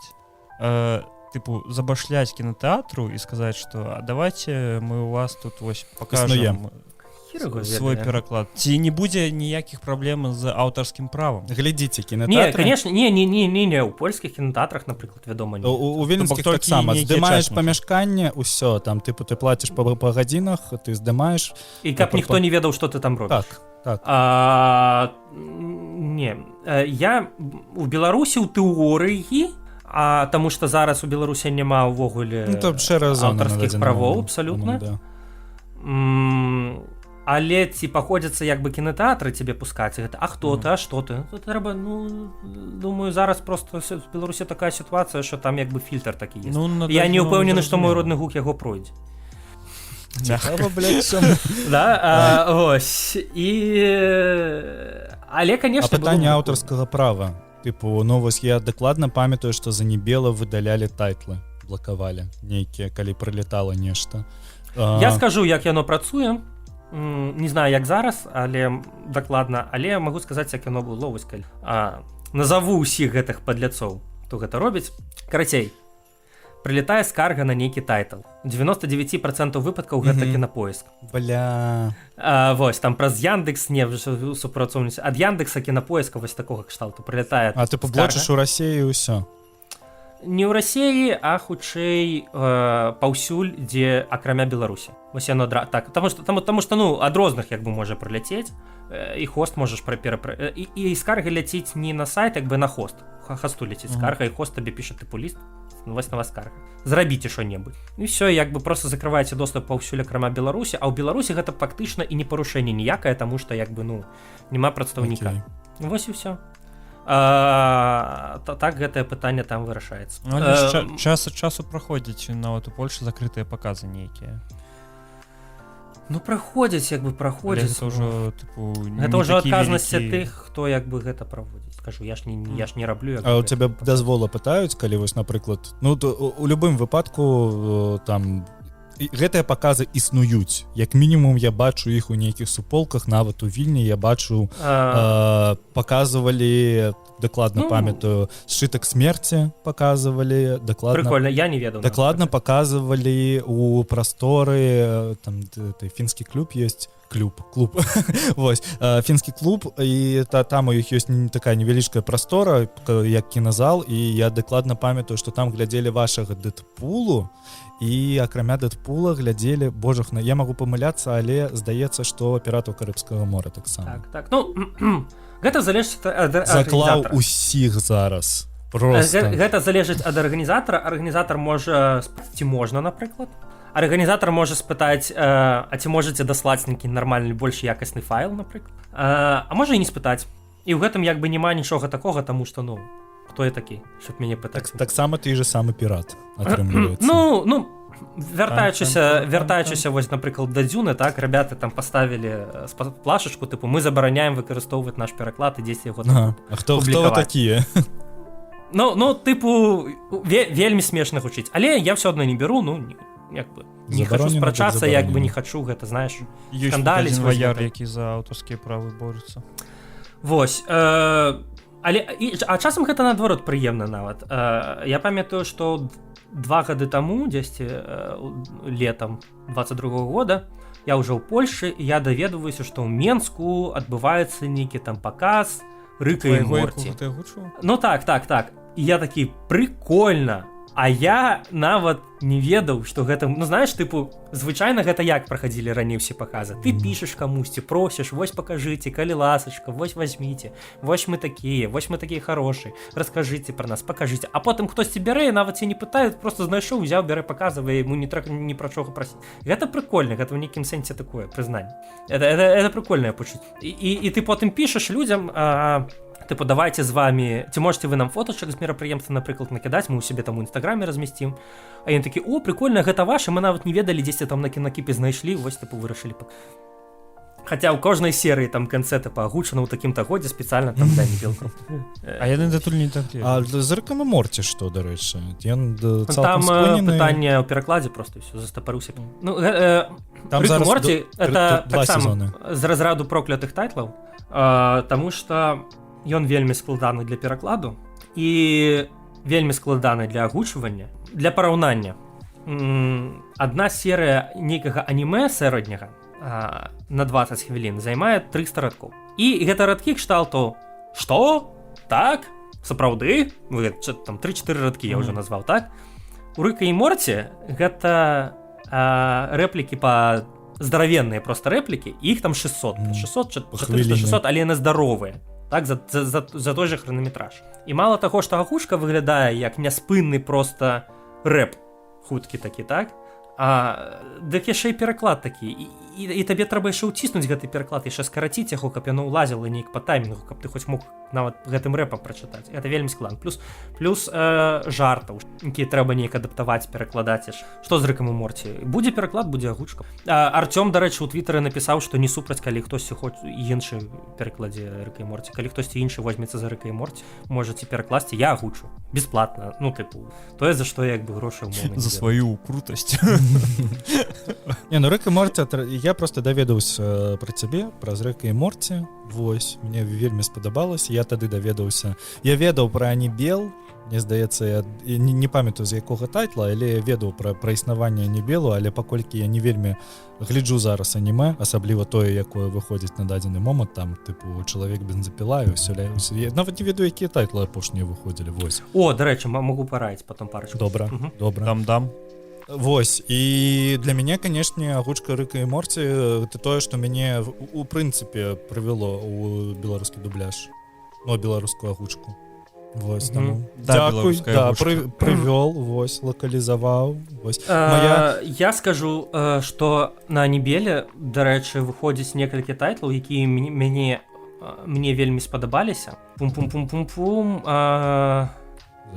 забашляць кінотэатру і сказаць, што давайте мы у вас тут вось пакажем свой пераклад. Ці не будзе ніякіх праблем з аўтарскім правам? Глядзіце, Не, кінотэатры. конечно, не, у польскіх кінотэатрах, напрыклад, вядома, не. У віленскіх То бок таксама толькі нейкія здымаеш частнікі. памяшканне, усё, там тыпу ты плаціш па гадзінах, ты здымаеш. І каб ніхто не ведаў, што ты там робіш. Так. Не, я у Беларусі ў тэорыі, таму што зараз у Беларусі няма ўвогуле аўтарскіх правоў, абсалютна. Але ці паходзяцца як бы кінотэатры цябе пускаць гэта, а хто ты, а што ты? Тут трэба, думаю, зараз просто в Беларусі такая сітуацыя, што там як бы фільтр такі есть. Я не ўпэўнены, што мой родны гук яго пройдзе. Да, ось. Але, конечно, а пытанне аўтарскага права. Тыпу, ну вось я дакладна памятаю, што за Небела выдалялі тайтлы, блакавалі нейкія, калі прылетала нешта. Я скажу, як яно працуе. Не знаю, як зараз, але дакладна, але магу сказаць, як яно было, вось калі. Назаву ўсіх гэтых падляцоў, хто гэта робіць. Карацей, прилетае скарга на нейкі тайтл. 99% выпадкаў гэта кінапоіск. Бля. Вось, там праз Яндекс, не, супрацоўніцтва. Ад Яндекса кінапоіска вось такога кшталту прилетае. А ты паблочыш у Расіі і ўсё. Не ў Расіі, а хутчэй паўсюль, дзе акрамя Беларусі. Вось яно так, таму што ну ад розных як бы можа прыляцець, і хост можаш і скарга ляціць не на сайт, як бы на хост. Хасту ляціць скарга, і хост табе піша тыпу ліст. Вось на вас скарга. Зрабіце што-небудзь. І ўсё, як бы просто закрываеце доступ паўсюль акрамя Беларусі, а ў Беларусі гэта фактычна і не парушэнне ніякае, таму што як бы ну няма прадстаўніка. Вось і ўсё. Так гэтае пытанне там вырашаецца. Час ад часу праходзяць нават у Польшы закрытыя паказы нейкія. Ну праходзяць, як бы праходзяць. Гэта ўжо тыпу гэта ўжо адказнасць тых, хто як бы гэта праводзіць. Скажу, я ж не раблю. А у цябе дазвола пытаюць, калі вось, напрыклад, ну у любым выпадку там гэтыя паказы існуюць. Як мінімум я бачу іх у нейкіх суполках, нават у Вільні я бачу паказвалі, дакладна памятаю, сшытак смерці паказвалі, дакладна. Прикольна, я не ведаў. Дакладна паказвалі у прасторы, там фінскі клуб ёсць. Клуб. Вось, фінскі клуб, і там у іх ёсць такая невялічкая прастора, як кіназал, і я дакладна памятаю, што там глядзелі вашага Дэдпулу, і акрамя Дэдпула глядзелі, божахна, я магу памыляцца, але здаецца, што піратаў Карыбскага мора таксама. Так, ну, гэта залежыць ад арганізатара. Заклаў усіх зараз. Просто. Гэта залежыць ад арганізатара. Арганізатар можа, ці можна, напрыклад, арганізатар можа спытаць, а ці можаце даслаць нейкі нармальны, больш якасны файл, напрыклад. А можа і не спытаць. І ў гэтым як бы няма нічога такога, таму што, ну, хто я такі, щоб мяне пытаць. Таксама ты же самы пірат, атрымліваецца. Ну, вяртаючыся вось, напрыклад, да Дзюны, так, ребята там паставілі плашачку, тыпу, мы забараняем выкарыстоўваць наш пераклад і дзесьці яго там А хто вы такія? Ну, тыпу, вельмі смешна гучыць. Але я ўсё адно не беру, ну, як бы не хачу спрачацца, як бы не хачу гэта, знаеш, скандаліць. Ёсць ваяр, які за аўтарскія правы борюцца. Вось, а часам гэта наадварот прыемна нават. Я памятаю, што 2 гады таму, дзесьці летам 22-го года, я ўжо ў Польшы, і я даведваюся, што ў Менску адбываецца нейкі там паказ Рыка і Морці. Ну так. І я такі, прикольна. А я нават не ведаў, што гэта, ну знаеш, тыпу, звычайна гэта як прахадзілі раней усе паказы. Ты пішаш камусьці, просіш, вось пакажыце, калі ласачка, вось вазьміце, вось мы такія хорошыя, раскажыце пра нас, пакажыце. А потым хтосьці бярэ, нават ці не пытаюць, просто знайшоў, узяў, бярэ, паказвае, яму ні пра чого прасіць. Гэта прикольна, гэта ў нейкім сэнсе такое прызнанне. Это прикольнае пачуцце. І ты потым пішаш людзям, типу, давайте з вами, ці можете ви нам фоточок з мерапрыемства, напрыклад, накидаць, мы у себе там у інстаграме разместим. А ён такі, о, прикольно, гэта ваше, мы нават не ведалі, дзесьці там на кінакіпе знайшлі, вось, типу, вырашылі. Хаця ў кожнай серыі там канцэ, типу, агучана ў такім-то годзе спецыяльна там Дані Белков. А яны датуль не так. А з Рыкам і Морці што, дарэчы? Там пытанне ў перакладзе просто ўсё, застапарыўся. Ну, Рык і Морці, это таксама з разраду проклятых тайтлаў, таму што ён вельмі складаны для перакладу і вельмі складаны для агучвання. Для параўнання, адна серыя нейкага анімэ сярэдняга на 20 хвілін займае 300 радкоў. І гэта радкі кшталту «Што? Так? Сапраўды?» Вы, там 3-4 радкі я ўжо назваў, так? У Рыка і Морці гэта рэплікі па здаравенныя проста рэплікі, іх там 600, 400-600, але яны здаровыя, так, за той же хронометраж. І мала таго, што агучка выглядае як няспынны проста рэп, хуткі такі, так? Дык яшчэ і пераклад такі, і табе трэба яшчэ ўціснуць гэты пераклад, яшчэ скараціць яго, каб яно ўлазіла нейк па таймінгу, каб ты хоць мог нават гэтым рэпам прачытаць. Гэта вельмі складна. Плюс жартаў, які трэба неяк адаптаваць, перакладаць. Што з Рыкам і Морці? Будзе пераклад, будзе агучка. Артём, дарэчы, у твітары напісаў, што не супраць, калі хтосьці хоць іншы перакладзе Рыка і Морці. Калі хтосьці іншы возьмецца за Рыка і Морці, можаце перакласці, я агучу. Бесплатна, ну, тыпу, тое, за што я як бы грошы ўмоўна. За сваю крутасць. Не, ну Рык і Морці, я просто даведаўся пра цябе, праз Рыка і Морці. Вось, мне вельмі спадабалася. Я тады даведаўся. Я ведаў пра Анібел. Мне здаецца, я не памятаю, з якога тайтла, але я ведаў пра існаванне Анібелу, але паколькі я не вельмі гляджу зараз анімэ, асабліва тое, якое выходзіць на дадзены момант, там, тыпу, чалавек бензапіла і ўсё. Я нават не ведаю, якія тайтлы апошнія выходзілі. Вось. О, дарэчы, магу параіць потом парачку. Добра, добра. Дам. Вось, і для мяне, канешне, агучка Рыка і Морці гэта тое, што мяне у прынцыпе прывяло ў беларускі дубляж, ну, беларускую агучку. Вось, таму. Дзякуй, да, прывёл, вось, лакалізаваў. Вось. Я скажу, што на Анібеле, дарэчы, выходзіць некалькі тайтлаў, якія мне вельмі спадабаліся. Пум-пум-пум-пум-пум.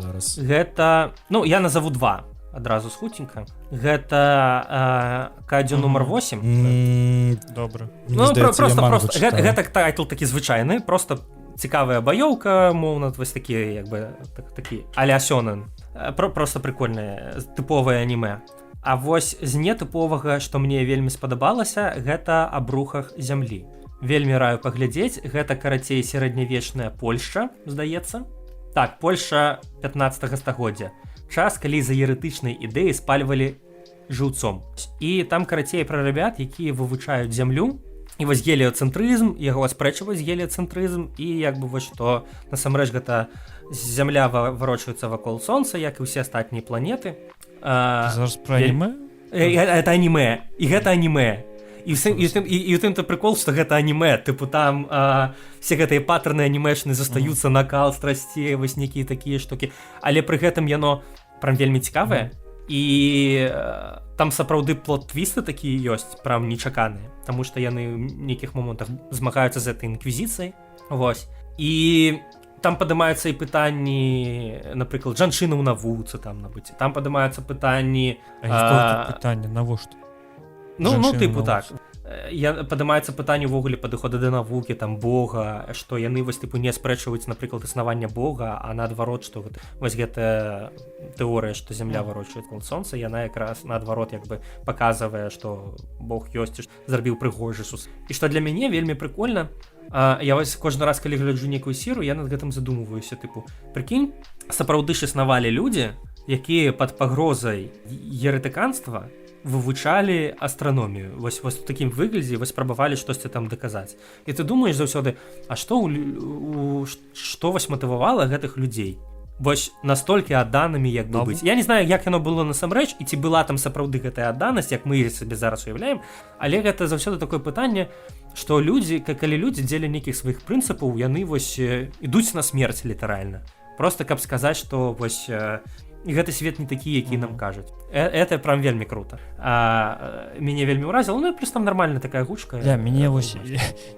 Зараз. Гэта, ну, я назову два. Адразу схутенька. Гэта К1 нумар 8. Добра. Ну, просто гэта тайтл такі звычайны, просто цікавая баёўка, моўна, вось такі, як бы, такі а-ля сёнэн. Просто прикольнае, тыповае анімэ. А вось з нетыповага, што мне вельмі спадабалася, гэта аб рухах зямлі. Вельмі раю паглядзець, гэта карацей сярэднявечная Польшча, здаецца. Так, Польшча 15 стагоддзя. Час, калі за еретычнай ідэі спальвалі жыўцом. І там карацей пра рабят, якія вывучаюць зямлю, і вось геліяцэнтрызм, яго аспрэчваюць геліяцэнтрызм, і як бы вось што насамрэч гэта зямля варочаецца вакол сонца, як і ўсе астатнія планеты. Зараз пра анімэ? Гэта анімэ, і гэта анімэ. І ў тым-то прикол, што гэта анімэ, тыпу там все гэтыя паттерны анімэчныя застаюцца, накал страсцей, вось нейкія такія штукі, але пры гэтым яно прям вельмі цікавае, і там сапраўды плот-твісты такія ёсць, прям нечаканыя, таму што яны ў нейкіх момантах змагаюцца з гэтай інквізіцыяй, вось, і там падымаюцца і пытанні, напрыклад, жанчыны ў навуцы там набыць, там падымаюцца пытанні... Пытанне, навошта? Ну, тыпу так. Падымаецца пытанне ўвогуле падыхода да навукі, там Бога, што яны вось тыпу не спрэчваюць, напрыклад, існавання Бога, а наадварот, што вось гэтая тэорыя, што зямля варочаецца вакол сонца, яна якраз наадварот як бы паказвае, што Бог ёсць, зрабіў прыгожы Ісус. І што для мяне вельмі прикольна, я вось кожны раз, калі гляджу нейкую серыю, я над гэтым задумваюся, тыпу, прыкінь, сапраўды ж існавалі людзі, якія пад пагрозай еретыканства вывучалі астраномію. Вось у такім выглядзе, вось спрабавалі штосьці там даказаць. І ты думаеш заўсёды, а што вось матывавала гэтых людзей? Вось настолькі адданымі, як бы быць. Я не знаю, як яно было насамрэч, і ці была там сапраўды гэтая адданасць, як мы сабе зараз уяўляем, але гэта заўсёды такое пытанне, што людзі, калі людзі дзеля нейкіх сваіх прынцыпаў, яны вось ідуць на смерць літаральна. Просто каб сказаць, што вось і гэты свет не такі, які нам кажуць. Это прям вельмі круто. Мяне вельмі ўразіла, ну і плюс там нармальная такая гучка. Мяне вось,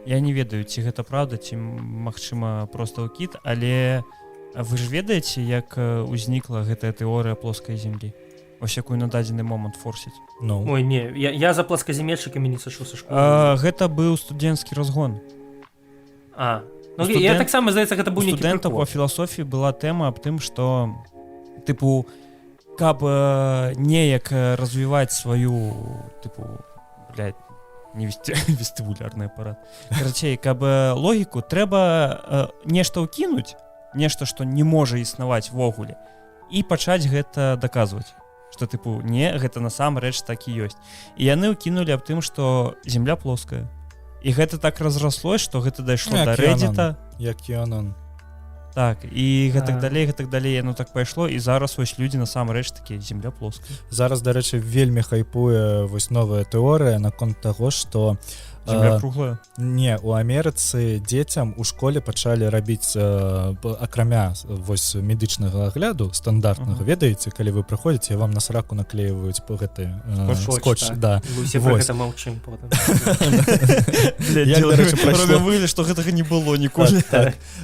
я не ведаю, ці гэта праўда, ці магчыма проста ўкід, але вы ж ведаеце, як узнікла гэтая тэорыя плоскай зямлі? Вось якую на дадзены момант форсіць? Ой, не, я за пласказямельчыкамі не сышу са школы. Гэта быў студэнцкі разгон. Ну я таксама, здаецца, гэта быў нейкі прыкол. У студэнтаў па філасофіі была тэма аб тым, што тыпу, каб неяк развіваць сваю, тыпу, не вестыбулярны апарат. Карацей, каб логіку, трэба нешта ўкінуць, нешта, што не можа існаваць ввогуле, і пачаць гэта даказваць, што тыпу не, гэта насамрэч так і ёсць. І яны ўкінулі аб тым, што зямля плоская. І гэта так разраслось, што гэта дайшло да Reddita. Як QAnon. Так, і гэтак далей, яно так пайшло, і зараз вось людзі насамрэч такія, зямля плоская. Зараз, дарэчы, вельмі хайпуе вось новая тэорыя наконт таго, што Зямля круглая? Не, у Амерыцы дзецям у школе пачалі рабіць акрамя вось медычнага агляду стандартнага. Ведаеце, калі вы прыходзіце, вам на сраку наклеиваюць гэты скотч, да. Усе пра гэта маўчым потым. Робім выгляд, што гэтага не было ніколі.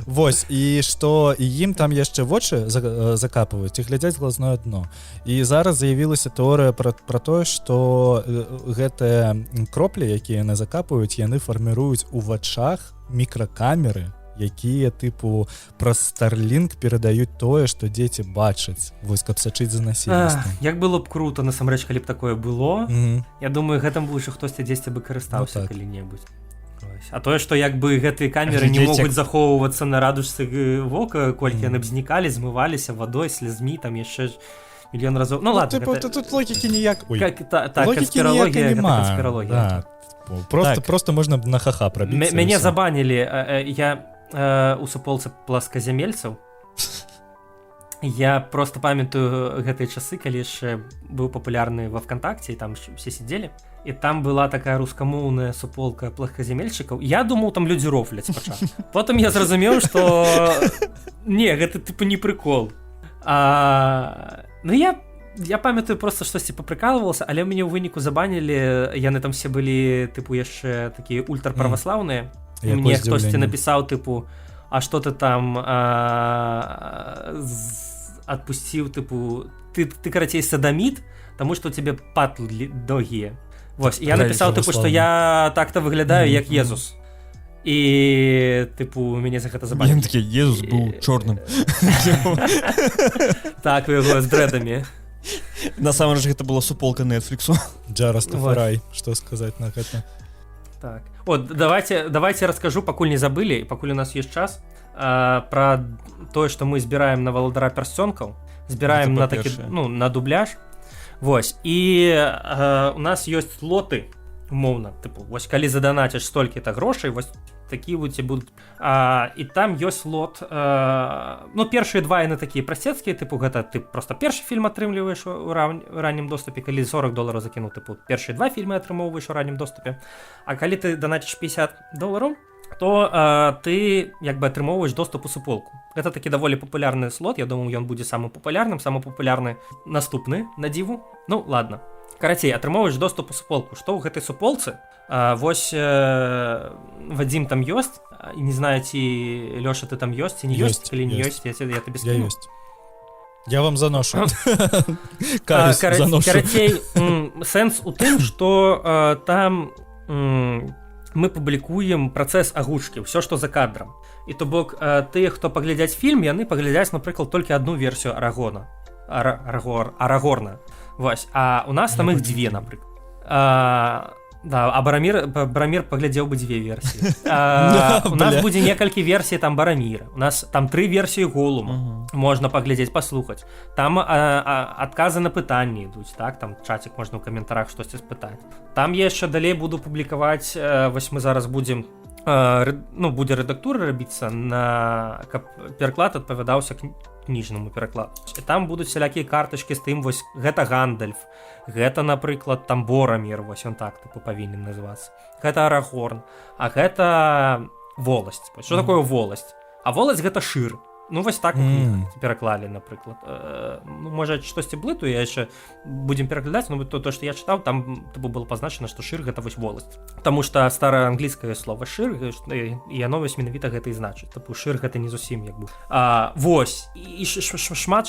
Вось, і што ім там яшчэ вочы закапваюць і глядзяць глазное дно. І зараз з'явілася тэорыя пра тое, што гэтыя кроплі, якія яны закапваюць, яны фарміруюць у вачах мікракамеры, якія тыпу праз Starlink перадаюць тое, што дзеці бачаць, вось каб сачыць за насельніцтвам. Як было б круто насамрэч, калі б такое было. Я думаю, гэтым бы ўжо хтосьці дзесьці бы карыстаўся калі-небудзь. А тое, што як бы гэтыя камеры не могуць захоўвацца на радужцы вока, колькі яны б знікалі, змываліся вадой, слязьмі, там яшчэ мільён разоў. Ну ладно, тут логікі ніяк. Так, канспіралогія, гэта канспіралогія. Просто можна на ха-ха прабіцца. Мяне забанілі, я у суполцы пласказямельцаў. Я просто памятаю гэтыя часы, калі яшчэ быў папулярны во ВКонтакте, і там все сидзелі. І там была такая рускамоўная суполка пласказямельшчыкаў. Я думаў, там людзі рофляць спачатку. Потым я зразумеў, што не, гэта тыпу не прыкол. Ну я памятаю просто штосьці папрыкалвалася, але мяне ў выніку забанілі, яны там все былі тыпу яшчэ такія ультраправаслаўныя. І мне хтосьці напісаў тыпу, а што ты там адпусціў, тыпу, ты карацей садаміт, таму што ў цябе патлы доўгія. Вось, я напісаў тыпу, што я так-то выглядаю як Езус. І тыпу мяне за гэта забанілі. Ён такі, Езус быў чорным. Так, з дрэдамі. Насамрэч гэта была суполка Netflixу. Джарас Тафарай, што сказаць на гэта. Так. От, давайте раскажу, пакуль не забылі, пакуль у нас ёсць час, пра тое, што мы збіраем на валадара пярсцёнкаў, збіраем на такі, ну, на дубляж. Вось, і у нас ёсць лоты, умоўна, тыпу, вось калі заданаціш столькі-то грошай, вось такие вот тебе будут. И там есть лот. Ну, першие два яны такие прасцецкія, типу, гэта ты просто першы фільм атрымліваеш у раннім доступе, калі $40 закінуў, типу, першыя два фільмы атрымоўваеш у раннім доступе. А калі ты данаціш $50, то ты як бы атрымоўваеш доступ у суполку. Гэта такі даволі папулярны слот, я думаю, ён будзе самым папулярны наступны на дзіву. Ну, ладно. Карацей, атрымоўваеш доступ у суполку. Што ў гэтай суполцы? Вось Вадзім там ёсць, і не знаю, ці Лёша, ты там ёсць, ці не ёсць, калі не ёсць, я табе скину. Я ёсць. Я вам заношу. Карацей, сэнс у тым, што там мы публікуем працэс агучкі, ўсё, што за кадрам. І то бок, тыя, хто паглядзяць фільм, яны паглядзяць, напрыклад, толькі одну версію Арагорна. Вось, а у нас там іх дзве, напрыклад. Да, а Барамір паглядзеў бы дзве версіі. У нас будзе некалькі версій там Бараміра. У нас там 3 версіі Голума. Можна паглядзець, паслухаць. Там адказы на пытанні ідуць, так? Там чатик можна ў каментарах штосьці спытаць. Там яшчэ далей буду публікаваць, вось мы зараз будзем, ну, будзе рэдактура рабіцца, каб пераклад адпавядаўся кніжнаму перакладу. І там будуць всялякія картачкі з тым, вось гэта Гандальф, гэта, напрыклад, там Борамір, вось он так типу павінен называцца. Гэта Арагорн, а гэта воласць. Што такое воласць? А воласць гэта шыр. Ну, вось так пераклалі, напрыклад. Ну, можа, штосьці блыту, я яшчэ будзем пераглядаць, но то, што я чытаў, там было пазначана, што шыр гэта вось воласць. Таму што стараанглійскае слова шыр, і яно вось менавіта гэта і значыць. Тапу шыр гэта не зусім як бы. Вось. І шмат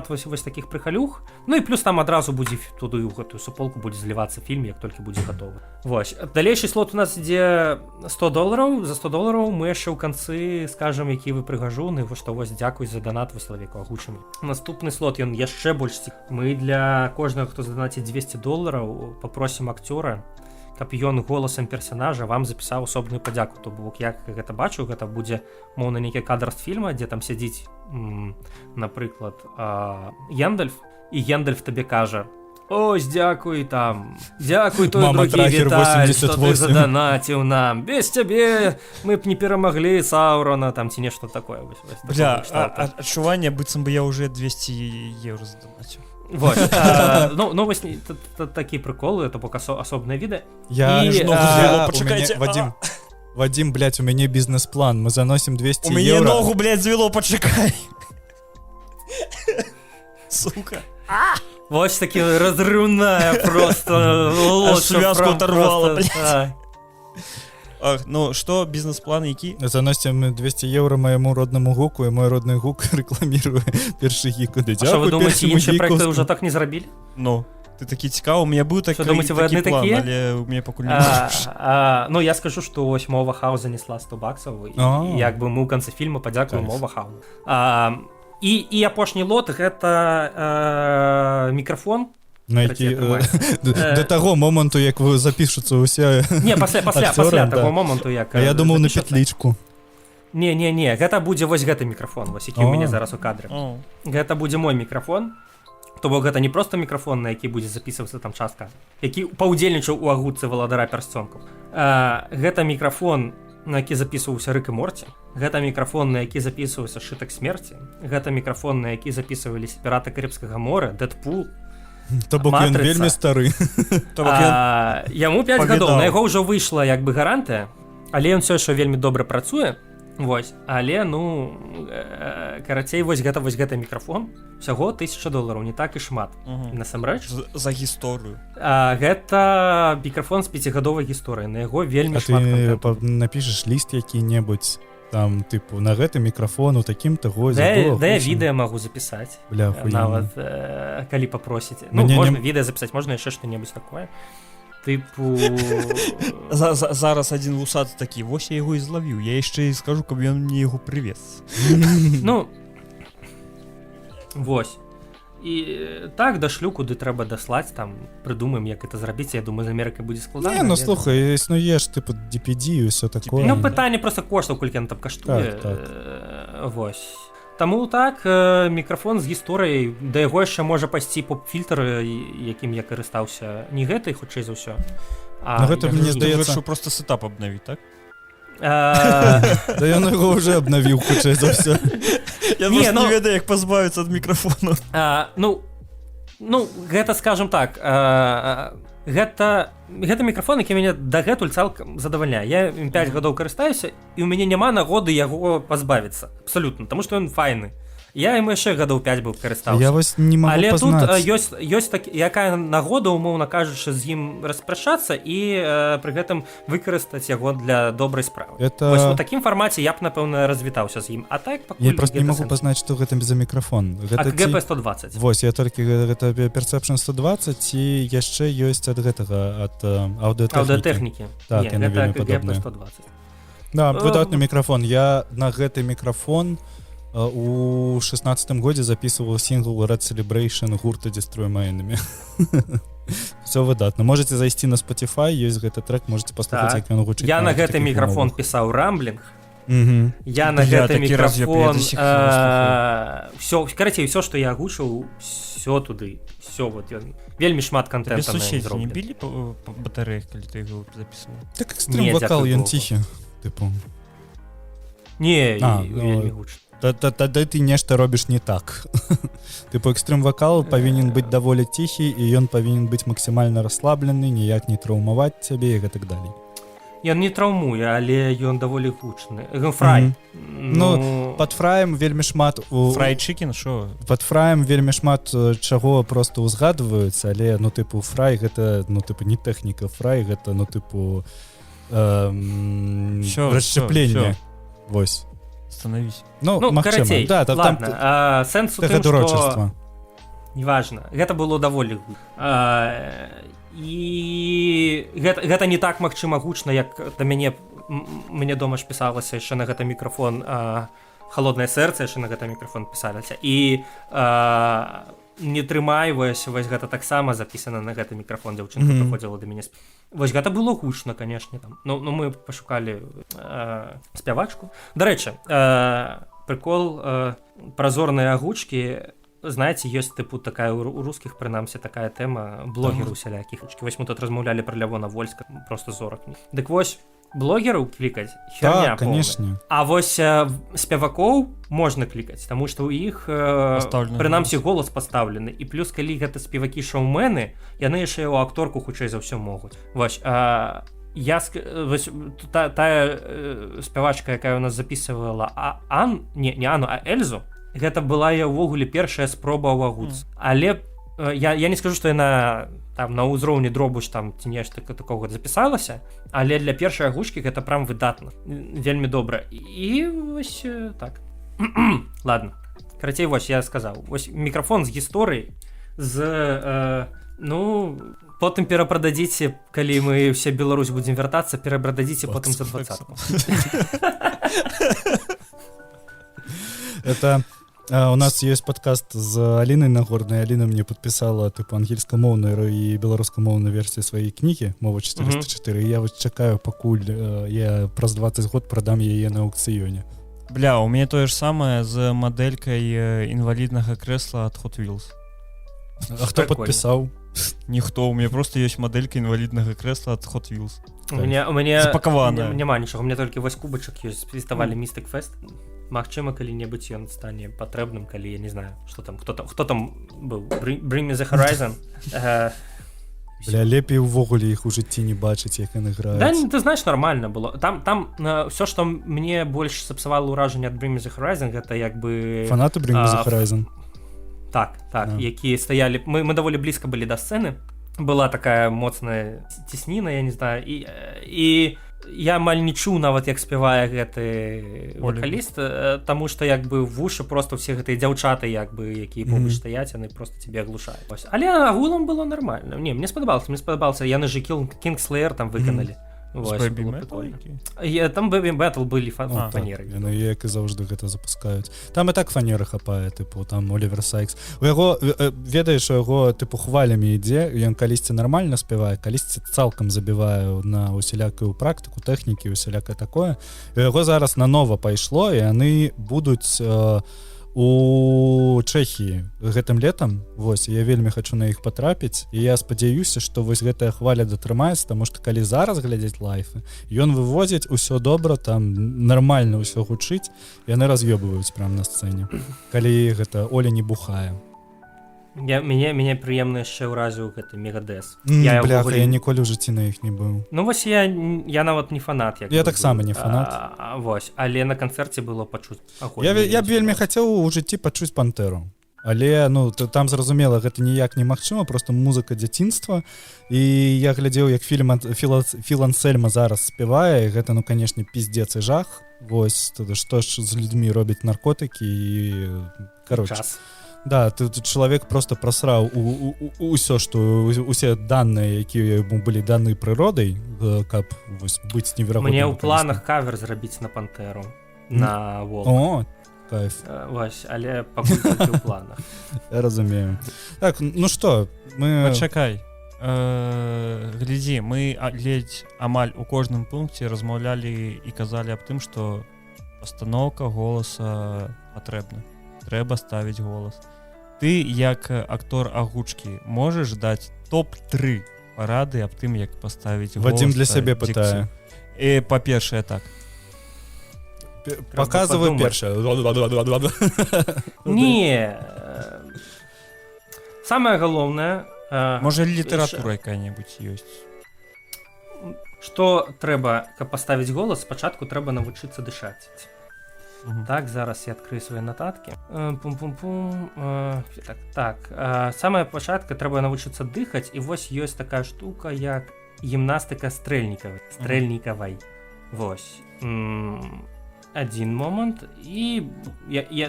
вось такіх прыхалюх. Ну і плюс там адразу будзе туды ў гэтую суполку будзе злівацца фільм, як толькі будзе гатовы. Вось. Далейшы слот у нас ідзе $100. За $100 мы яшчэ ў канцы скажам, які вы прыгажуны, вось што вось дзякуй за донат Васілавеку агучым. Наступны слот, ён яшчэ больш цікавы. Мы для кожнага, хто заданаціць $200, папросім акцёра, каб ён голасам персонажа вам запісаў асобную падзяку. То бок як гэта бачу, гэта будзе моўна нейкі кадр з фільма, дзе там сядзіць, напрыклад, Гендальф, і Гендальф табе кажа: «Ось, дзякуй там, дзякуй той Мама другі Трахер Віталь, што ты 88. заданаціў нам. Без цябе мы б не перамаглі Саурона», там, ці нешта такое. Бля, адчуванне, быццам бы я уже 200 евро заданаціў. Вот. Ну, вось такі прыколы, то бок асобныя віды. Я І, ногу а, звело, почекайте, Вадим, блядь, у мяне бізнес-план, мы заносим 200 У мяне евро. ногу, блядь, звело, пачакай. Сука. Вось такі разрыўная просто Аж связку оторвала, блядь. блядь. Ах, ну что, бізнес-план які? Заносим 200 евро моему родному гуку, и мой родный гук рекламирует перший гик. А що ви думаєте, інші проекти вже так не зробили? Ну, ти такий цікавий, у мене був такий, думаєте, ви такий одні план, такі? але у мене поки не Ну, я скажу, що ось мова Хау занесла 100 баксов, і якби ми у конце фільму подякуємо мова Хау. І апошні лот, гэта мікрафон. До того моменту, як ви запишуться усе. Не, пасля того моменту, як. А я думав на петлічку. Не, гэта будзе вось гэты мікрафон, вось які ў мяне зараз у кадры. Гэта будзе мой мікрафон. То бок гэта не просто мікрафон, на які будзе записывацца там частка, які паўдзельнічаў у агутцы валадара пярсцёнкаў. Гэта мікрафон, на які записываўся Рык і Морці. Гэта мікрафон, на які записываўся Шытак смерці. Гэта мікрафон, на які записываліся Піраты Карыбскага мора, Дэдпул. То бок ён вельмі стары. Яму 5 гадоў, на яго ўжо выйшла як бы гарантыя, але ён усё яшчэ вельмі добра працуе. Вось, але, ну, карацей, вось гэта мікрафон, усяго $1000, не так і шмат. Насамрэч. За гісторыю. Гэта мікрафон з 5-гадовай гісторыяй, на яго вельмі шмат контенту. А ты напішаш ліст які-небудзь, там, типу, на гэты мікрафон у такім-то годзе. Да я відэа магу запісаць. Бля, нават, калі папросіце. Ну, можна відэа запісаць, можна яшчэ што-небудзь такое. Типу... Зараз один вусаты такі, вось я яго і злавіў, я яшчэ і скажу, каб ён мне яго прывез. Ну, вось. І так дашлю, куды трэба даслаць, там, прыдумаем, як гэта зрабіць, я думаю, з Амерыкай будзе складана. Не, ну слухай, існуе ж, типу, DPD і ўсё такое. Ну, пытанне проста коштаў, колькі ён там каштуе. Вось. Таму так, мікрафон з гісторыяй, да яго яшчэ можа пайсці поп-фільтр, якім я карыстаўся. Не гэтай, хутчэй за ўсё. Ну, гэта, мне здаецца... Вырашыў проста сетап абнавіць, так? Да ён яго ўжо абнавіў, хутчэй за ўсё. Я просто не ведаю, як пазбавіцца ад мікрафону. Ну, гэта, скажем так, гэта мікрафон, які мяне дагэтуль цалкам задавальняе. Я ім 5 гадоў карыстаюся, і ў мяне няма нагоды яго пазбавіцца. Абсалютна, таму што ён файны. Я ім яшчэ гадоў 5 быў карыстаўся. Я вось не магу пазнаць. Але тут ёсць якая нагода, умоўна кажучы, з ім распрашацца і пры гэтым выкарыстаць яго для добрай справы. Вось у такім фармаце я б, напэўна, развітаўся з ім. А так пакуль... Я просто не магу пазнаць, што гэта за мікрафон. АКГП 120. Вось, я толькі гэта Perception 120 і яшчэ ёсць ад гэтага, ад аўдыотэхнікі. Так, яны вельмі падобныя. Да, выдатны мікрафон. Я на гэты мікрафон у 16-м годзе записывал сингл Red Celebration гурта Destroy My Enemy. Все выдатна. Можете зайсці на Spotify, ёсць гэты трек, можете паслухаць, як ён гучыць. Я на гэты мікрафон пісаў рамблінг. Я на гэты мікрафон карацей, ўсё, што я агучыў, ўсё туды. Всё, вот ён. Вельмі шмат контента. Без суседзі не білі па батарэях, калі ты яго запісваў? Так экстрим-вокал ён ціхі, тыпу. Не, вельмі гучна. Тады ты нешта робіш не так. Тыпу экстрим-вакал павінен быць даволі ціхі, і ён павінен быць максімальна расслаблены, ніяк не траўмаваць цябе і гэтак далей. Ён не траўмуе, але ён даволі гучны. Фрай. Ну, пад фраем вельмі шмат... Фрай-чыкен, шо? Пад фраем вельмі шмат чаго проста ўзгадваюцца, але, ну, тыпу, фрай гэта, ну, тыпу, не тэхніка, фрай гэта, ну, тыпу, расшчапленне. Вось. Становись. Ну, карацей, да, ладно, сэнс у тым, што... Неважна, гэта было даволі і гэта не так магчыма гучна, як да мяне дома ж пісалася яшчэ на гэта мікрафон «Холоднае сэрца», яшчэ на гэта мікрафон пісалася, і не трымай, вось гэта таксама запісана на гэты мікрафон, дзяўчынка прыходзіла да мяне. Вось гэта было гучна, канешне, там. Ну мы пашукалі спявачку. Дарэчы, прыкол празорныя агучкі, знаеце, ёсць тыпу такая у рускіх, прынамсі, такая тэма блогераў усялякіх. Вось мы тут размаўлялі пра Лявона Вольска, просто зорак. Дык вось, блогераў клікаць херня конечно. А вось спевакоў можна клікаць, таму што ў іх прынамсі голас пастаўлены, і плюс калі гэта спевакі шоумены, яны яшчэ ў акторку хутчэй за ўсё могуць. Вось тая спявачка, якая ў нас записывала не Анну, а Эльзу, гэта была я ўвогуле першая спроба ў агуц. Але я не скажу, што яна там на ўзроўні дробуш там ці нешта такога запісалася, але для першай агучкі гэта прям выдатна, вельмі добра. І вось так. Ладно, карацей, вось я сказаў, вось мікрафон з гісторыяй, потым перапрададзіце, калі мы ўсе Беларусь будзем вяртацца, перапрададзіце потым за 20-ку. Это у нас есть подкаст з Алінай Нагорнай. Аліна мне подписала типу ангельскамоўную і беларускамоўную версію сваёй кнігі «Мова 404». І я вот чакаю, пакуль я праз 20 год прадам яе на аукцыёне. Бля, у мяне тое ж самае з мадэлькай інваліднага крэсла ад Hot Wheels. А хто падпісаў? Ніхто, у мяне просто ёсць мадэлька інваліднага крэсла ад Hot Wheels. У мяне запакаваная. Няма нічога, у мяне толькі вось кубачак ёсць, фестывалі Mystic Fest. Магчыма, калі-небудзь ён стане патрэбным, калі я не знаю, што там, хто там быў, Bring Me The Horizon. Бля, лепей увогуле іх у жыцці не бачыць, як яны граюць. Да, ты знаеш, нармальна было. Там ўсё, што мне больш сапсавала ўражанне ад Bring Me The Horizon, гэта як бы... Фанаты Bring Me The Horizon? Так, якія стаялі... Мы даволі блізка былі да сцэны. Была такая моцная цесніна, я не знаю, і я амаль не чуў нават, як спявае гэты вокаліст, таму што як бы вушы просто ўсе гэтыя дзяўчаты, як бы, якія побач стаяць, яны просто тебе аглушаюць. Але агулам было нармальна. Не, мне спадабалася. Яны же Kingslayer там выканалі. Baby Metal? Там Baby Metal былі фанеры. Яны, як і заўжды, гэта запускаюць. Там і так фанеры хапае, типу, там Олівер Сайкс. У яго, ведаеш, у яго, типу, хвалямі ідзе, ён калісьці нармальна спявае, калісьці цалкам забівае на усялякую практыку, тэхнікі, усялякае такое. У яго зараз нанова пайшло, і яны будуць у Чэхіі гэтым летам. Вось, я вельмі хачу на іх патрапіць, і я спадзяюся, што вось гэтая хваля датрымаецца, таму што калі зараз глядзець лайфы, ён вывозіць усё добра, там нармальна ўсё гучыць, яны раз'ёбваюць прям на сцэне, калі гэта Оля не бухае. Мяне прыемна яшчэ ўразіў гэты Мегадэс. Бляха, я ніколі ў жыцці на іх не быў. Ну вось я нават не фанат. Я таксама не фанат. Вось, але на канцэрце было пачуць агонь. Я б вельмі хацеў у жыцці пачуць Пантэру. Але там зразумела, гэта ніяк немагчыма, просто музыка дзяцінства. І я глядзеў, як Філ Ансельма зараз спявае, гэта, канешне, пиздец і жах. Вось, што ж з людзьмі робяць наркотыкі і, кароче. Да, тут чалавек просто прасраў усё, што усе даныя, якія яму былі даны прыродай, каб быць неверагодным. Мне ў планах кавер зрабіць на Пантэру, на Волк. О, кайф. Вось, але пакуль толькі ў планах. Я разумею. Так, ну што, мы... Пачакай. Глядзі, мы ледзь амаль у кожным пункце размаўлялі і казалі аб тым, што пастаноўка голаса патрэбна. Трэба ставіць голас. Ты, як актор агучкі, можаш даць топ-3 парады аб тым, як паставіць голас. Вадзім для сябе пытае. Па-першае, так. Паказвай першае. Не. Самае галоўнае... Можа, літаратура якая-небудзь ёсць. Што трэба, каб паставіць голас, спачатку трэба навучыцца дышаць. Так, зараз я адкрыю свае нататкі. Самая пачатка трэба навучыцца дыхаць, і вось ёсць такая штука, як гімнастыка стрэльнікавай. Вось. Адзін момант, і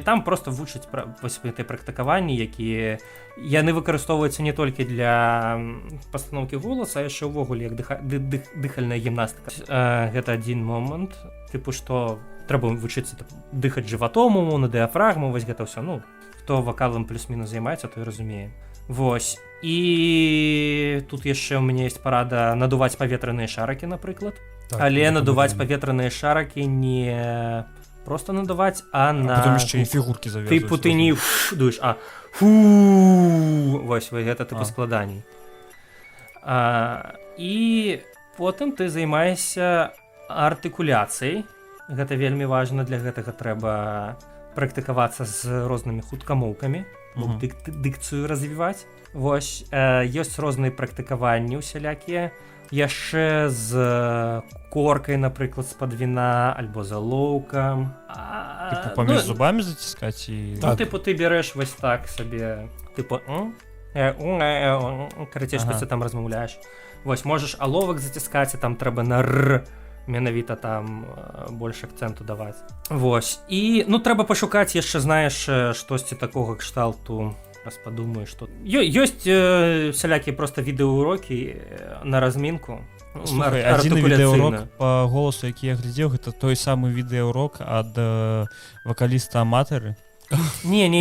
там просто вучаць гэтай практыкаванні, якія яны выкарыстоўваюцца не толькі для пастаноўкі голаса, а яшчэ ўвогуле як дыхальная гімнастыка. Гэта адзін момант, тыпу што трэба вучыцца дыхаць жыватом, на дыяфрагму, вось гэта ўсё, хто вакалам плюс-мінус займаецца, той разумее. Вось. І тут яшчэ ў мяне ёсць парада надуваць паветраныя шаракі, напрыклад. Так, Але это надуваць правильно. паветраныя шаракі не просто надуваць, а на... Потом яшчэ і фігуркі завязваць. Тыпу ты не дуеш, а фу. Вось, гэта тыпу А. складаней. І потым ты займаешся артыкуляцыяй. Гэта вельмі важна, для гэтага трэба практыкавацца з рознымі хуткамоўкамі, Мгм. дыкцыю развіваць. Вось, ёсць розныя практыкаванні ўсялякія, яшчэ з коркай, напрыклад, з-пад віна, альбо залоўкам. Типу паміж зубамі заціскаць і... Ну, тыпу, ты бярэш вось так сабе, тыпу, карацей, Ага. што ты там размаўляеш. Вось, можаш аловак заціскаць, і там трэба на р, менавіта там больш акцэнту даваць. Вось, і, ну, трэба пашукаць яшчэ, знаеш, штосьці такога кшталту, раз падумаю, што... Ёсць всялякія проста відэаўрокі на размінку. Слухай, адзін відэаўрок па голасу, які я глядзеў, гэта той самы відэаўрок ад вакаліста-аматары. Не,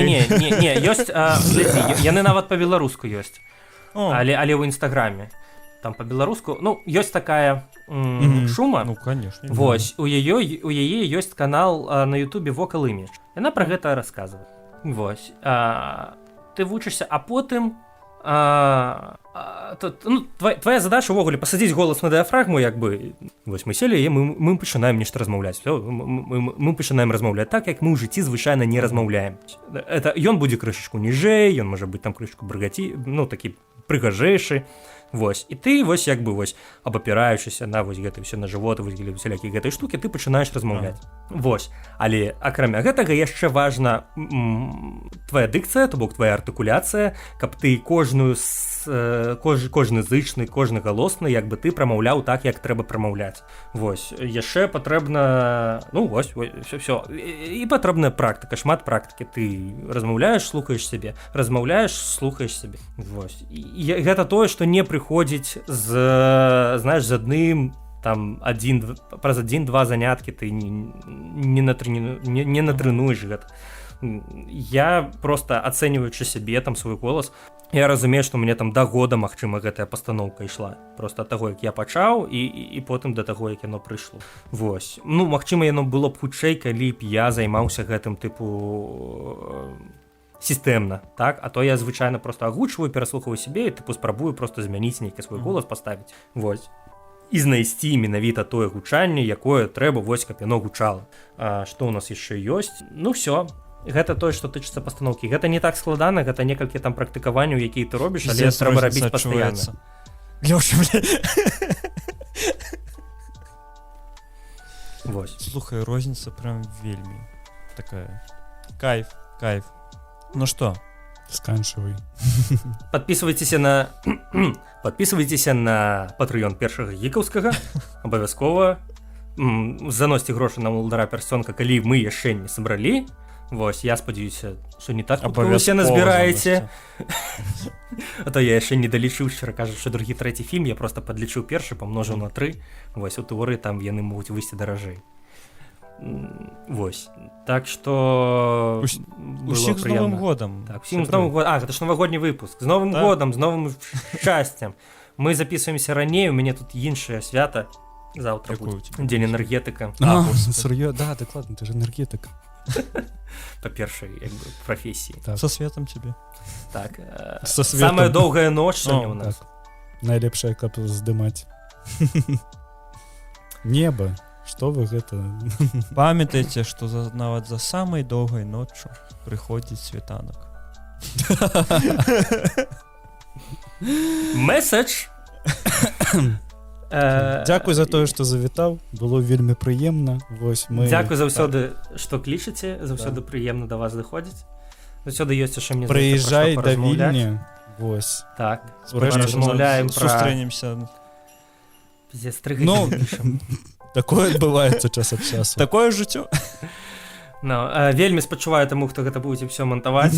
ёсць, яны нават па-беларуску ёсць, але ў інстаграме. Там па-беларуску, ну, ёсць такая Шума. Ну, конечно. Вось, у яе ёсць канал на Ютубе Vocal Image. Яна пра гэта расказвае. Вось. Ты вучышся, а потым твоя задача увогуле пасадзіць голас на дыафрагму, як бы. Вось мы селі, і мы пачынаем нешта размаўляць. Мы пачынаем размаўляць так, як мы ў жыцці звычайна не размаўляем. Это ён будзе крышачку ніжэй, ён можа быць там крышачку брыгаці, ну такі прыгажэйшы. Вось, і ты вось як бы вось абапіраючыся на вось гэта ўсё на жывот, вось усялякі гэтай штукі, ты пачынаеш размаўляць. Вось, але акрамя гэтага яшчэ важна твая дыкцыя, то бок твая артыкуляцыя, каб ты кожны зычны, кожны галосны, як бы ты прамаўляў так, як трэба прамаўляць. Вось, яшчэ патрэбна, ну вось, все. І патрэбная практыка, шмат практыкі. Ты размаўляеш, слухаеш сябе, размаўляеш, слухаеш сябе. Вось. І гэта тое, што не прыходзіць знаеш, з адным там праз 1-2 заняткі ты не натрэнуеш гэта. Я просто ацэньваючы сябе там свой голас, я разумею, што мне там да года, магчыма, гэтая пастаноўка ішла. Просто ад таго, як я пачаў, і потым да таго, як яно прыйшло. Вось. Ну, магчыма, яно было б хутчэй, калі б я займаўся гэтым тыпу сістэмна, так? А то я звычайна просто агучваю, пераслухаю сябе і тыпу спрабую просто змяніць нейкі свой голас, паставіць. Вось. І знайсці менавіта тое гучанне, якое трэба, вось, каб яно гучала. Што ў нас яшчэ ёсць? Ну, всё. Гэта тое, што тычыцца пастаноўкі. Гэта не так складана, гэта некалькі там практыкаванняў, якія ты робіш, але трэба рабіць пастаянна. Лёша, бля. Вось. Слухай, розніца прям вельмі такая. Кайф. Ну што? Сканчивай. Подписывайтеся на Patreon першага гікаўскага. Абавязкова. Заносьце грошы на Молдара Персонка, калі мы яшчэ не сабралі. Вось, я спадзяюся, што не так хутка вы ўсе назбіраеце. А то я яшчэ не далічыў, шчыра кажучы, другі, трэці фільм, я просто падлічыў першы, памножыў на 3. Вось, у тэорыі там яны могуць выйсці даражэй. Вось. Так што усіх з Новым годам. Так, усім з Новым годам. Гэта ж навагодні выпуск. З Новым годам, з новым шчасцем. Мы записываемся раней, у мяне тут іншае свята. Заўтра будзе. Дзень энергетыка. Сур'ё, да, дакладна, ты ж энергетык. Па першай, як бы, прафесіі. Са светам цябе. Так. Са светам. Самая доўгая ноч сёння ў нас. Найлепшае, каб здымаць. Неба. Што вы гэта? Памятайце, што нават за самай доўгай ноччу прыходзіць світанак. Месседж. Дзякуй за тое, што завітаў. Было вельмі прыемна. Вось мы. Дзякуй заўсёды, што клічаце, заўсёды прыемна да вас заходзіць. Заўсёды ёсць яшчэ мне прыязджай да Вільні. Вось. Так. Размаўляем, сустрэнемся. Ну, такое адбываецца час ад часу. Такое жыццё. Вельмі спачуваю таму, хто гэта будзе ўсё мантаваць.